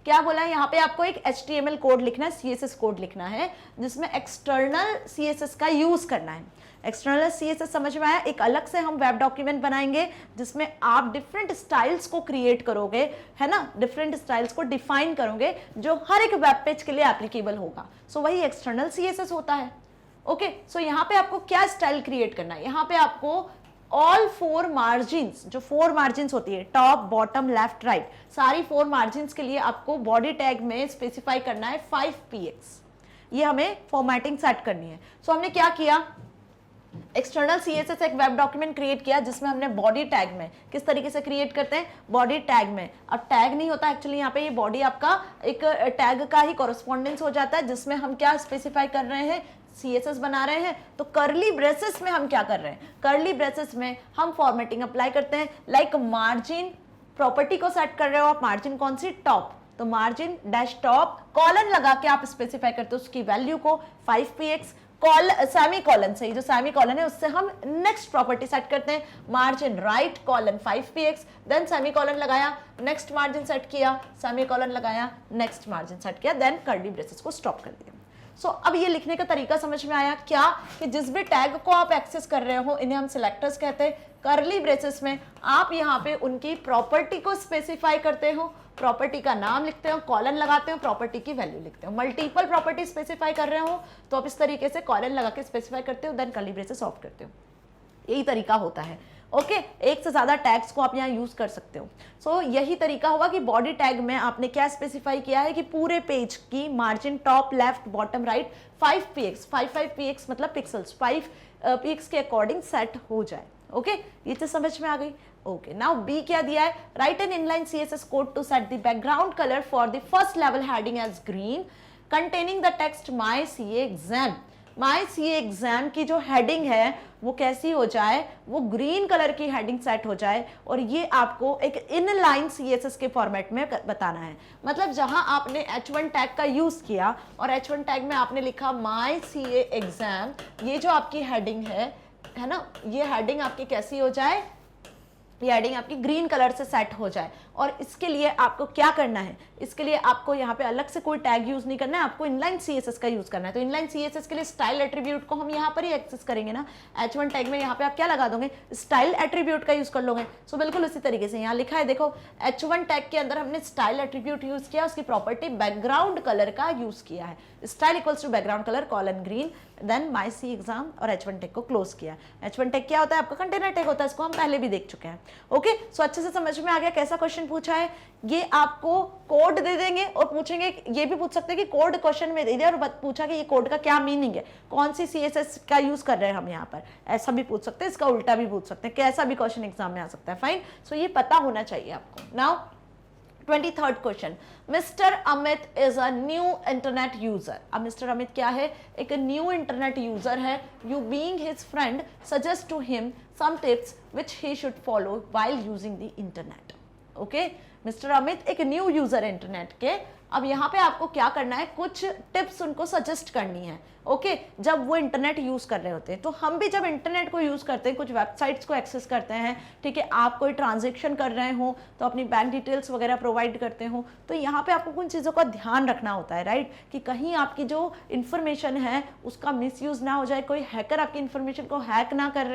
क्या बोला है यहाँ पे, आपको एक HTML कोड लिखना है, CSS कोड लिखना है जिसमें एक्सटर्नल CSS का यूज करना है। एक्सटर्नल CSS समझ में आया, एक अलग से हम वेब डॉक्यूमेंट बनाएंगे जिसमें आप डिफरेंट स्टाइल्स को क्रिएट करोगे, है ना, डिफरेंट स्टाइल्स को डिफाइन करोगे जो हर एक वेब पेज के लिए एप्लीकेबल होगा। सो वही एक्सटर्नल CSS होता है। ओके, सो यहाँ पे आपको क्या स्टाइल क्रिएट करना है, यहाँ पे आपको ऑल 4 मार्जिन्स, जो 4 मार्जिन्स होती है, टॉप बॉटम लेफ्ट राइट, सारी 4 मार्जिन्स के लिए आपको बॉडी टैग में स्पेसिफाई करना है 5 px। ये हमें फॉर्मेटिंग सेट करनी है। सो हमने क्या किया, एक्सटर्नल CSS एक वेब डॉक्यूमेंट क्रिएट किया जिसमें हमने बॉडी टैग में, किस तरीके से क्रिएट करते हैं, बॉडी टैग में, अब टैग नहीं होता एक्चुअली यहाँ पे, ये बॉडी आपका एक टैग का ही कॉरेस्पॉन्डेंस हो जाता है जिसमें हम क्या स्पेसिफाई कर रहे हैं, CSS बना रहे हैं। तो करली ब्रेसेस में हम क्या कर रहे हैं, करली ब्रेसेस में हम फॉर्मेटिंग अप्लाई करते हैं, लाइक मार्जिन प्रॉपर्टी को सेट कर रहे हो आप, मार्जिन कौन सी, टॉप, तो मार्जिन डैश टॉप, कॉलन लगा के आप स्पेसिफाई करते हो उसकी वैल्यू को 5 px, सेमी कॉलन से, जो सेमी कॉलन है उससे हम नेक्स्ट प्रॉपर्टी सेट करते हैं, margin right colon 5 px, then semicolon लगाया, नेक्स्ट मार्जिन सेट किया, सेमी कॉलन लगाया, नेक्स्ट मार्जिन सेट किया, देन कर्ली ब्रेसेस को स्टॉप कर दिया। सो अब ये लिखने का तरीका समझ में आया क्या, कि जिस भी टैग को आप एक्सेस कर रहे हो इन्हें हम सिलेक्टर्स कहते हैं। कर्ली ब्रेसेस में आप यहाँ पे उनकी प्रॉपर्टी को स्पेसिफाई करते हो, प्रॉपर्टी का नाम लिखते हो, कॉलन लगाते हो, प्रॉपर्टी की वैल्यू लिखते हो। मल्टीपल प्रॉपर्टी स्पेसिफाई कर रहे हो तो आप इस तरीके से कॉलन लगा के स्पेसिफाई करते हो, देन कर्ली ब्रेसेस ऑफ करते हो। यही तरीका होता है। ओके, एक से ज्यादा टैग्स को आप यहाँ यूज कर सकते हो। सो यही तरीका होगा कि बॉडी टैग में आपने क्या स्पेसिफाई किया है कि पूरे पेज की margin top left bottom right 5 px, 5 px मतलब पिक्सल्स, 5 px के अकॉर्डिंग सेट हो जाए। ओके, ये तो समझ में आ गई। ओके, नाउ बी क्या दिया है, write an inline CSS code to set the background colour for the first level heading as green containing the text my CA exam. My CA exam की जो हेडिंग है वो कैसी हो जाए, वो ग्रीन कलर की हेडिंग सेट हो जाए, और ये आपको एक इनलाइन CSS के फॉर्मेट में बताना है। मतलब जहां आपने H1 टैग का यूज किया और H1 टैग में आपने लिखा माई CA एग्जाम, ये जो आपकी हेडिंग है ना, ये हेडिंग आपकी कैसी हो जाए, ये हेडिंग आपकी ग्रीन कलर से सेट हो जाए। और इसके लिए आपको क्या करना है, इसके लिए आपको यहाँ पे अलग से कोई टैग यूज नहीं करना है, आपको इनलाइन CSS का यूज करना है। तो इनलाइन CSS के लिए स्टाइल एट्रीब्यूट को हम यहाँ पर ही एक्सेस करेंगे ना, H1 टैग में यहाँ पे आप क्या लगा दोगे, स्टाइल एट्रीब्यूट का यूज कर लोगे। सो बिल्कुल उसी तरीके से यहाँ लिखा है, देखो H1 टैग के अंदर हमने स्टाइल एट्रीब्यूट यूज किया, उसकी प्रॉपर्टी बैकग्राउंड कलर का यूज किया है, style equals to background colour colon green, then my CA exam और H1 टैग को क्लोज किया। H1 टैग क्या होता है, आपका कंटेनर टैग होता है, इसको हम पहले भी देख चुके हैं। ओके, सो अच्छे से समझ में आ गया कैसा क्वेश्चन पूछा है। ये आपको कोड दे देंगे और पूछेंगे, ये भी पूछ सकते हैं कि कोड क्वेश्चन में दे दिया और पूछा कि ये कोड का क्या मीनिंग है, कौन सी CSS का यूज कर रहे हैं हम यहाँ पर, ऐसा भी पूछ सकते हैं, इसका उल्टा भी पूछ सकते हैं, कैसा भी क्वेश्चन एग्जाम में आ सकता है। फाइन, सो ये पता होना चाहिए आपको। Now 23rd question, mister Amit is a new internet user. अब मिस्टर अमित क्या है, एक न्यू इंटरनेट यूजर है। You being his friend suggest to him some tips which he should follow while using the internet. Okay, mister Amit एक new user है internet के। अब यहाँ पे आपको क्या करना है, कुछ टिप्स उनको सजेस्ट करनी है। ओके, जब वो इंटरनेट यूज कर रहे होते हैं, तो हम भी जब इंटरनेट को यूज करते हैं, कुछ वेबसाइट्स को एक्सेस करते हैं, ठीक है, आप कोई ट्रांजेक्शन कर रहे हो तो अपनी बैंक डिटेल्स वगैरह प्रोवाइड करते हो, तो यहाँ पे आपको कुछ चीज़ों का ध्यान रखना होता है, राइट, कि कहीं आपकी जो इन्फॉर्मेशन है उसका मिसयूज ना हो जाए, कोई हैकर आपकी इन्फॉर्मेशन को हैक ना कर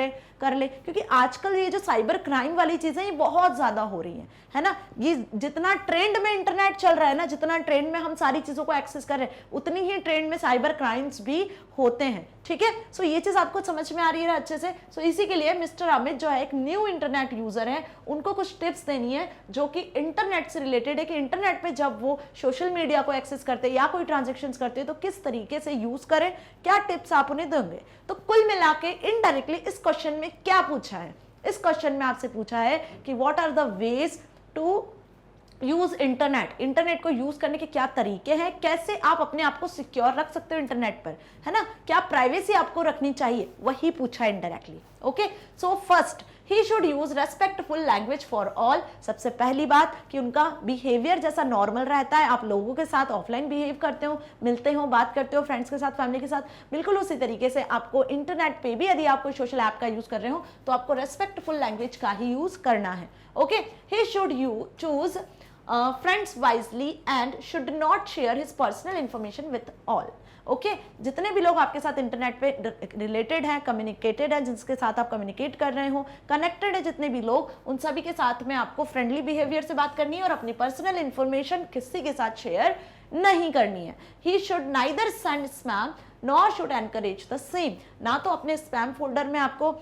ले, क्योंकि आजकल ये जो साइबर क्राइम वाली चीज़ें ये बहुत ज़्यादा हो रही है ना। ये जितना ट्रेंड में इंटरनेट चल रहा है ना, जितना ट्रेंड में हम सारी चीज़ों को एक्सेस कर रहे हैं, उतनी ही ट्रेंड में साइबर क्राइम्स भी होते हैं, ठीक है। सो ये चीज आपको समझ में आ रही है अच्छे से। सो इसी के लिए मिस्टर अमित जो है एक न्यू इंटरनेट यूजर है, उनको कुछ टिप्स देनी है जो कि इंटरनेट से रिलेटेड है, कि इंटरनेट पे जब वो सोशल मीडिया को एक्सेस करते हैं या कोई ट्रांजेक्शन करते हैं तो किस तरीके से यूज करें, क्या टिप्स आप उन्हें देंगे। तो कुल मिला के इनडायरेक्टली इस क्वेश्चन में क्या पूछा है, इस क्वेश्चन में आपसे पूछा है कि what are the ways to use internet, internet को यूज करने के क्या तरीके हैं, कैसे आप अपने आप को सिक्योर रख सकते हो इंटरनेट पर, है ना, क्या प्राइवेसी आपको रखनी चाहिए, वही पूछा indirectly. Okay, so first he should use respectful language for all. सबसे पहली बात कि उनका बिहेवियर जैसा नॉर्मल रहता है, आप लोगों के साथ ऑफलाइन बिहेव करते हो, मिलते हो, बात करते हो, फ्रेंड्स के साथ, फैमिली के साथ, बिल्कुल उसी तरीके से आपको इंटरनेट पे भी यदि आप कोई सोशल ऐप का यूज कर रहे हो तो आपको रेस्पेक्टफुल लैंग्वेज का ही यूज करना है। Okay, he should you choose friends wisely and should not share his personal information with all. Okay, जितने भी लोग आपके साथ इंटरनेट पे रिलेटेड हैं, कम्युनिकेटेड है, जिसके साथ आप कम्युनिकेट कर रहे हो, कनेक्टेड है जितने भी लोग, उन सभी के साथ में आपको फ्रेंडली बिहेवियर से बात करनी है और अपनी पर्सनल इंफॉर्मेशन किसी के साथ शेयर नहीं करनी है। He should neither send spam nor should encourage the same. ना तो अपने स्पैम फोल्डर में आपको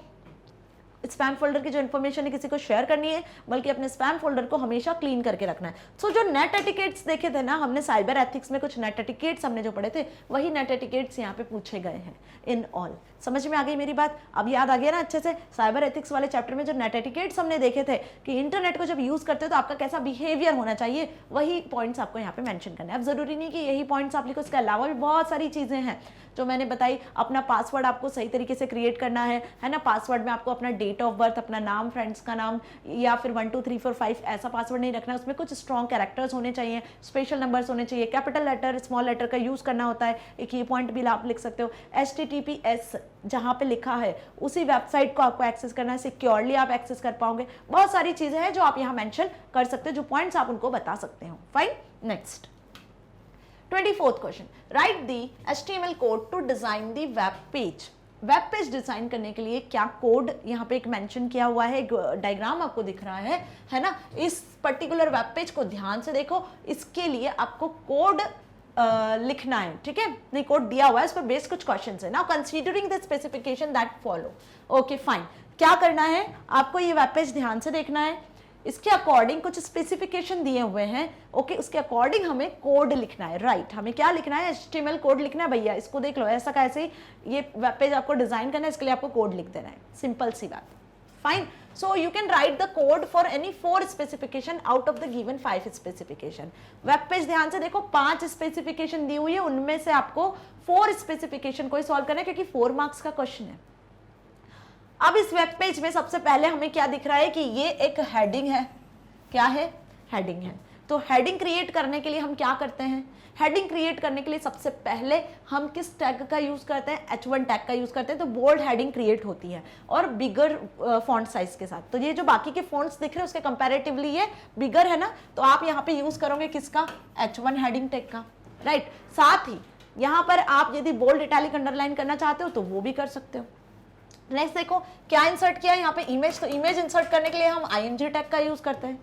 स्पैम फोल्डर की जो इन्फॉर्मेशन है किसी को शेयर करनी है, बल्कि अपने स्पैम फोल्डर को हमेशा क्लीन करके रखना है। सो जो नेट एटिकेट्स देखे थे ना हमने साइबर एथिक्स में, कुछ नेट एटिकेट्स हमने जो पढ़े थे, वही नेट एटिकेट्स यहाँ पे पूछे गए हैं इन ऑल। समझ में आ गई मेरी बात? अब याद आ गया ना अच्छे से? साइबर एथिक्स वाले चैप्टर में जो नेट एटिकेट्स हमने देखे थे कि इंटरनेट को जब यूज करते हो तो आपका कैसा बिहेवियर होना चाहिए, वही पॉइंट्स आपको यहाँ पे मेंशन करना है। अब जरूरी नहीं कि यही पॉइंट्स आप लिखो, इसके अलावा भी बहुत सारी चीजें हैं जो मैंने बताई। अपना पासवर्ड आपको सही तरीके से क्रिएट करना है ना। पासवर्ड में आपको अपना डेट ऑफ बर्थ, अपना नाम, फ्रेंड्स का नाम, या फिर 1 2 3 4 5 ऐसा पासवर्ड नहीं रखना है। उसमें कुछ स्ट्रॉन्ग कैरेक्टर्स होने चाहिए, स्पेशल नंबर्स होने चाहिए, कैपिटल लेटर, स्मॉल लेटर का यूज करना होता है। एक ये पॉइंट भी आप लिख सकते हो। HTTPS जहाँ पे लिखा है उसी वेबसाइट को आपको एक्सेस करना है, सिक्योरली आप एक्सेस कर पाओगे। बहुत सारी चीजें हैं जो आप यहाँ मेंशन कर सकते हो, जो पॉइंट्स आप उनको बता सकते हो। Fine, next 24th question, write the HTML code to design the web page. Web page design करने के लिए क्या कोड यहाँ पे एक मेंशन किया हुआ है, डायग्राम आपको दिख रहा है ना। इस पर्टिकुलर वेब पेज को ध्यान से देखो, इसके लिए आपको कोड लिखना है, ठीक है। नहीं, कोड दिया हुआ है, इस पर बेस्ड कुछ क्वेश्चंस है। Now considering the specification that follow. Okay fine, क्या करना है आपको, ये वेब पेज ध्यान से देखना है, इसके अकॉर्डिंग कुछ स्पेसिफिकेशन दिए हुए हैं। ओके, उसके अकॉर्डिंग हमें कोड लिखना है। राइट, हमें क्या लिखना है, HTML कोड लिखना है। भैया इसको देख लो, ऐसा कैसे, ये वेब पेज आपको डिजाइन करना है, इसके लिए आपको कोड लिख देना है। सिंपल सी बात। Fine, so you can right the code for any 4 specification out of the given 5 specification. Web page ध्यान से देखो, 5 स्पेसिफिकेशन दी हुई है, उनमें से आपको 4 स्पेसिफिकेशन को सॉल्व करना है, क्योंकि 4 मार्क्स का क्वेश्चन है। अब इस वेब पेज में सबसे पहले हमें क्या दिख रहा है कि ये एक हेडिंग है। क्या है? हेडिंग है। तो हेडिंग क्रिएट करने के लिए हम क्या करते हैं, हेडिंग क्रिएट करने के लिए सबसे पहले हम किस टैग का यूज करते हैं, H1 टैग का यूज करते हैं। तो बोल्ड हेडिंग क्रिएट होती है और बिगर फॉन्ट साइज के साथ। तो ये जो बाकी के फॉन्ट्स दिख रहे हैं उसके कंपैरेटिवली ये बिगर है ना, तो आप यहाँ पे यूज करोगे किसका, H1 हेडिंग टैग का। राइट, साथ ही यहाँ पर आप यदि बोल्ड, इटैलिक, अंडरलाइन करना चाहते हो तो वो भी कर सकते हो। नेक्स्ट देखो क्या इंसर्ट किया है यहाँ पे, इमेज। तो इमेज इंसर्ट करने के लिए हम IMG टैग का यूज करते हैं।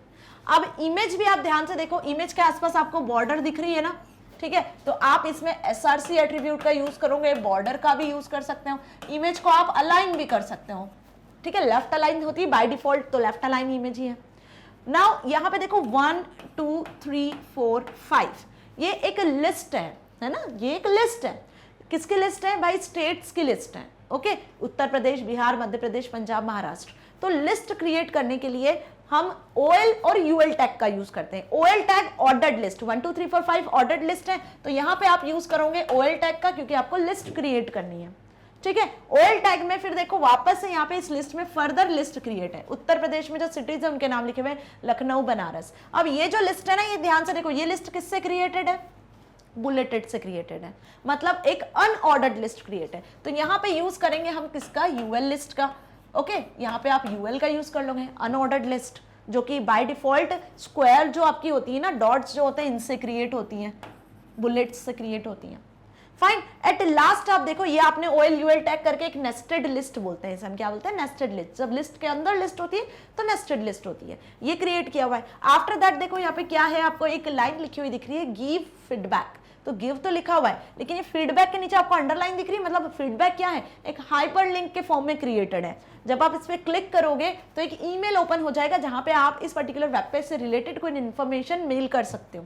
अब इमेज भी आप ध्यान से देखो, इमेज के आसपास आपको बॉर्डर दिख रही है ना, ठीक है, तो आप इसमें SRC एट्रीब्यूट का यूज करोगे, बॉर्डर का भी यूज कर सकते हो। इमेज को आप अलाइन भी कर सकते हो, ठीक है, लेफ्ट अलाइन होती है बाय डिफॉल्ट, तो लेफ्ट अलाइन इमेज ही है। नाउ यहाँ पे देखो 1 2 3 4 5 ये एक लिस्ट है ना, ये एक लिस्ट है। किसकी लिस्ट है भाई? स्टेट्स की लिस्ट है। ओके, उत्तर प्रदेश, बिहार, मध्य प्रदेश, पंजाब, महाराष्ट्र। तो लिस्ट क्रिएट करने के लिए हम OL और UL टैग का यूज करते हैं। OL tag ordered list, 1 2 3 4 5 ordered list है, तो यहाँ पे आप यूज करोगे OL टैग का, क्योंकि आपको लिस्ट क्रिएट करनी है, ठीक है। OL टैग में फिर देखो वापस से यहाँ पे इस लिस्ट में फर्दर लिस्ट क्रिएट है। उत्तर प्रदेश में जो सिटीज है उनके नाम लिखे हुए, लखनऊ, बनारस। अब ये जो लिस्ट है ना, ये ध्यान से देखो, ये लिस्ट किससे क्रिएटेड है? बुलेटेड से क्रिएटेड है, मतलब एक अनऑर्डर्ड लिस्ट क्रिएट है। तो यहाँ पे यूज करेंगे हम किसका? UL लिस्ट का। ओके, यहाँ पे आप UL का यूज कर लोगे, अनऑर्डर्ड लिस्ट, जो कि बाय डिफॉल्ट स्क्वायर जो आपकी होती है ना, डॉट्स जो होते हैं इनसे क्रिएट होती हैं, बुलेट्स से क्रिएट होती हैं। फाइन, एट लास्ट आप देखो, ये आपने OL UL टैग करके एक नेस्टेड लिस्ट बोलते हैं, इसे हम क्या बोलते हैं? Nested list. जब लिस्ट के अंदर लिस्ट होती है तो नेस्टेड लिस्ट होती है, ये क्रिएट किया हुआ है। आफ्टर दैट देखो यहाँ पे क्या है, आपको एक लाइन लिखी हुई दिख रही है, गिव फीडबैक। तो गिव तो लिखा हुआ है, लेकिन ये फीडबैक के नीचे आपको अंडरलाइन दिख रही है, मतलब फीडबैक क्या है? एक हाइपरलिंक के फॉर्म में क्रिएटेड है। जब आप इस पे क्लिक करोगे तो एक ईमेल ओपन हो जाएगा, जहां पे आप इस पर्टिकुलर वेब पेज से रिलेटेड कोई इन्फॉर्मेशन मेल कर सकते हो,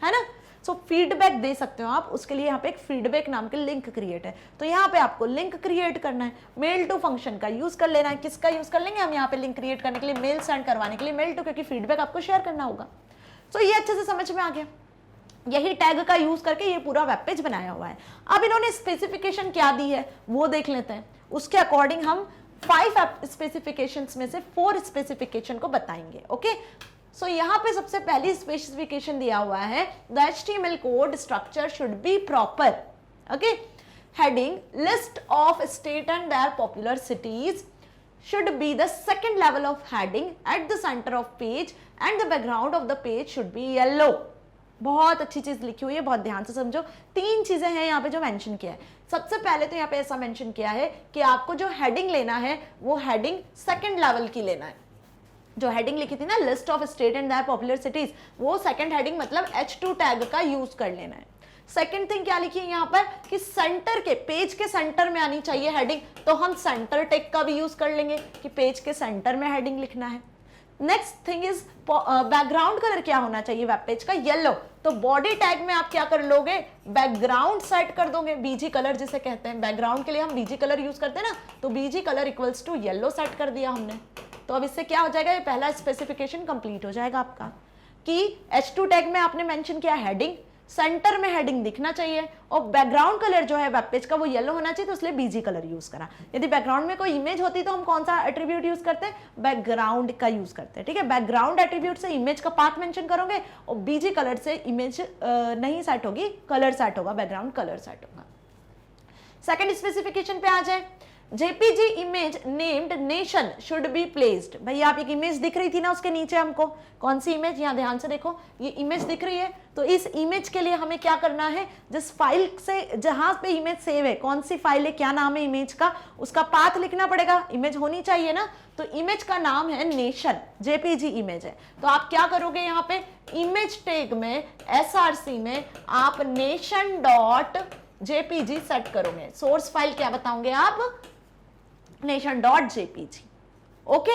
है ना। सो फीडबैक दे सकते हो आप, उसके लिए यहाँ पे एक फीडबैक नाम के लिंक क्रिएट है। तो यहाँ पे आपको लिंक क्रिएट करना है, मेल टू फंक्शन का यूज कर लेना है। किसका यूज कर लेंगे हम यहाँ पे लिंक क्रिएट करने के लिए? मेल सेंड करवाने के लिए मेल टू, क्योंकि फीडबैक आपको शेयर करना होगा। सो ये अच्छे से समझ में आ गया, यही टैग का यूज करके ये पूरा वेब पेज बनाया हुआ है। अब इन्होंने स्पेसिफिकेशन क्या दी है वो देख लेते हैं, उसके अकॉर्डिंग हम 5 स्पेसिफिकेशंस में से 4 स्पेसिफिकेशन को बताएंगे। ओके, सो यहाँ पे सबसे पहली स्पेसिफिकेशन दिया हुआ है, the HTML code structure should be proper. Okay, heading list of state and their popular cities should be the second level of heading at the center of page and the background of the page should be yellow। बहुत अच्छी चीज लिखी हुई है, बहुत ध्यान से समझो। 3 चीजें हैं यहाँ पे जो मेंशन किया है। सबसे पहले तो यहाँ पे ऐसा मेंशन किया है कि आपको जो हेडिंग लेना है वो हेडिंग सेकंड लेवल की लेना है। जो हेडिंग लिखी थी ना, list of state and their popular cities, वो सेकंड हेडिंग मतलब H2 टैग का यूज कर लेना है। सेकंड थिंग क्या लिखी है यहाँ पर कि सेंटर के, पेज के सेंटर में आनी चाहिए हेडिंग, तो हम सेंटर टैग का भी यूज कर लेंगे कि पेज के सेंटर में हेडिंग लिखना है। Next thing is background colour क्या होना चाहिए वेब पेज का, येलो। तो बॉडी टैग में आप क्या कर लोगे, बैकग्राउंड सेट कर दोगे, बीजी कलर जिसे कहते हैं। बैकग्राउंड के लिए हम बीजी कलर यूज करते हैं ना, तो BG colour equals to yellow set कर दिया हमने। तो अब इससे क्या हो जाएगा, ये पहला स्पेसिफिकेशन कंप्लीट हो जाएगा आपका कि H2 टैग में आपने मेंशन किया हेडिंग, सेंटर में हेडिंग दिखना चाहिए और बैकग्राउंड कलर जो है वेब पेज का वो येलो होना चाहिए, तो इसलिए बीजी कलर यूज करा। यदि बैकग्राउंड में कोई इमेज होती तो हम कौन सा एट्रीब्यूट यूज करते हैं, बैकग्राउंड का यूज करते हैं। ठीक है, बैकग्राउंड एट्रीब्यूट से इमेज का पाथ मेंशन करोगे और बीजी कलर से इमेज नहीं सेट होगी, कलर सेट होगा, बैकग्राउंड कलर सेट होगा। सेकंड स्पेसिफिकेशन पे आ जाए, JPG image named nation should be placed. भाई आप एक इमेज दिख रही थी ना उसके नीचे हमको, कौन सी इमेज, यहाँ ध्यान से देखो, ये इमेज दिख रही है। तो इस इमेज के लिए हमें क्या करना है, जिस फाइल से जहां पे इमेज सेव है, कौन सी फाइल है, क्या नाम है इमेज का, उसका पाथ लिखना पड़ेगा। इमेज होनी चाहिए ना, तो इमेज का नाम है नेशन, JPG इमेज है। तो आप क्या करोगे, यहाँ पे इमेज टैग में SRC में आप nation.jpg सेट करोगे। सोर्स फाइल क्या बताओगे आप, nation.jpg। Okay,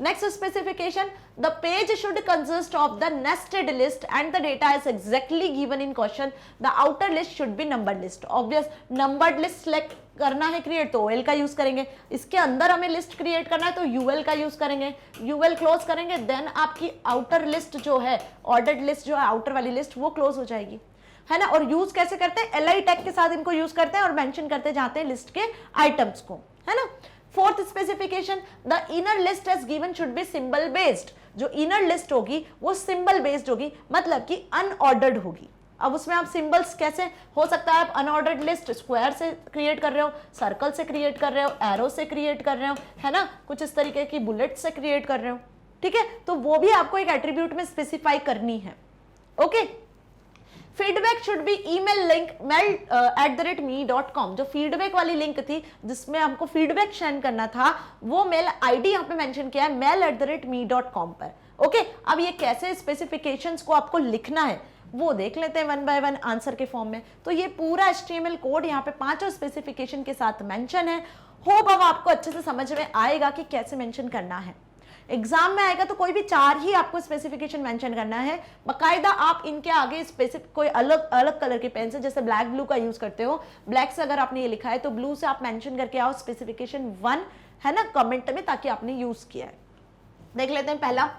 next specification, the page should consist of the nested list and the data is exactly given in question, the outer list should be numbered list। obvious, numbered list select करना है create तो OL का use करेंगे, इसके अंदर हमें list create करना है तो UL का यूज करेंगे, UL क्लोज करेंगे, देन आपकी आउटर लिस्ट जो है, ऑर्डर्ड लिस्ट जो है, आउटर वाली लिस्ट वो क्लोज हो जाएगी, है ना। और यूज कैसे करते हैं, LI टैग के साथ इनको यूज करते हैं और मेंशन करते जाते हैं लिस्ट के आइटम्स को, है ना। Fourth specification, the inner list as given should be symbol based. जो इनर लिस्ट होगी वो सिंबल बेस्ड होगी, मतलब कि अनऑर्डर्ड होगी। अब उसमें आप सिंबल्स कैसे हो सकता है, आप अनऑर्डर्ड लिस्ट स्क्वायर से क्रिएट कर रहे हो, सर्कल से क्रिएट कर रहे हो, एरो से क्रिएट कर रहे हो, है ना, कुछ इस तरीके की बुलेट से क्रिएट कर रहे हो। ठीक है, तो वो भी आपको एक एट्रीब्यूट में स्पेसिफाई करनी है। Okay, feedback should be email link mail@me.com। जो फीडबैक वाली लिंक थी जिसमें हमको फीडबैक सेंड करना था, वो मेल आईडी यहाँ पे मेंशन किया है mail@me.com पर। ओके, अब ये कैसे स्पेसिफिकेशंस को आपको लिखना है वो देख लेते हैं 1 by 1 आंसर के फॉर्म में। तो ये पूरा HTML कोड यहाँ पे 5 स्पेसिफिकेशन के साथ मेंशन है। होप अब आपको अच्छे से समझ में आएगा कि कैसे मेंशन करना है। एग्जाम में आएगा तो कोई भी 4 ही आपको स्पेसिफिकेशन मेंशन करना है, बकायदा आप इनके आगे स्पेसिफिक कोई अलग अलग कलर के पेन से, जैसे ब्लैक ब्लू का यूज करते हो, ब्लैक से अगर आपने ये लिखा है तो ब्लू से आप मेंशन करके आओ स्पेसिफिकेशन 1, है ना, कमेंट में, ताकि आपने यूज किया है। देख लेते हैं पहला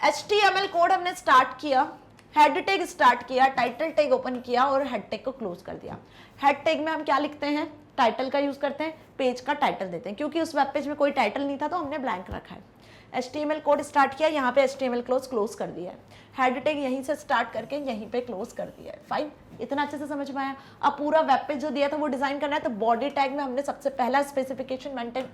HTML कोड हमने स्टार्ट किया, हेड टैग स्टार्ट किया, टाइटल टैग ओपन किया और हेड टैग को क्लोज कर दिया। हेड टैग में हम क्या लिखते हैं, टाइटल का यूज करते हैं, पेज का टाइटल देते हैं, क्योंकि उस वेब पेज में कोई टाइटल नहीं था तो हमने ब्लैंक रखा है। HTML कोड स्टार्ट किया, यहाँ पे HTML क्लोज कर दिया है, हेड टैग यहीं से स्टार्ट करके यहीं पे क्लोज कर दिया है। फाइन, इतना अच्छे से समझ में आया। अब पूरा वेब पेज जो दिया था वो डिजाइन करना है, तो बॉडी टैग में हमने सबसे पहला स्पेसिफिकेशन मेंटेन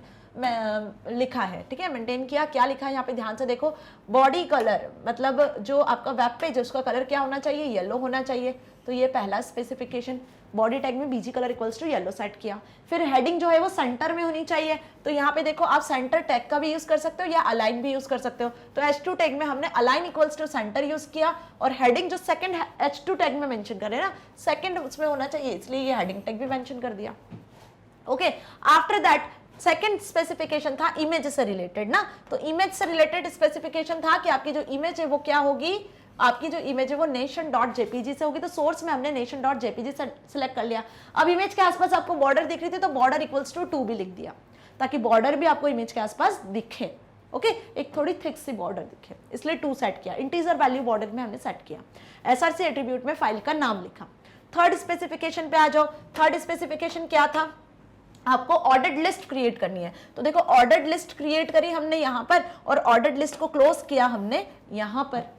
लिखा है। ठीक है, मेंटेन किया, क्या लिखा है यहाँ पे ध्यान से देखो, बॉडी कलर, मतलब जो आपका वेब पेज है उसका कलर क्या होना चाहिए, येलो होना चाहिए। तो ये पहला स्पेसिफिकेशन, बॉडी टैग में BG colour equals to yellow set किया। फिर हेडिंग जो है वो सेंटर में होनी चाहिए, तो यहाँ पे देखो आप सेंटर टैग का भी यूज कर सकते हो या अलाइन भी यूज कर सकते हो। तो H2 टैग में हमने align equals to centre use किया, और हेडिंग जो सेकंड H2 टैग में मेंशन कर रहे हैं ना, सेकंड उसमें होना चाहिए, इसलिए ये हेडिंग टैग भी मेंशन कर दिया। Okay, after that second specification था इमेज से रिलेटेड ना, तो इमेज से रिलेटेड स्पेसिफिकेशन था कि आपकी जो इमेज है वो क्या होगी, आपकी जो इमेज है वो nation.jpg से होगी। तो सोर्स में हमने nation.jpg सेलेक्ट कर लिया। अब इमेज के आसपास आपको बॉर्डर दिख रही थी तो बॉर्डर इक्वल्स टू 2 भी लिख दिया, ताकि बॉर्डर भी आपको इमेज के आसपास दिखे। ओके, एक थोड़ी थिक सी बॉर्डर दिखे, इसलिए 2 सेट किया, इंटीजर वैल्यू बॉर्डर में हमने सेट किया। एसआरसी एट्रीब्यूट में फाइल का नाम लिखा। थर्ड स्पेसिफिकेशन पे आ जाओ। थर्ड स्पेसिफिकेशन क्या था, आपको ऑर्डर्ड लिस्ट क्रिएट करनी है। तो देखो ऑर्डर्ड लिस्ट क्रिएट करी हमने यहाँ पर, और ऑर्डर्ड लिस्ट को क्लोज किया हमने यहाँ पर।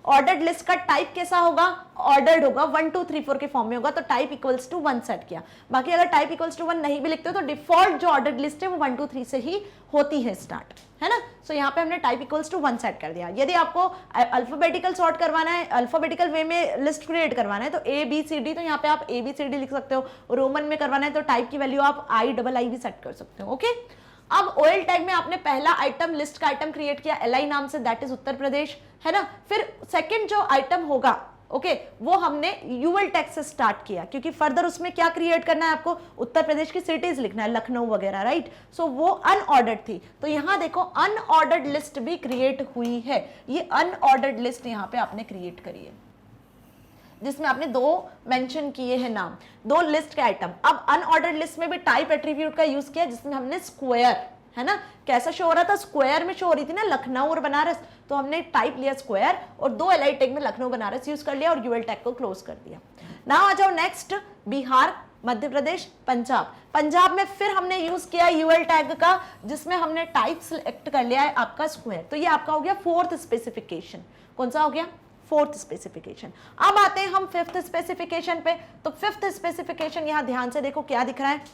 ऑर्डर्ड लिस्ट का टाइप कैसा होगा, ऑर्डर्ड होगा, 1 2 3 4 के फॉर्म में होगा, तो टाइप इक्वल्स टू 1 सेट किया। बाकी अगर टाइप इक्वल्स टू 1 नहीं भी लिखते हो तो डिफॉल्ट जो ऑर्डर्ड लिस्ट है वो 1 2 3 से ही होती है स्टार्ट, है ना। सो यहाँ पे हमने टाइप इक्वल्स टू 1 सेट कर दिया। यदि आपको अल्फाबेटिकल सॉर्ट करवाना है, अल्फाबेटिकल वे में लिस्ट क्रिएट करवाना है तो ABCD, तो यहाँ पे आप ABCD लिख सकते हो। रोमन में करवाना है तो टाइप की वैल्यू आप II भी सेट कर सकते हो। ओके, अब OL टैग में आपने पहला आइटम, लिस्ट का आइटम क्रिएट किया LI नाम से, दैट इज उत्तर प्रदेश, है ना। फिर सेकंड जो आइटम होगा, ओके, वो हमने UL टैग से स्टार्ट किया, क्योंकि फर्दर उसमें क्या क्रिएट करना है आपको, उत्तर प्रदेश की सिटीज लिखना है, लखनऊ वगैरह, राइट। सो वो अनऑर्डर्ड थी, तो यहां देखो अनऑर्डर्ड लिस्ट भी क्रिएट हुई है। ये अनऑर्डर्ड लिस्ट यहाँ पे आपने क्रिएट करी है, जिसमें आपने 2 मेंशन किए हैं नाम, 2 लिस्ट के आइटम। अब अनऑर्डर्ड लिस्ट में भी टाइप एट्रीब्यूट का यूज किया, जिसमें हमने स्क्वायर, है ना, कैसा शो हो रहा था, स्क्वायर में शो हो रही थी ना लखनऊ और बनारस, तो हमने टाइप लिया स्क्वायर और 2 LI टैग में लखनऊ बनारस यूज कर लिया और UL टैग को क्लोज कर दिया। नाउ आ जाओ नेक्स्ट, बिहार, मध्य प्रदेश, पंजाब। पंजाब में फिर हमने यूज किया UL टैग का, जिसमें हमने टाइप सिलेक्ट कर लिया है आपका स्क्वायर। तो ये आपका हो गया 4th स्पेसिफिकेशन। कौन सा हो गया, 4th स्पेसिफिकेशन। अब आते हैं हम 5th स्पेसिफिकेशन पे। तो 5th स्पेसिफिकेशन यहां ध्यान से देखो क्या दिख रहा है,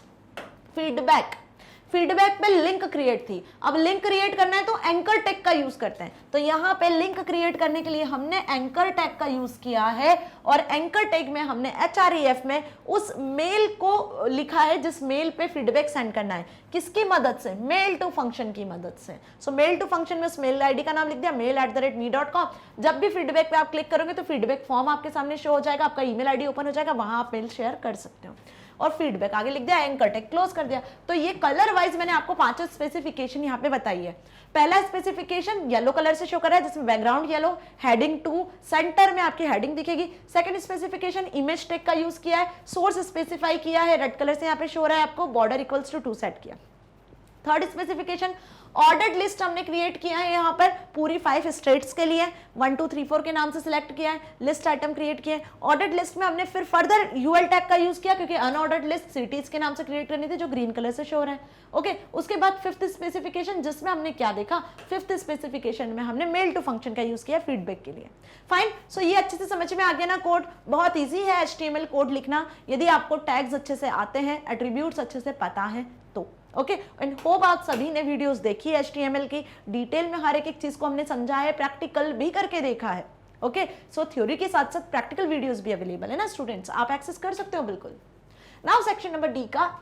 फीडबैक। फीडबैक पे लिंक क्रिएट थी। अब लिंक क्रिएट करना है तो एंकर टैग का यूज करते हैं। तो यहाँ पे लिंक क्रिएट करने के लिए हमने एंकर टैग का यूज किया है, और एंकर टैग में हमने HREF में उस मेल को लिखा है जिस मेल पे फीडबैक सेंड करना है। किसकी मदद से, मेल टू फंक्शन की मदद से। सो मेल टू फंक्शन में उस मेल आईडी का नाम लिख दिया, mail@me.com। जब भी फीडबैक पे आप क्लिक करोगे तो फीडबैक फॉर्म आपके सामने शो हो जाएगा, आपका ईमेल आईडी ओपन हो जाएगा, वहां आप मेल शेयर कर सकते हो। और फीडबैक आगे लिख दिया, एंकर टैग क्लोज कर दिया। तो ये कलर वाइज मैंने आपको 5 स्पेसिफिकेशन यहाँ पे बताई है। पहला स्पेसिफिकेशन येलो कलर से शो कर रहा है, जिसमें बैकग्राउंड येलो, हेडिंग 2, सेंटर में आपकी हेडिंग दिखेगी। सेकंड स्पेसिफिकेशन इमेज टैग का यूज किया है, सोर्स स्पेसिफाई किया है, रेड कलर से यहाँ पे शो हो रहा है आपको, बॉर्डर इक्वल्स टू 2 सेट किया। थर्ड स्पेसिफिकेशन ऑर्डर्ड लिस्ट हमने क्रिएट किया है यहाँ पर पूरी 5 स्टेट्स के लिए, 1 2 3 4 के नाम से सिलेक्ट किया है, लिस्ट आइटम क्रिएट किया है। ऑर्डर्ड लिस्ट में हमने फिर फर्दर UL टैग का यूज किया, क्योंकि अनऑर्डर्ड लिस्ट सिटीज के नाम से क्रिएट करनी थी, जो ग्रीन कलर से शो हो रहा है। ओके, उसके बाद 5th स्पेसिफिकेशन, जिसमें हमने क्या देखा, 5th स्पेसिफिकेशन में हमने मेल टू फंक्शन का यूज किया फीडबैक के लिए। फाइन, सो ये अच्छे से समझ में आ गया ना कोड। बहुत ईजी है HTML कोड लिखना, यदि आपको टैग्स अच्छे से आते हैं, एट्रीब्यूट्स अच्छे से पता है तो। ओके, एंड होप आप सभी ने वीडियोस देखी है HTML की, डिटेल में हर एक चीज को हमने समझा है, प्रैक्टिकल भी करके देखा है। ओके, सो थ्योरी के साथ साथ प्रैक्टिकल वीडियोस भी अवेलेबल है ना स्टूडेंट्स, आप एक्सेस कर सकते हो बिल्कुल। नाउ सेक्शन नंबर D का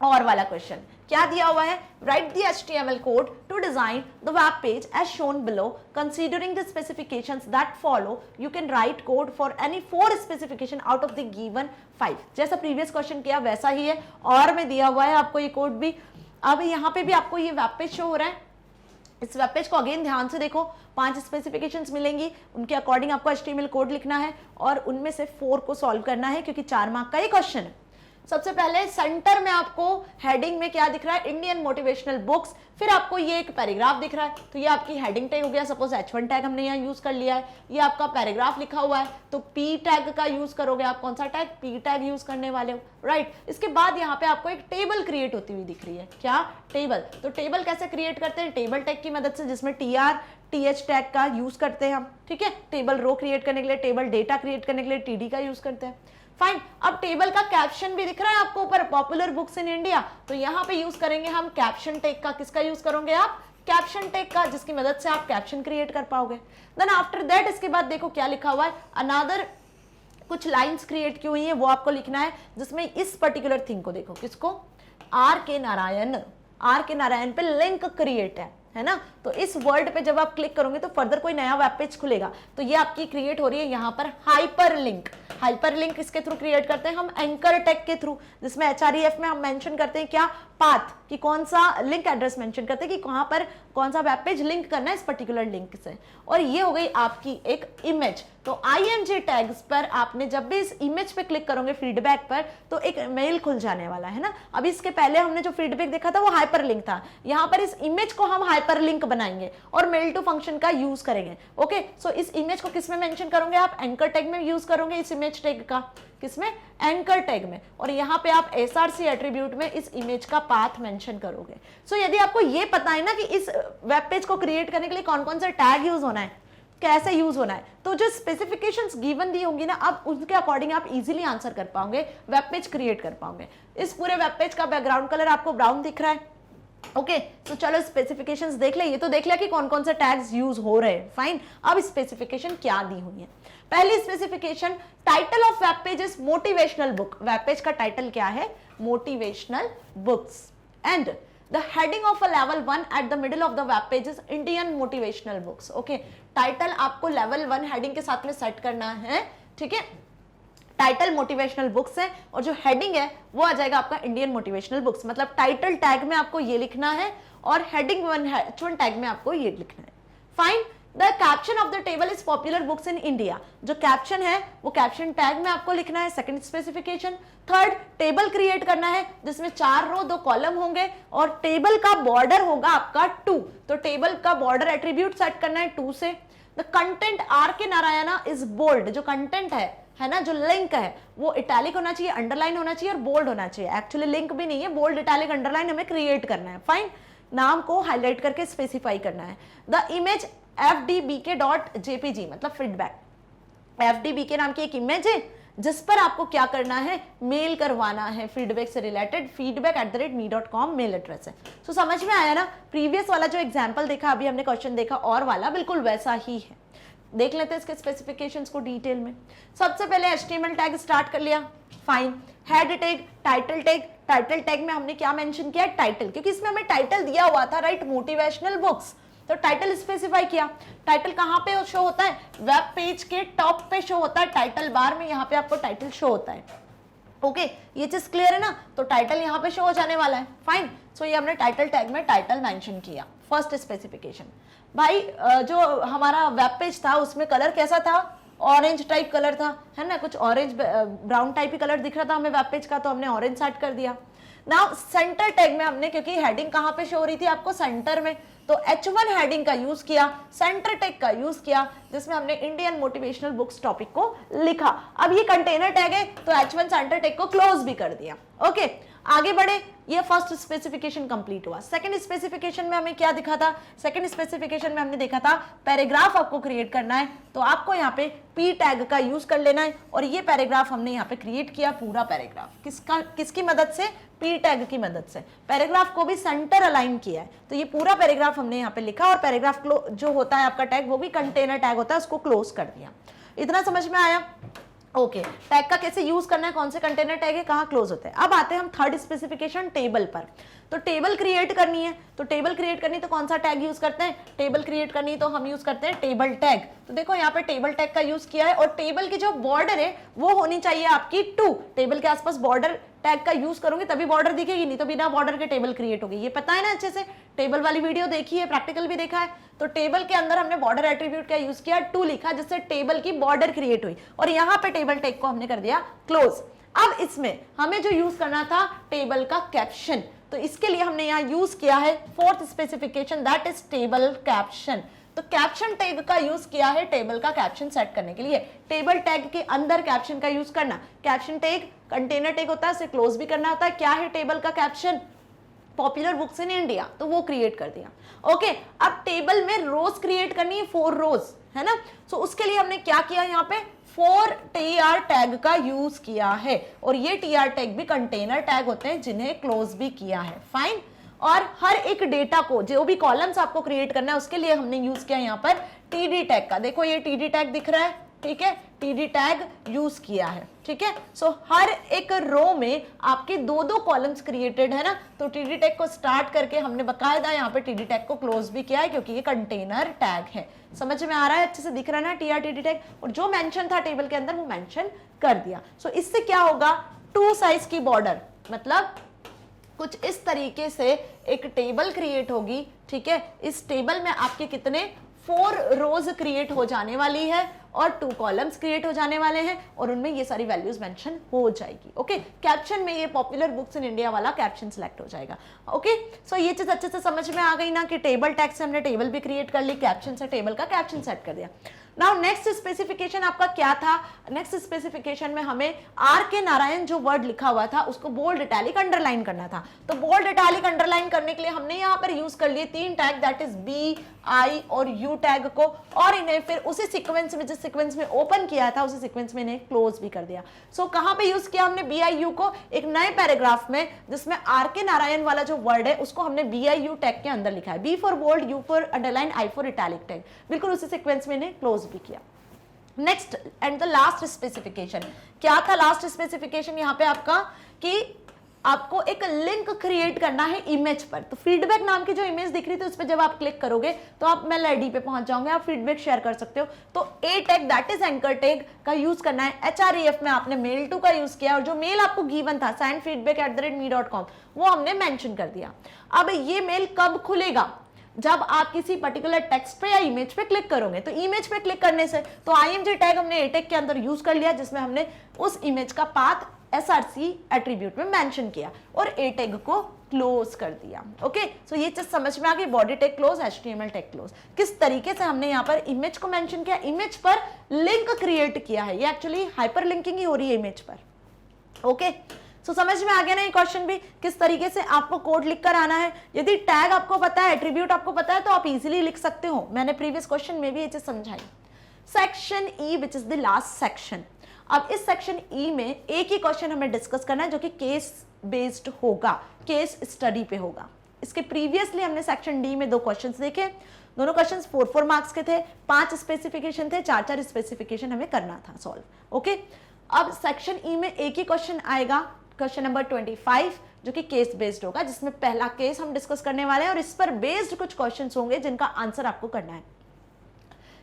और वाला क्वेश्चन क्या दिया हुआ है, write the HTML code to design the web page as shown below, considering the specifications that follow, you can write code for any 4 specification out of the given 5। जैसा previous question किया वैसा ही है, और में दिया हुआ है आपको ये कोड भी। अब यहाँ पे भी आपको ये वेब पेज शो हो रहा है, इस वेब पेज को अगेन ध्यान से देखो, 5 स्पेसिफिकेशंस मिलेंगी, उनके अकॉर्डिंग आपको HTML कोड लिखना है और उनमें से 4 को सॉल्व करना है, क्योंकि 4 मार्क का ये क्वेश्चन है। सबसे पहले सेंटर में आपको हेडिंग में क्या दिख रहा है, इंडियन मोटिवेशनल बुक्स, फिर आपको ये एक पैराग्राफ दिख रहा है, तो ये आपकी हेडिंग टैग हो गया। सपोज H1 टैग हमने यहाँ यूज कर लिया है, ये आपका पैराग्राफ लिखा हुआ है, तो P टैग का यूज करोगे आप। कौन सा टैग, P टैग यूज करने वाले हो, राइट। इसके बाद यहाँ पे आपको एक टेबल क्रिएट होती हुई दिख रही है, क्या, टेबल। तो टेबल कैसे क्रिएट करते हैं, टेबल टैग की मदद से, जिसमें TR TH टैग का यूज करते हैं हम, ठीक है। टेबल रो क्रिएट करने के लिए, टेबल डेटा क्रिएट करने के लिए TD का यूज करते हैं। फाइन, अब टेबल का कैप्शन भी दिख रहा है आपको ऊपर, पॉपुलर बुक्स इन इंडिया, तो यहाँ पे यूज करेंगे हम कैप्शन टैग का। किसका यूज करोगे आप, कैप्शन टैग का, जिसकी मदद से आप कैप्शन क्रिएट कर पाओगे। देन आफ्टर दैट इसके बाद देखो क्या लिखा हुआ है, अनदर कुछ लाइंस क्रिएट की हुई है, वो आपको लिखना है, जिसमें इस पर्टिकुलर थिंग को देखो, किसको, R.K. नारायण पे लिंक क्रिएट है ना। तो इस वर्ड पे जब आप क्लिक करोगे तो फर्दर कोई नया वेब पेज खुलेगा, तो ये आपकी क्रिएट हो रही है यहाँ पर हाइपरलिंक। हाइपरलिंक किसके थ्रू क्रिएट करते हैं हम, एंकर टैग के थ्रू, जिसमें HREF में हम मेंशन करते हैं क्या, पाथ कि कौन सा लिंक एड्रेस मेंशन करते हैं कि कहां पर कौन सा वेब पेज लिंक करना है इस पर्टिकुलर लिंक से। और ये हो गई आपकी एक इमेज। तो IMG टैग्स पर आपने जब भी इस इमेज पे क्लिक करोगे फीडबैक पर तो एक मेल खुल जाने वाला है ना। अभी इसके पहले हमने जो फीडबैक देखा था वो हाइपर लिंक था, यहाँ पर इस इमेज को हम हाइपर लिंक बनाएंगे और मेल टू फंक्शन का यूज करेंगे। ओके, सो इस इमेज को किस में मेंशन करोगे आप? एंकर टैग में यूज करोगे इस इमेज टैग का। किसमें? एंकर टैग में। और यहाँ पे आप SRC एट्रीब्यूट में इस इमेज का पाथ मेंशन करोगे। सो यदि आपको ये पता है ना कि इस वेब पेज को क्रिएट करने के लिए कौन कौन सा टैग यूज होना है, कैसे यूज होना है, तो जो स्पेसिफिकेशंस गिवन दी होंगी ना, अब उसके अकॉर्डिंग आप इजीली आंसर कर पाओगे, वेब पेज क्रिएट कर पाओगे। इस पूरे वेब पेज का बैकग्राउंड कलर आपको ब्राउन दिख रहा है। ओके, तो चलो स्पेसिफिकेशंस देख ले। ये तो देख लिया कि कौन कौन से टैग्स यूज हो रहे हैं। फाइन, अब स्पेसिफिकेशन क्या दी हुई है? पहली specification, title of web page is motivational book. Web page का टाइटल क्या है? Motivational books. And the heading of a level 1 at the middle of the web page is Indian motivational books. Okay, title आपको level 1 heading के साथ में set करना है, ठीक है। टाइटल मोटिवेशनल बुक्स है और जो हेडिंग है वो आ जाएगा आपका इंडियन मोटिवेशनल बुक्स। मतलब टाइटल टैग में आपको ये लिखना है और हेडिंग वन टैग में आपको ये लिखना है। Fine, the caption of the table is popular books in India. जो कैप्शन है वो कैप्शन टैग में आपको लिखना है, second specification. Third, table create करना है जिसमें 4 रो 2 कॉलम होंगे और टेबल का बॉर्डर होगा आपका 2। तो टेबल का बॉर्डर एट्रीब्यूट सेट करना है 2 से। द कंटेंट आर के नारायणा इज बोल्ड। जो कंटेंट है ना, जो लिंक है वो इटैलिक होना चाहिए, अंडरलाइन होना चाहिए और बोल्ड होना चाहिए। एक्चुअली लिंक भी नहीं है, बोल्ड इटैलिक अंडरलाइन हमें क्रिएट करना है। फाइन, नाम को हाईलाइट करके स्पेसिफाई करना है। द इमेज fdbk.jpg मतलब फीडबैक। fdbk नाम की एक इमेज है जिस पर आपको क्या करना है? मेल करवाना है फीडबैक से रिलेटेड। feedback@me.com मेल एड्रेस है। तो समझ में आया ना? प्रीवियस वाला जो एग्जांपल देखा, अभी हमने क्वेश्चन देखा और वाला बिल्कुल वैसा ही है। देख लेते हैं इसके स्पेसिफिकेशंस को डिटेल में। सबसे पहले HTML टैग स्टार्ट कर लिया। Fine, head tag, title tag. Title tag में हमने क्या मेंशन किया? टाइटल, क्योंकि इसमें हमें टाइटल दिया हुआ था, राइट, मोटिवेशनल बुक्स। तो टाइटल स्पेसिफाई किया। टाइटल कहां पे शो होता है? वेब पेज के टॉप पे शो होता है, टाइटल बार में यहाँ पे आपको टाइटल शो होता है। ओके, ये चीज क्लियर है ना? तो टाइटल यहाँ पे शो हो जाने वाला है। फाइन, सो ये हमने टाइटल टैग में टाइटल मेंशन किया। फर्स्ट स्पेसिफिकेशन, भाई जो हमारा वेब पेज था उसमें कलर कैसा था? ऑरेंज टाइप कलर था, है ना, कुछ ऑरेंज ब्राउन टाइप ही कलर दिख रहा था हमें वेब पेज का, तो हमने ऑरेंज सेट कर दिया। नाउ सेंटर टैग में हमने, क्योंकि हेडिंग कहां पे शो हो रही थी आपको? सेंटर में, तो H1 हेडिंग का यूज किया, सेंटर टैग का यूज किया जिसमें हमने इंडियन मोटिवेशनल बुक्स टॉपिक को लिखा। अब ये कंटेनर टैग है तो H1 सेंटर टैग को क्लोज भी कर दिया। ओके, आगे बढ़े। ये फर्स्ट स्पेसिफिकेशन कंप्लीट हुआ। सेकंड स्पेसिफिकेशन में हमें क्या दिखा था? सेकंड स्पेसिफिकेशन में हमने देखा था पैराग्राफ आपको क्रिएट करना है, तो आपको यहाँ पे P टैग का यूज कर लेना है और ये पैराग्राफ हमने यहाँ पे क्रिएट किया। पूरा पैराग्राफ किसकी मदद से? P टैग की मदद से। पैराग्राफ को भी सेंटर अलाइन किया है, तो ये पूरा पैराग्राफ हमने यहाँ पे लिखा और पैराग्राफ जो होता है आपका टैग वो भी कंटेनर टैग होता है, उसको क्लोज कर दिया। इतना समझ में आया? ओके, टैग का कैसे यूज करना है, कौन से कंटेनर टैग है, कहाँ क्लोज होते हैं। अब आते हैं हम थर्ड स्पेसिफिकेशन, टेबल पर। तो टेबल क्रिएट करनी है, तो टेबल क्रिएट करनी तो कौन सा टैग यूज करते हैं? टेबल क्रिएट करनी तो हम यूज करते हैं टेबल टैग। तो देखो यहाँ पे टेबल टैग का यूज किया है और टेबल की जो बॉर्डर है वो होनी चाहिए आपकी 2। टेबल के आसपास बॉर्डर टैग का यूज करोगे तभी बॉर्डर दिखेगी, नहीं तो बिना बॉर्डर के टेबल क्रिएट होगी। ये पता है ना अच्छे से? टेबल वाली वीडियो देखी है, प्रैक्टिकल भी देखा है। तो टेबल के अंदर हमने बॉर्डर एट्रीब्यूट का यूज किया, 2 लिखा, जिससे टेबल की बॉर्डर क्रिएट हुई और यहाँ पे टेबल टैग को हमने कर दिया क्लोज। अब इसमें हमें जो यूज करना था टेबल का कैप्शन, तो इसके लिए हमने यहाँ यूज किया है fourth specification, that is table caption. तो कैप्शन टैग का यूज किया है टेबल का कैप्शन सेट करने के लिए। टेबल टैग के अंदर कैप्शन का यूज करना। कैप्शन टैग कंटेनर टैग होता है, उसे क्लोज भी करना होता है। क्या है टेबल का caption? Popular books in India, तो वो क्रिएट कर दिया। ओके, अब टेबल में रोज क्रिएट करनी है, 4 रोज, है ना। सो उसके लिए हमने क्या किया? यहाँ पे 4 TR टैग का यूज किया है और ये TR टैग भी कंटेनर टैग होते हैं जिन्हें क्लोज भी किया है। फाइन, और हर एक डेटा को, जो भी कॉलम्स आपको क्रिएट करना है उसके लिए हमने यूज किया यहाँ पर TD टैग का। देखो ये TD टैग दिख रहा है, ठीक है, TD टैग यूज किया है, ठीक है। सो हर एक रो में आपके 2-2 कॉलम्स क्रिएटेड है ना, तो TD टैग को स्टार्ट करके हमने बकायदा यहाँ पे TD टैग को क्लोज भी किया है क्योंकि ये कंटेनर टैग है। समझ में आ रहा है? अच्छे से दिख रहा है ना TR TD टैग, और जो मेंशन था टेबल के अंदर वो मेंशन कर दिया। सो इससे क्या होगा? 2 साइज की बॉर्डर, मतलब कुछ इस तरीके से एक टेबल क्रिएट होगी, ठीक है। इस टेबल में आपके कितने 4 रोज क्रिएट हो जाने वाली है और 2 कॉलम्स क्रिएट हो जाने वाले हैं और उनमें ये सारी वैल्यूज मेंशन हो जाएगी। ओके, कैप्शन में ये पॉपुलर बुक्स इन इंडिया वाला कैप्शन सिलेक्ट हो जाएगा। ओके, सो ये चीज अच्छे से समझ में आ गई ना कि टेबल टैग से हमने टेबल भी क्रिएट कर ली, कैप्शन से टेबल का कैप्शन सेट कर दिया। नाउ नेक्स्ट स्पेसिफिकेशन आपका क्या था? नेक्स्ट स्पेसिफिकेशन में हमें आर के नारायण जो वर्ड लिखा हुआ था उसको बोल्ड इटैलिक अंडरलाइन करना था। तो बोल्ड इटैलिक अंडरलाइन करने के लिए हमने यहाँ पर यूज कर लिए 3 टैग, दैट इज बी, आई और यू टैग को, और इन्हें फिर उसी सीक्वेंस में, जिस सीक्वेंस में ओपन किया था उसी सीक्वेंस में इन्हें क्लोज भी कर दिया। सो कहां पे यूज किया हमने बी आई यू को? एक नए पैराग्राफ में जिसमें आर के नारायण वाला जो वर्ड है उसको हमने बी आई यू टैग के अंदर लिखा है, B for bold, U for underline, I for italic tag, बिल्कुल उसी सीक्वेंस में इन्हें क्लोज भी किया। Next and the last specification, क्या था लास्ट स्पेसिफिकेशन यहाँ पे आपका? कि आपको एक लिंक क्रिएट करना है इमेज पर। तो फीडबैक नाम की जो इमेज दिख रही थी उस पर जब आप क्लिक करोगे तो आप मेल आईडी पे पहुंच जाओगे, आप फीडबैक शेयर कर सकते हो। तो A tag that is anchor tag का यूज करना है। HREF में आपने मेल टू का यूज किया और जो मेल आपको गिवन था sendfeedback@me.com वो हमने मेंशन कर दिया। अब ये मेल कब खुलेगा? जब आप किसी पर्टिकुलर टेक्स्ट पे या इमेज पे क्लिक करोगे। तो इमेज पे क्लिक करने से तो IMG टैग हमने ए टैग के अंदर यूज कर लिया जिसमें हमने उस इमेज का पाथ SRC एट्रीब्यूट में मेंशन किया और ए टैग को क्लोज कर दिया। ओके, सो ये चीज समझ में आ गई, body tag close, HTML tag close. किस तरीके से हमने यहाँ पर इमेज को मेंशन किया, इमेज पर लिंक क्रिएट किया है। ये एक्चुअली हाइपर लिंकिंग ही हो रही है इमेज पर। ओके, सो समझ में आ गया ना ये क्वेश्चन भी, किस तरीके से आपको कोड लिख कर आना है। यदि टैग आपको पता है, एट्रीब्यूट आपको पता है तो आप इजीली लिख सकते हो। मैंने प्रीवियस क्वेश्चन में भी ये चीज समझाई। Section E which is the last section. अब इस सेक्शन ई में एक ही क्वेश्चन हमें डिस्कस करना है जो कि केस बेस्ड होगा, केस स्टडी पे होगा। इसके प्रीवियसली हमने सेक्शन डी में 2 क्वेश्चंस देखे, दोनों क्वेश्चंस 4 मार्क्स के थे, 5 स्पेसिफिकेशन थे, 4 स्पेसिफिकेशन हमें करना था सॉल्व। ओके, अब सेक्शन ई में एक ही क्वेश्चन आएगा, क्वेश्चन नंबर 25, जो कि केस बेस्ड होगा, जिसमें पहला केस हम डिस्कस करने वाले हैं और इस पर बेस्ड कुछ क्वेश्चंस होंगे जिनका आंसर आपको करना है।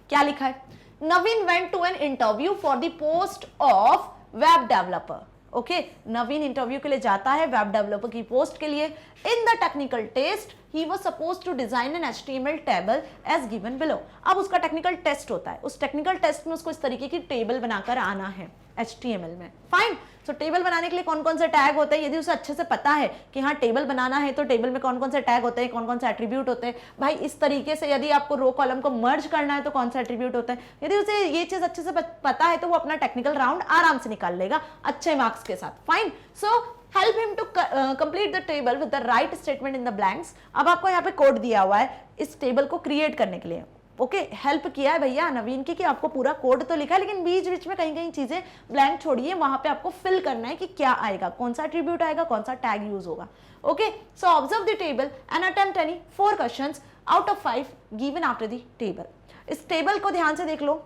क्या लिखा है? Naveen went to an interview for the post of web developer. Okay, Naveen interview के लिए जाता है वेब डेवलपर की पोस्ट के लिए। In the technical test he was supposed to design an HTML table as given below. अब उसका टेक्निकल टेस्ट होता है, उस टेक्निकल टेस्ट में उसको इस तरीके की टेबल बनाकर आना है HTML में। फाइन, सो टेबल बनाने के लिए कौन कौन से टैग होते हैं, यदि उसे अच्छे से पता है कि हाँ टेबल बनाना है तो टेबल में कौन कौन से टैग होते हैं, कौन कौन से एट्रीब्यूट होते हैं। भाई इस तरीके से यदि आपको रो कॉलम को मर्ज करना है तो कौन सा एट्रीब्यूट होता है, यदि उसे ये चीज अच्छे से पता है तो वो अपना टेक्निकल राउंड आराम से निकाल लेगा अच्छे मार्क्स के साथ। Fine, so help him to complete the table with the right statement in the blanks. अब आपको यहाँ पे कोड दिया हुआ है इस टेबल को क्रिएट करने के लिए। ओके, हेल्प किया है भैया नवीन की कि आपको पूरा कोड तो लिखा है लेकिन बीच बीच में कहीं कहीं चीजें ब्लैंक छोड़िए, वहां पे आपको फिल करना है कि क्या आएगा, कौन सा एट्रीब्यूट आएगा, कौन सा टैग यूज होगा। Okay, so observe the table and attempt any 4 questions out of 5 given after the table. इस टेबल को ध्यान से देख लो,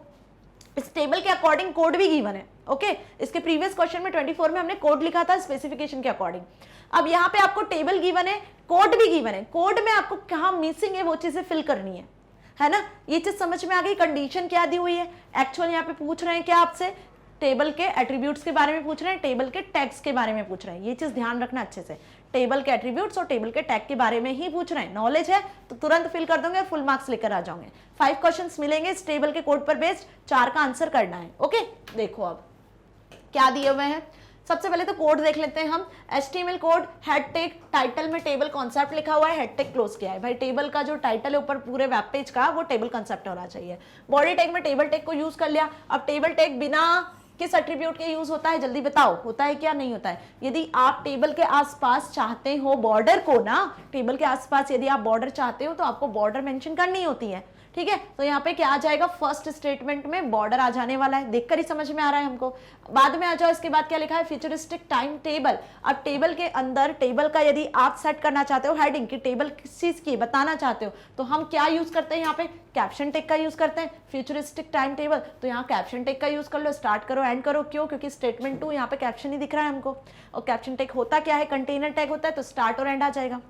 इस टेबल के अकॉर्डिंग कोड भी गिवन है। ओके, इसके प्रीवियस क्वेश्चन में 24 में हमने कोड लिखा था स्पेसिफिकेशन के अकॉर्डिंग। अब यहाँ पे आपको टेबल गिवन है, कोड भी गिवन है, कोड में आपको कहाँ मिसिंग है वो चीजें फिल करनी है ना। ये चीज समझ में आ गई। कंडीशन क्या दी हुई है, एक्चुअल यहाँ पे पूछ रहे हैं क्या आपसे, टेबल के एट्रीब्यूट्स के बारे में पूछ रहे हैं, टेबल के टैग्स के बारे में पूछ रहे हैं। ये चीज ध्यान रखना अच्छे से, टेबल के एट्रीब्यूट्स और टेबल के टैग के बारे में ही पूछ रहे हैं। नॉलेज है तो तुरंत फिल कर दोगे और फुल मार्क्स लेकर आ जाओगे। 5 क्वेश्चंस मिलेंगे इस टेबल के कोड पर बेस्ड, 4 का आंसर करना है। ओके, देखो अब क्या दिए हुए हैं। सबसे पहले तो कोड देख लेते हैं हम। HTML code, head tag, title में टेबल कॉन्सेप्ट लिखा हुआ है, हेड टैग क्लोज किया है। भाई टेबल का जो टाइटल है ऊपर पूरे वेब पेज का वो टेबल कॉन्सेप्ट होना चाहिए। बॉडी टैग में टेबल टैग को यूज कर लिया। अब टेबल टैग बिना किस एट्रीब्यूट के यूज होता है, जल्दी बताओ, होता है क्या नहीं होता है। यदि आप टेबल के आसपास चाहते हो बॉर्डर को ना, टेबल के आसपास यदि आप बॉर्डर चाहते हो तो आपको बॉर्डर मेंशन करनी होती है। ठीक है, तो यहाँ पे क्या आ जाएगा, फर्स्ट स्टेटमेंट में बॉर्डर आ जाने वाला है, देखकर ही समझ में आ रहा है हमको। बाद में आ जाओ, इसके बाद क्या लिखा है, फ्यूचरिस्टिक टाइम टेबल। अब टेबल के अंदर टेबल का यदि आप सेट करना चाहते हो हेडिंग की, टेबल किस चीज की बताना चाहते हो, तो हम क्या यूज करते हैं यहाँ पे, कैप्शन टेक का यूज करते हैं। फ्यूचरिस्टिक टाइम टेबल, तो यहाँ कैप्शन टेक का यूज कर लो, स्टार्ट करो एंड करो। क्यों? क्योंकि स्टेटमेंट 2 यहाँ पे कैप्शन ही दिख रहा है हमको, और कैप्शन टेक होता क्या है, कंटेनर टैग होता है, तो स्टार्ट और एंड आ जाएगा।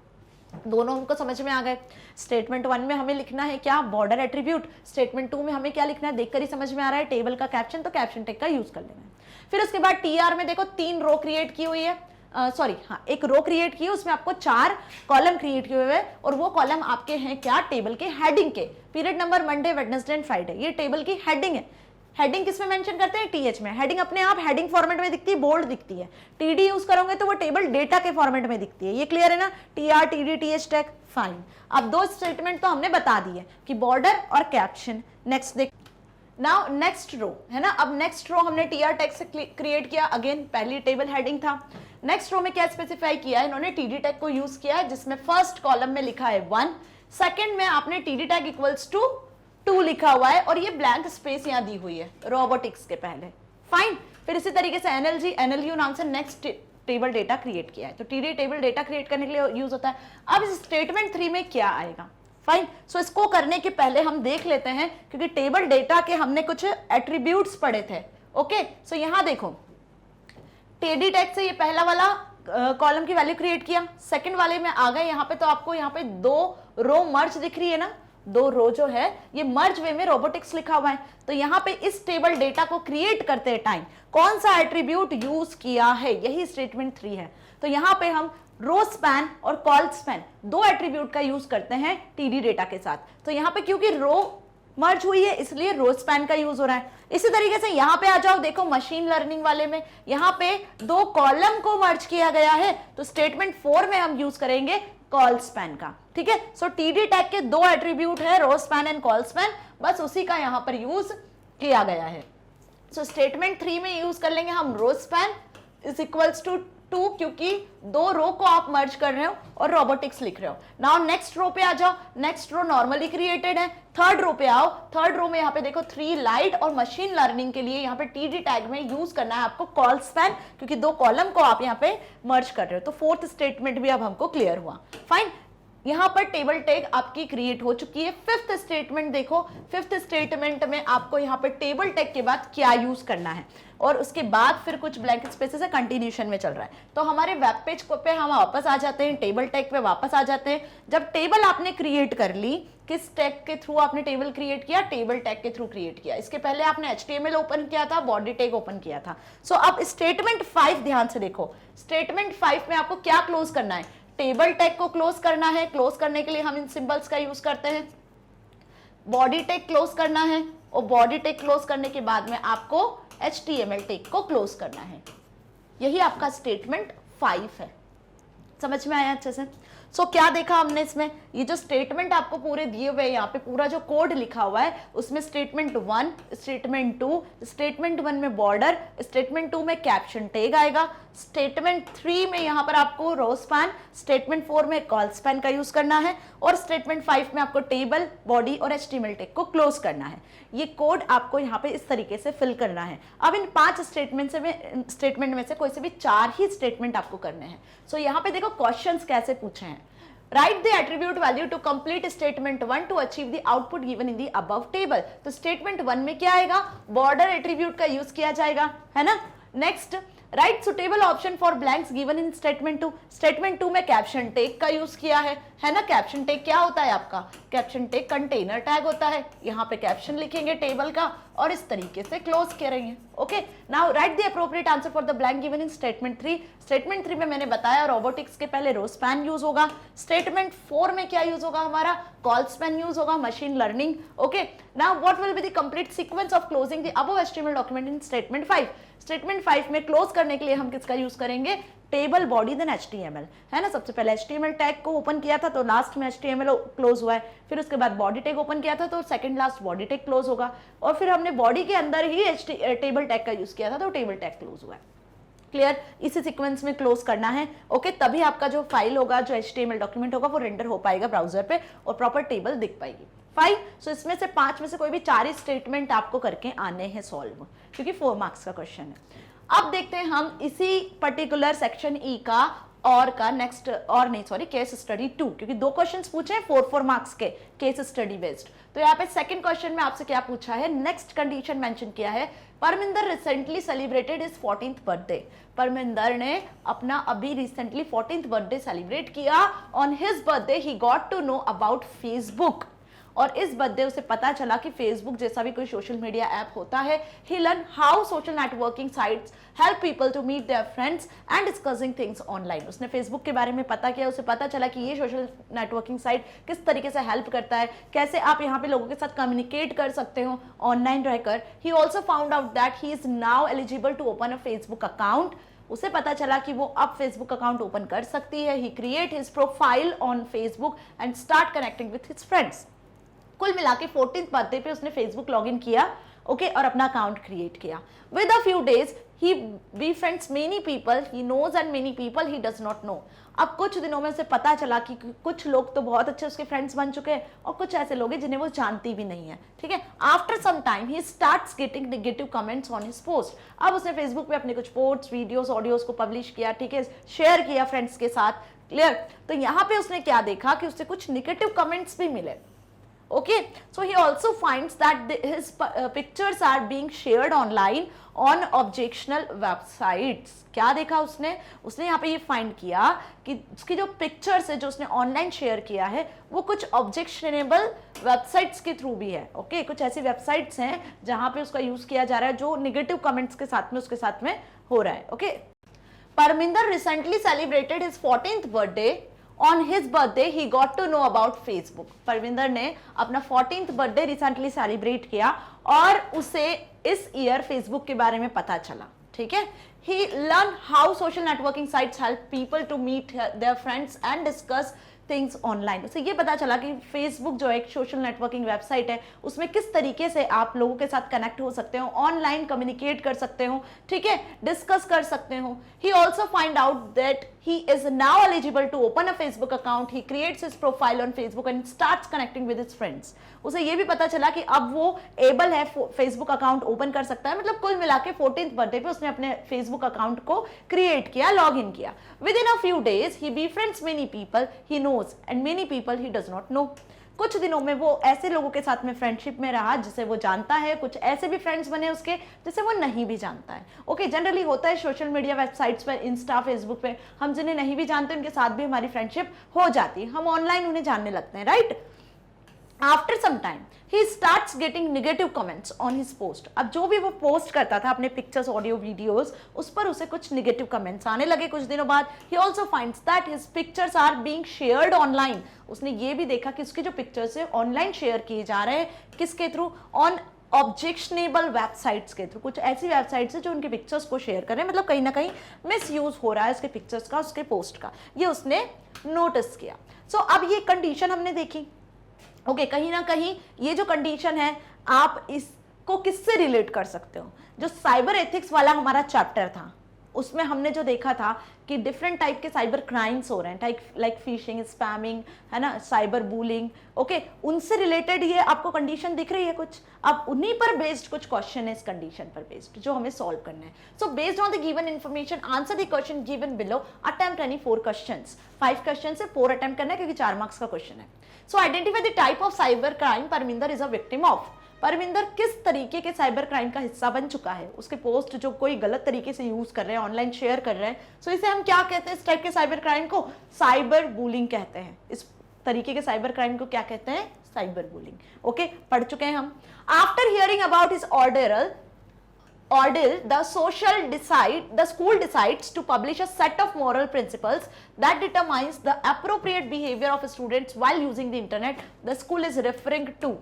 दोनों हमको समझ में आ गए। स्टेटमेंट 1 में हमें लिखना है क्या, बॉर्डर एट्रीब्यूट। स्टेटमेंट 2 में हमें क्या लिखना है, देखकर ही समझ में आ रहा है, टेबल का कैप्शन, तो कैप्शन टैग का यूज कर लेना है। फिर उसके बाद TR में देखो 3 रो क्रिएट की हुई है। सॉरी हाँ, एक रो क्रिएट की, उसमें आपको 4 कॉलम क्रिएट किए हुए हैं और वो कॉलम आपके हैं क्या, टेबल के हेडिंग के, period number Monday, Wednesday and Friday, ये टेबल की हेडिंग है। हेडिंग किसमें मेंशन करते हैं, टीएच में। हेडिंग अपने आप हेडिंग फॉर्मेट में दिखती है, बोल्ड दिखती है। टीडी यूज करोगे तो वो टेबल डेटा के फॉर्मेट में दिखती है। ये क्लियर है ना, TR, TD, TH tag, fine. अब 2 स्टेटमेंट तो हमने बता दिए कि बॉर्डर और कैप्शन। नेक्स्ट देख, नाउ नेक्स्ट रो है ना, अब नेक्स्ट रो हमने टीआर टैग से क्रिएट किया, अगेन पहली टेबल हेडिंग था। नेक्स्ट रो में क्या स्पेसिफाई किया है इन्होंने, टीडी टैग को यूज किया है, जिसमें फर्स्ट कॉलम में लिखा है 1, सेकंड में आपने टीडी टैग इक्वल्स टू 2 लिखा हुआ है और ये ब्लैंक स्पेस यहां दी हुई है रोबोटिक्स के पहले, फाइन। फिर इसी तरीके से एनएलजी, एनएलयू नाम से नेक्स्ट टेबल डेटा क्रिएट किया है, तो टीडी टेबल डेटा क्रिएट करने के लिए यूज होता है। अब इस स्टेटमेंट 3 में क्या आएगा, फाइन। सो इसको करने के पहले हम देख लेते हैं, क्योंकि टेबल डेटा के हमने कुछ एट्रीब्यूट्स पढ़े थे। ओके, सो यहां देखो, टीडी टैग से ये पहला वाला कॉलम की वैल्यू क्रिएट किया, सेकंड वाले में आ गए यहाँ पे, तो आपको यहाँ पे 2 रो मर्ज दिख रही है ना, 2 रो जो है ये मर्ज वे में रोबोटिक्स लिखा हुआ है। तो यहाँ पे इस टेबल डेटा को क्रिएट करते टाइम कौन सा एट्रीब्यूट यूज किया है, यही स्टेटमेंट 3 है। तो यहाँ पे हम रो स्पैन और कॉल स्पैन 2 एट्रीब्यूट का यूज करते हैं टीडी डेटा के साथ। तो यहाँ पे क्योंकि रो मर्ज हुई है इसलिए रो स्पैन का यूज हो रहा है। इसी तरीके से यहाँ पे आ जाओ, देखो मशीन लर्निंग वाले में यहाँ पे 2 कॉलम को मर्ज किया गया है, तो स्टेटमेंट 4 में हम यूज करेंगे कॉल स्पैन का, ठीक है। सो टीडी टैग के 2 एट्रीब्यूट है, row span and col span, बस उसी का यहाँ पर यूज किया गया है। सो स्टेटमेंट 3 में यूज कर लेंगे हम row span is equals to 2, क्योंकि 2 रो को आप मर्ज कर रहे हो और रोबोटिक्स लिख रहे हो। नाउ नेक्स्ट रो पे आ जाओ, नेक्स्ट रो नॉर्मली क्रिएटेड है। थर्ड रो पे आओ, थर्ड रो में यहाँ पे देखो 3 लाइट और मशीन लर्निंग के लिए यहाँ पे टीडी टैग में यूज करना है आपको कॉल स्पैन, क्योंकि 2 कॉलम को आप यहाँ पे मर्ज कर रहे हो। तो 4th स्टेटमेंट भी अब हमको क्लियर हुआ, फाइन। यहां पर टेबल टैग आपकी क्रिएट हो चुकी है। 5th स्टेटमेंट देखो, 5th स्टेटमेंट में आपको यहाँ पे टेबल टैग के बाद क्या यूज करना है और उसके बाद फिर कुछ ब्लैंक स्पेसेस है, कंटिन्यूशन में चल रहा है। तो हमारे वेब पेज पे हम वापस आ जाते हैं, टेबल टैग पे वापस आ जाते हैं। जब टेबल आपने क्रिएट कर ली, किस टैग के थ्रू आपने टेबल क्रिएट किया, टेबल टैग के थ्रू क्रिएट किया। इसके पहले आपने HTML ओपन किया था, बॉडी टैग ओपन किया था। सो अब स्टेटमेंट 5 ध्यान से देखो, स्टेटमेंट 5 में आपको क्या क्लोज करना है, टेबल टैग को क्लोज करना है। क्लोज करने के लिए हम इन सिंबल्स का यूज करते हैं। बॉडी टैग क्लोज करना है और बॉडी टैग क्लोज करने के बाद में आपको HTML टैग को क्लोज करना है। यही आपका स्टेटमेंट 5 है। समझ में आया अच्छे से? सो क्या देखा हमने इसमें, ये जो स्टेटमेंट आपको पूरे दिए हुए यहाँ पे पूरा जो कोड लिखा हुआ है उसमें स्टेटमेंट 1, स्टेटमेंट 2, स्टेटमेंट 1 में बॉर्डर, स्टेटमेंट 2 में कैप्शन टैग आएगा, स्टेटमेंट 3 में यहाँ पर आपको रो स्पैन, स्टेटमेंट 4 में कॉल स्पैन का यूज करना है और स्टेटमेंट 5 में आपको टेबल, बॉडी और HTML टैग को क्लोज करना है। ये कोड आपको यहाँ पे इस तरीके से फिल करना है। अब इन 5 स्टेटमेंट में से कोई से भी 4 ही स्टेटमेंट आपको करने हैं। सो यहाँ पे देखो क्वेश्चंस कैसे पूछे हैं। Write the attribute value to complete statement 1 to achieve the output given in the above table। तो statement 1 में क्या आएगा, border attribute का यूज किया जाएगा, है ना। Next, right suitable option for blanks given in statement 2। Statement 2 में कैप्शन टैग का यूज किया है ना। कैप्शन टैग क्या होता है आपका, कैप्शन टैग कंटेनर टैग होता है। यहाँ पे कैप्शन लिखेंगे टेबल का और इस तरीके से क्लोज करेंगे। Okay, now right the appropriate answer for the blank given in statement 3। Statement 3 में मैंने बताया रोबोटिक्स के पहले रो स्पैन यूज होगा। स्टेटमेंट 4 में क्या यूज होगा हमारा, कॉल स्पैन यूज होगा, machine learning. Okay, now what will be the complete sequence of closing the above HTML document in statement 5। Statement 5 में क्लोज करने के लिए हम किसका यूज करेंगे, टेबल बॉडी देन HTML, है ना। सबसे पहले HTML टैग को ओपन किया था तो लास्ट में HTML क्लोज हुआ है, फिर उसके बाद बॉडी टैग ओपन किया था तो second last body tag close होगा, और फिर हमने बॉडी के अंदर ही टेबल टैग का यूज किया था तो टेबल टैग क्लोज हुआ है। क्लियर, इसी सीक्वेंस में क्लोज करना है। ओके, तभी आपका जो फाइल होगा, जो HTML डॉक्यूमेंट होगा वो रेंडर हो पाएगा ब्राउजर पे और प्रॉपर टेबल दिख पाएगी। फाइन, सो इसमें से 5 में से कोई भी 4 ही स्टेटमेंट आपको करके आने हैं सॉल्व, क्योंकि 4 मार्क्स का क्वेश्चन है। अब देखते हैं हम इसी पर्टिकुलर सेक्शन ई का और का नेक्स्ट, और नहीं सॉरी, केस स्टडी 2, क्योंकि 2 क्वेश्चंस पूछे हैं 4 मार्क्स के केस स्टडी बेस्ड। तो यहाँ पे सेकंड क्वेश्चन में आपसे क्या पूछा है, नेक्स्ट कंडीशन मेंशन किया है, Parminder recently celebrated his 14th birthday. Parminder ने अपना अभी रिसेंटली 14th बर्थडे सेलिब्रेट किया। On his birthday he got to know about Facebook. और इस बर्थडे उसे पता चला कि फेसबुक जैसा भी कोई सोशल मीडिया ऐप होता है। He learn how social networking sites help people to meet their friends and discussing things online. उसने फेसबुक के बारे में पता किया, उसे पता चला कि ये सोशल नेटवर्किंग साइट किस तरीके से हेल्प करता है, कैसे आप यहाँ पे लोगों के साथ कम्युनिकेट कर सकते हो ऑनलाइन रहकर। He also found out that he is now eligible to open a Facebook account. उसे पता चला कि वो अब फेसबुक अकाउंट ओपन कर सकती है। He create his profile on Facebook and start connecting with his friends. कुल मिला के 14th बर्थडे पे उसने फेसबुक लॉग इन किया, ओके, और अपना अकाउंट क्रिएट किया। With a few days he befriends many people he knows and many people he does not know। अब कुछ दिनों में उसे पता चला कि कुछ लोग तो बहुत अच्छे उसके फ्रेंड्स बन चुके हैं और कुछ ऐसे लोग हैं जिन्हें वो जानती भी नहीं है, ठीक है। After some time he starts getting negative comments on his post. अब उसने फेसबुक पे अपने कुछ पोस्ट, वीडियोस, ऑडियोज को पब्लिश किया, ठीक है, शेयर किया फ्रेंड्स के साथ, क्लियर। तो यहाँ पे उसने क्या देखा कि उससे कुछ नेगेटिव कमेंट्स भी मिले। Okay, so he also finds that his pictures are being shared online on objectionable websites। क्या देखा उसने यहाँ पे ये फाइंड किया कि उसकी जो पिक्चर्स है जो उसने ऑनलाइन शेयर किया है वो कुछ ऑब्जेक्शनेबल वेबसाइट्स के थ्रू भी है। ओके, कुछ ऐसी वेबसाइट्स हैं जहां पे उसका यूज किया जा रहा है जो निगेटिव कमेंट्स के साथ में उसके साथ में हो रहा है। Okay, Parminder recently celebrated his 14th birthday. On his birthday, he got to know about Facebook। Parvinder ने अपना 14th बर्थडे रिसेंटली सेलिब्रेट किया और उसे इस ईयर फेसबुक के बारे में पता चला, ठीक है। He learned how social networking sites help people to meet their friends and discuss things online. उसे ये पता चला कि फेसबुक जो एक सोशल नेटवर्किंग वेबसाइट है उसमें किस तरीके से आप लोगों के साथ कनेक्ट हो सकते हो, ऑनलाइन कम्युनिकेट कर सकते हो, ठीक है, डिस्कस कर सकते हो। He also find out that he is now eligible to open a Facebook account। He creates his profile on Facebook and starts connecting with his friends। उसे ये भी पता चला कि अब वो एबल है फेसबुक अकाउंट ओपन कर सकता है। मतलब कुल मिला के 14th बर्थडे पे उसने अपने फेसबुक अकाउंट को क्रिएट किया, लॉग इन किया। With in a few days he befriends many people he knows and many people he does not know। कुछ दिनों में वो ऐसे लोगों के साथ में फ्रेंडशिप में रहा जिसे वो जानता है, कुछ ऐसे भी फ्रेंड्स बने उसके जिसे वो नहीं भी जानता है। ओके, जनरली होता है सोशल मीडिया वेबसाइट्स पर, इंस्टा, फेसबुक पे हम जिन्हें नहीं भी जानते उनके साथ भी हमारी फ्रेंडशिप हो जाती है, हम ऑनलाइन उन्हें जानने लगते हैं, right. After some time he starts getting negative comments on his post. अब जो भी वो पोस्ट करता था अपने पिक्चर्स, ऑडियो, वीडियोस, उस पर उसे कुछ नेगेटिव कमेंट्स आने लगे कुछ दिनों बाद। He also finds that his pictures are being shared online. उसने ये भी देखा कि उसके जो पिक्चर्स है ऑनलाइन शेयर किए जा रहे हैं, किसके थ्रू, ऑन ऑब्जेक्शनेबल वेबसाइट्स के थ्रू। कुछ ऐसी वेबसाइट्स है जो उनके पिक्चर्स को शेयर करें, मतलब कहीं ना कहीं मिस यूज हो रहा है उसके पिक्चर्स का, उसके पोस्ट का, ये उसने नोटिस किया। सो अब ये कंडीशन हमने देखी। ओके, कहीं ना कहीं ये जो कंडीशन है आप इसको किससे रिलेट कर सकते हो। जो साइबर एथिक्स वाला हमारा चैप्टर था उसमें हमने जो देखा था कि डिफरेंट टाइप के साइबर क्राइम्स हो रहे हैं, लाइक फिशिंग, स्पैमिंग, है ना, साइबर बुलिंग। ओके, उनसे रिलेटेड ये आपको कंडीशन दिख रही है कुछ। अब उन्हीं पर बेस्ड कुछ क्वेश्चन है इस कंडीशन पर बेस्ड जो हमें सॉल्व करना है। So based on the given information answer the question given below, attempt any 4 questions. 5 question से 4 अटेम्प्ट करना है क्योंकि 4 मार्क्स का क्वेश्चन है। सो identify the type of cyber crime Parminder is a victim of. Parminder किस तरीके के साइबर क्राइम का हिस्सा बन चुका है। उसके पोस्ट जो कोई गलत तरीके से यूज कर रहे हैं, ऑनलाइन शेयर कर रहे हैं, सो इसे हम क्या कहते हैं, इस टाइप के साइबर क्राइम को साइबर बुलिंग कहते हैं। इस तरीके के साइबर क्राइम को क्या कहते हैं, साइबर बुलिंग। ओके, पढ़ चुके हैं हम। After hearing about his ordeal, the school decides to publish a set of moral principles that determines the appropriate behavior of students while using the internet। The school is referring to।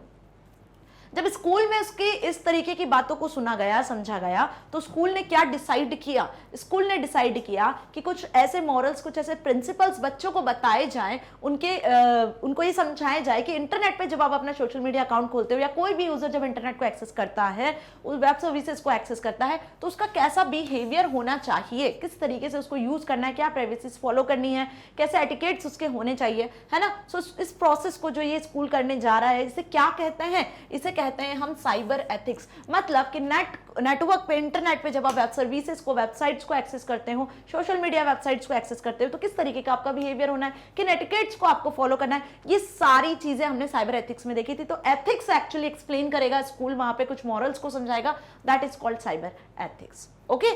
जब school में उसकी इस तरीके की बातों को सुना गया, समझा गया, तो स्कूल ने क्या डिसाइड किया। स्कूल ने डिसाइड किया कि कुछ ऐसे मॉरल्स, कुछ ऐसे प्रिंसिपल्स बच्चों को बताए जाएं, उनको ये समझाया जाए कि इंटरनेट पे जब आप अपना सोशल मीडिया अकाउंट खोलते हो या कोई भी यूजर जब इंटरनेट को एक्सेस करता है, उस वेब सर्विसेज को एक्सेस करता है, तो उसका कैसा बिहेवियर होना चाहिए, किस तरीके से उसको यूज करना है, क्या प्राइवेसी फॉलो करनी है, कैसे एटिकेट्स उसके होने चाहिए, है ना। सो इस प्रोसेस को जो ये स्कूल करने जा रहा है, इसे क्या कहते हैं, इसे कहते हैं हम साइबर एथिक्स। मतलब कि नेटवर्क पे, इंटरनेट पे जब आप वेब सर्विसेज को, वेबसाइट्स को एक्सेस करते हो, सोशल मीडिया वेबसाइट्स को एक्सेस करते हो, तो किस तरीके का आपका बिहेवियर होना है, किन एटिकेट्स को आपको फॉलो करना है, ये सारी चीजें हमने साइबर एथिक्स में देखी थी। तो एथिक्स एक्चुअली एक्सप्लेन करेगा स्कूल, वहां पे कुछ मॉरल्स को समझाएगा, that is called cyber ethics. Okay,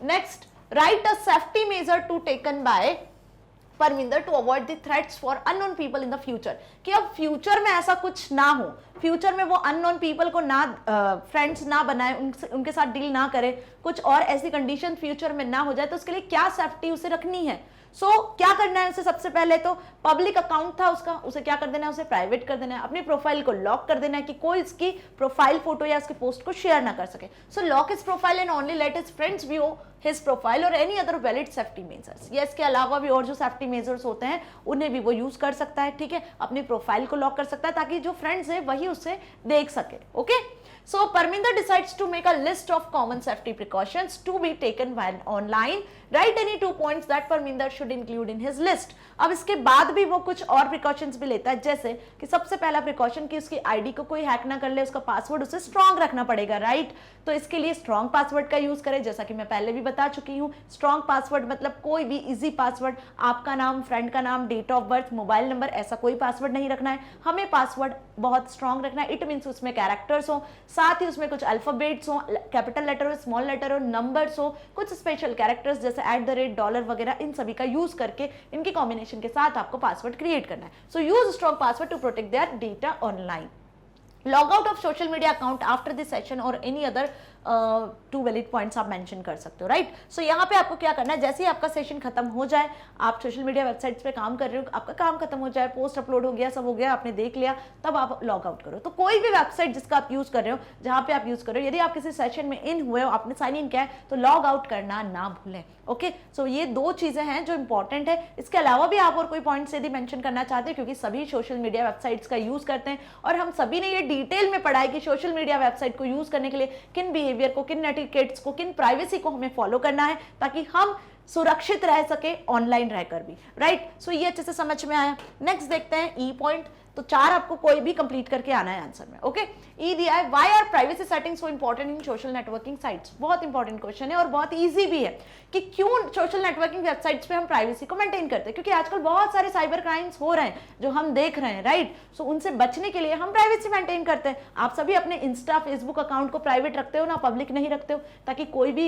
next, write a safety measure to taken by Parminder to avoid the threats for unknown people in the future, कि अब फ्यूचर में ऐसा कुछ ना हो, फ्यूचर में वो अननोन पीपल को ना फ्रेंड्स ना बनाए, उनके साथ डील ना करे, कुछ और ऐसी कंडीशन फ्यूचर में ना हो जाए, तो उसके लिए क्या सेफ्टी उसे रखनी है। क्या करना है उसे, सबसे पहले तो पब्लिक अकाउंट था उसका, उसे क्या कर देना है, उसे प्राइवेट कर देना है, अपनी प्रोफाइल को लॉक कर देना है कि कोई इसकी प्रोफाइल फोटो या उसके पोस्ट को शेयर ना कर सके। Lock his profile and only let his friends view his profile or any other valid safety measures. ये इसके अलावा भी और जो सेफ्टी मेजर्स होते हैं उन्हें भी वो यूज कर सकता है, ठीक है, अपनी प्रोफाइल को लॉक कर सकता है ताकि जो फ्रेंड्स है वही उसे देख सके। Okay, so Parminder decides to make a list of common safety precautions to be taken while online. Write any 2 points that Parminder should include in his list. अब इसके बाद भी वो कुछ और प्रिकॉशंस भी लेता है, जैसे कि सबसे पहला प्रिकॉशन कि उसकी आईडी को कोई हैक ना कर ले, उसका पासवर्ड उसे स्ट्रॉन्ग रखना पड़ेगा, राइट। तो इसके लिए स्ट्रॉन्ग पासवर्ड का यूज करें, जैसा कि मैं पहले भी बता चुकी हूँ। स्ट्रॉन्ग पासवर्ड मतलब कोई भी इजी पासवर्ड, आपका नाम, फ्रेंड का नाम, date of birth, mobile number, ऐसा कोई पासवर्ड नहीं रखना है, हमें पासवर्ड बहुत स्ट्रॉन्ग रखना है। इट मीन्स उसमें कैरेक्टर्स हो, साथ ही उसमें कुछ अल्फाबेट्स हो, कैपिटल लेटर हो, स्मॉल लेटर हो, नंबर्स हो, कुछ स्पेशल कैरेक्टर्स जैसे @ डॉलर वगैरह, इन सभी का यूज करके इनकी कॉम्बिनेशन के साथ आपको पासवर्ड क्रिएट करना है। So use strong password to protect their data online. Log out of social media account after this session or any other 2 valid points आप मेंशन कर सकते हो, राइट। यहाँ पे आपको क्या करना है, जैसे ही आपका सेशन खत्म हो जाए, आप सोशल मीडिया वेबसाइट्स पे काम कर रहे हो, आपका काम खत्म हो जाए, पोस्ट अपलोड हो गया, सब हो गया, आपने देख लिया, तब आप लॉग आउट करो। तो कोई भी वेबसाइट जिसका आप यूज कर रहे हो, जहाँ पे आप यूज कर रहे हो, यदि आप किसी सेशन में इन हुए हो, आपने साइन इन किया है, तो लॉग आउट करना ना भूलें। ओके, ये 2 चीजें हैं जो इंपॉर्टेंट है। इसके अलावा भी आप और कोई पॉइंट्स यदि मेंशन करना चाहते हैं, क्योंकि सभी सोशल मीडिया वेबसाइट्स का यूज करते हैं और हम सभी ने ये डिटेल में पढ़ा है कि सोशल मीडिया वेबसाइट को यूज करने के लिए किन बिहेवियर को, किन एटिकेट्स को, किन प्राइवेसी को हमें फॉलो करना है ताकि हम सुरक्षित रह सके ऑनलाइन रहकर भी, राइट। ये अच्छे से समझ में आया। नेक्स्ट देखते हैं ई पॉइंट। तो 4 आपको कोई भी कंप्लीट करके आना है आंसर में। ओके, ई दिया है, why are privacy settings so important in social networking sites. बहुत इंपॉर्टेंट क्वेश्चन है और बहुत इजी भी है कि क्यों सोशल नेटवर्किंग वेबसाइट्स पे हम प्राइवेसी को मेंटेन करते हैं, क्योंकि आजकल बहुत सारे साइबर क्राइम्स हो रहे हैं जो हम देख रहे हैं, राइट। उनसे बचने के लिए हम प्राइवेसी मेंटेन करते हैं। आप सभी अपने इंस्टा, फेसबुक अकाउंट को प्राइवेट रखते हो ना, पब्लिक नहीं रखते हो, ताकि कोई भी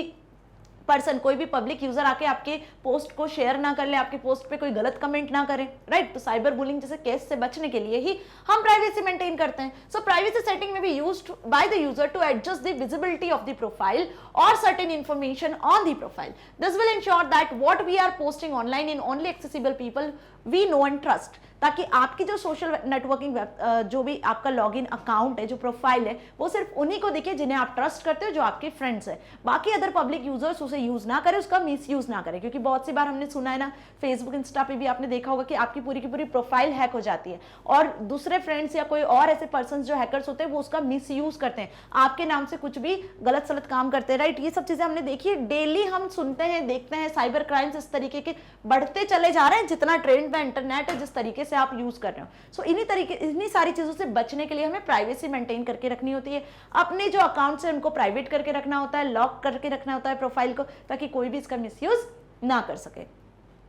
पर्सन, कोई भी पब्लिक यूजर आके आपके पोस्ट को शेयर ना कर ले, आपके पोस्ट पे कोई गलत कमेंट ना करे, राइट। तो साइबर बुलिंग जैसे केस से बचने के लिए ही हम प्राइवेसी मेंटेन करते हैं। प्राइवेसी सेटिंग में भी used by the user to adjust the visibility of the profile or certain information on the profile. This will ensure that what we are posting online in only accessible people we know and trust, ताकि आपकी जो social networking जो भी आपका login account है, जो profile है, वो सिर्फ उन्हीं को दिखे जिन्हें आप ट्रस्ट करते हो, जो आपके फ्रेंड्स है। बाकी अदर पब्लिक यूजर्स उसे यूज ना करें, उसका मिसयूज ना करें, क्योंकि बहुत सी बार हमने सुना है ना, फेसबुक, इंस्टा पे भी आपने देखा होगा कि आपकी पूरी की पूरी प्रोफाइल हैक हो जाती है और दूसरे फ्रेंड्स या कोई और ऐसे पर्सन जो हैकर्स होते हैं वो उसका मिसयूज करते हैं, आपके नाम से कुछ भी गलत सलत काम करते हैं, राइट। ये सब चीजें हमने देखी है, डेली हम सुनते हैं, देखते हैं। साइबर क्राइम्स इस तरीके के बढ़ते चले जा रहे हैं, जितना ट्रेंड में इंटरनेट है, जिस तरीके से आप यूज कर रहे हो। इन्हीं सारी चीजों से बचने के लिए हमें प्राइवेसी मेंटेन करके रखनी होती है। अपने जो अकाउंट्स हैं उनको प्राइवेट करके रखना होता है, लॉक करके रखना होता है प्रोफाइल को, ताकि कोई भी इसका मिसयूज ना कर सके।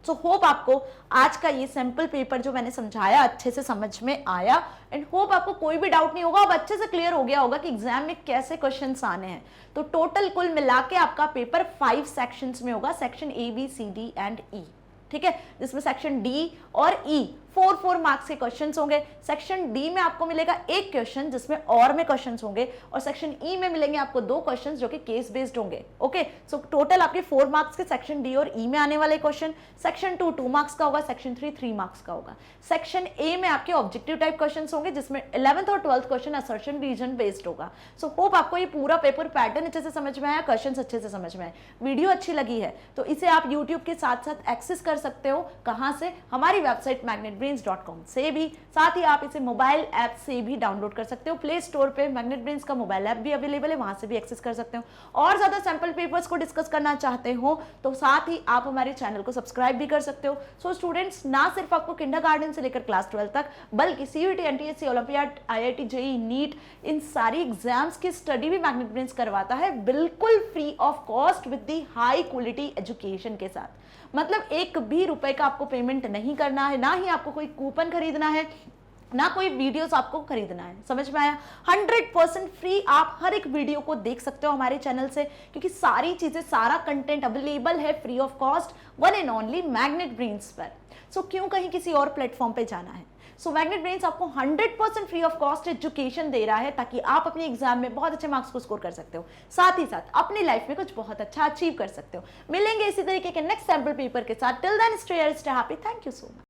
होप आपको आज का ये सैंपल पेपर जो मैंने समझाया अच्छे से समझ में आया एंड होप आपको कोई भी डाउट नहीं होगा, अब अच्छे से क्लियर हो गया होगा कि एग्जाम में कैसे क्वेश्चंस आने हैं। तो टोटल कुल मिला के आपका पेपर 5 सेक्शंस में होगा, section A, B, C, D and E, ठीक है, जिसमें सेक्शन डी और ई 4 मार्क्स के क्वेश्चंस होंगे। सेक्शन डी में आपको मिलेगा 1 क्वेश्चन जिसमें और में क्वेश्चंस होंगे, और सेक्शन ई में मिलेंगे आपको 2 क्वेश्चंस जो कि केस बेस्ड होंगे। ओके, सो टोटल आपके 4 मार्क्स के सेक्शन डी और ई में आने वाले क्वेश्चन। सेक्शन 2 मार्क्स का होगा, सेक्शन 3 मार्क्स का होगा। सेक्शन ए में आपके ऑब्जेक्टिव टाइप क्वेश्चंस होंगे, जिसमें 11th और 12th question assertion reason based होगा। सो होप आपको ये पूरा पेपर पैटर्न अच्छे से समझ में आया, क्वेश्चंस अच्छे से समझ में आए। वीडियो अच्छी लगी है तो इसे आप यूट्यूब के साथ साथ एक्सेस कर सकते हो। कहां से? हमारी वेबसाइट magnetbrains.com से भी, साथ ही आप इसे मोबाइल ऐप से भी डाउनलोड कर सकते हो। प्ले स्टोर पे मैग्नेट ब्रेन्स का मोबाइल ऐप भी अवेलेबल है, वहां से भी एक्सेस कर सकते हो। और ज्यादा सैंपल पेपर्स को डिस्कस करना चाहते हो तो साथ ही आप हमारे चैनल को सब्सक्राइब भी कर सकते हो। सो स्टूडेंट्स, ना सिर्फ आपको किंडरगार्टन से लेकर क्लास 12 तक, बल्कि CUET, NTSC, olympiad, IIT, JEE, NEET, इन सारी एग्जाम्स की स्टडी भी मैग्नेट ब्रेन्स करवाता है, बिल्कुल free of cost with the high quality education के साथ। मतलब 1 भी रुपए का आपको पेमेंट नहीं करना है, ना ही आपको कोई कूपन खरीदना है, ना कोई वीडियोस आपको खरीदना है। समझ में आया? 100% फ्री आप हर एक वीडियो को देख सकते हो हमारे चैनल से, क्योंकि सारी चीजें, सारा कंटेंट अवेलेबल है free of cost, one and only magnet brains पर। सो क्यों कहीं किसी और प्लेटफॉर्म पे जाना है। सो मैग्नेट ब्रेन्स आपको 100% फ्री ऑफ कॉस्ट एजुकेशन दे रहा है ताकि आप अपने एग्जाम में बहुत अच्छे मार्क्स को स्कोर कर सकते हो, साथ ही साथ अपनी लाइफ में कुछ बहुत अच्छा अचीव कर सकते हो। मिलेंगे इसी तरीके के नेक्स्ट सैम्पल पेपर के साथ। Till then stay happy. Thank you so much.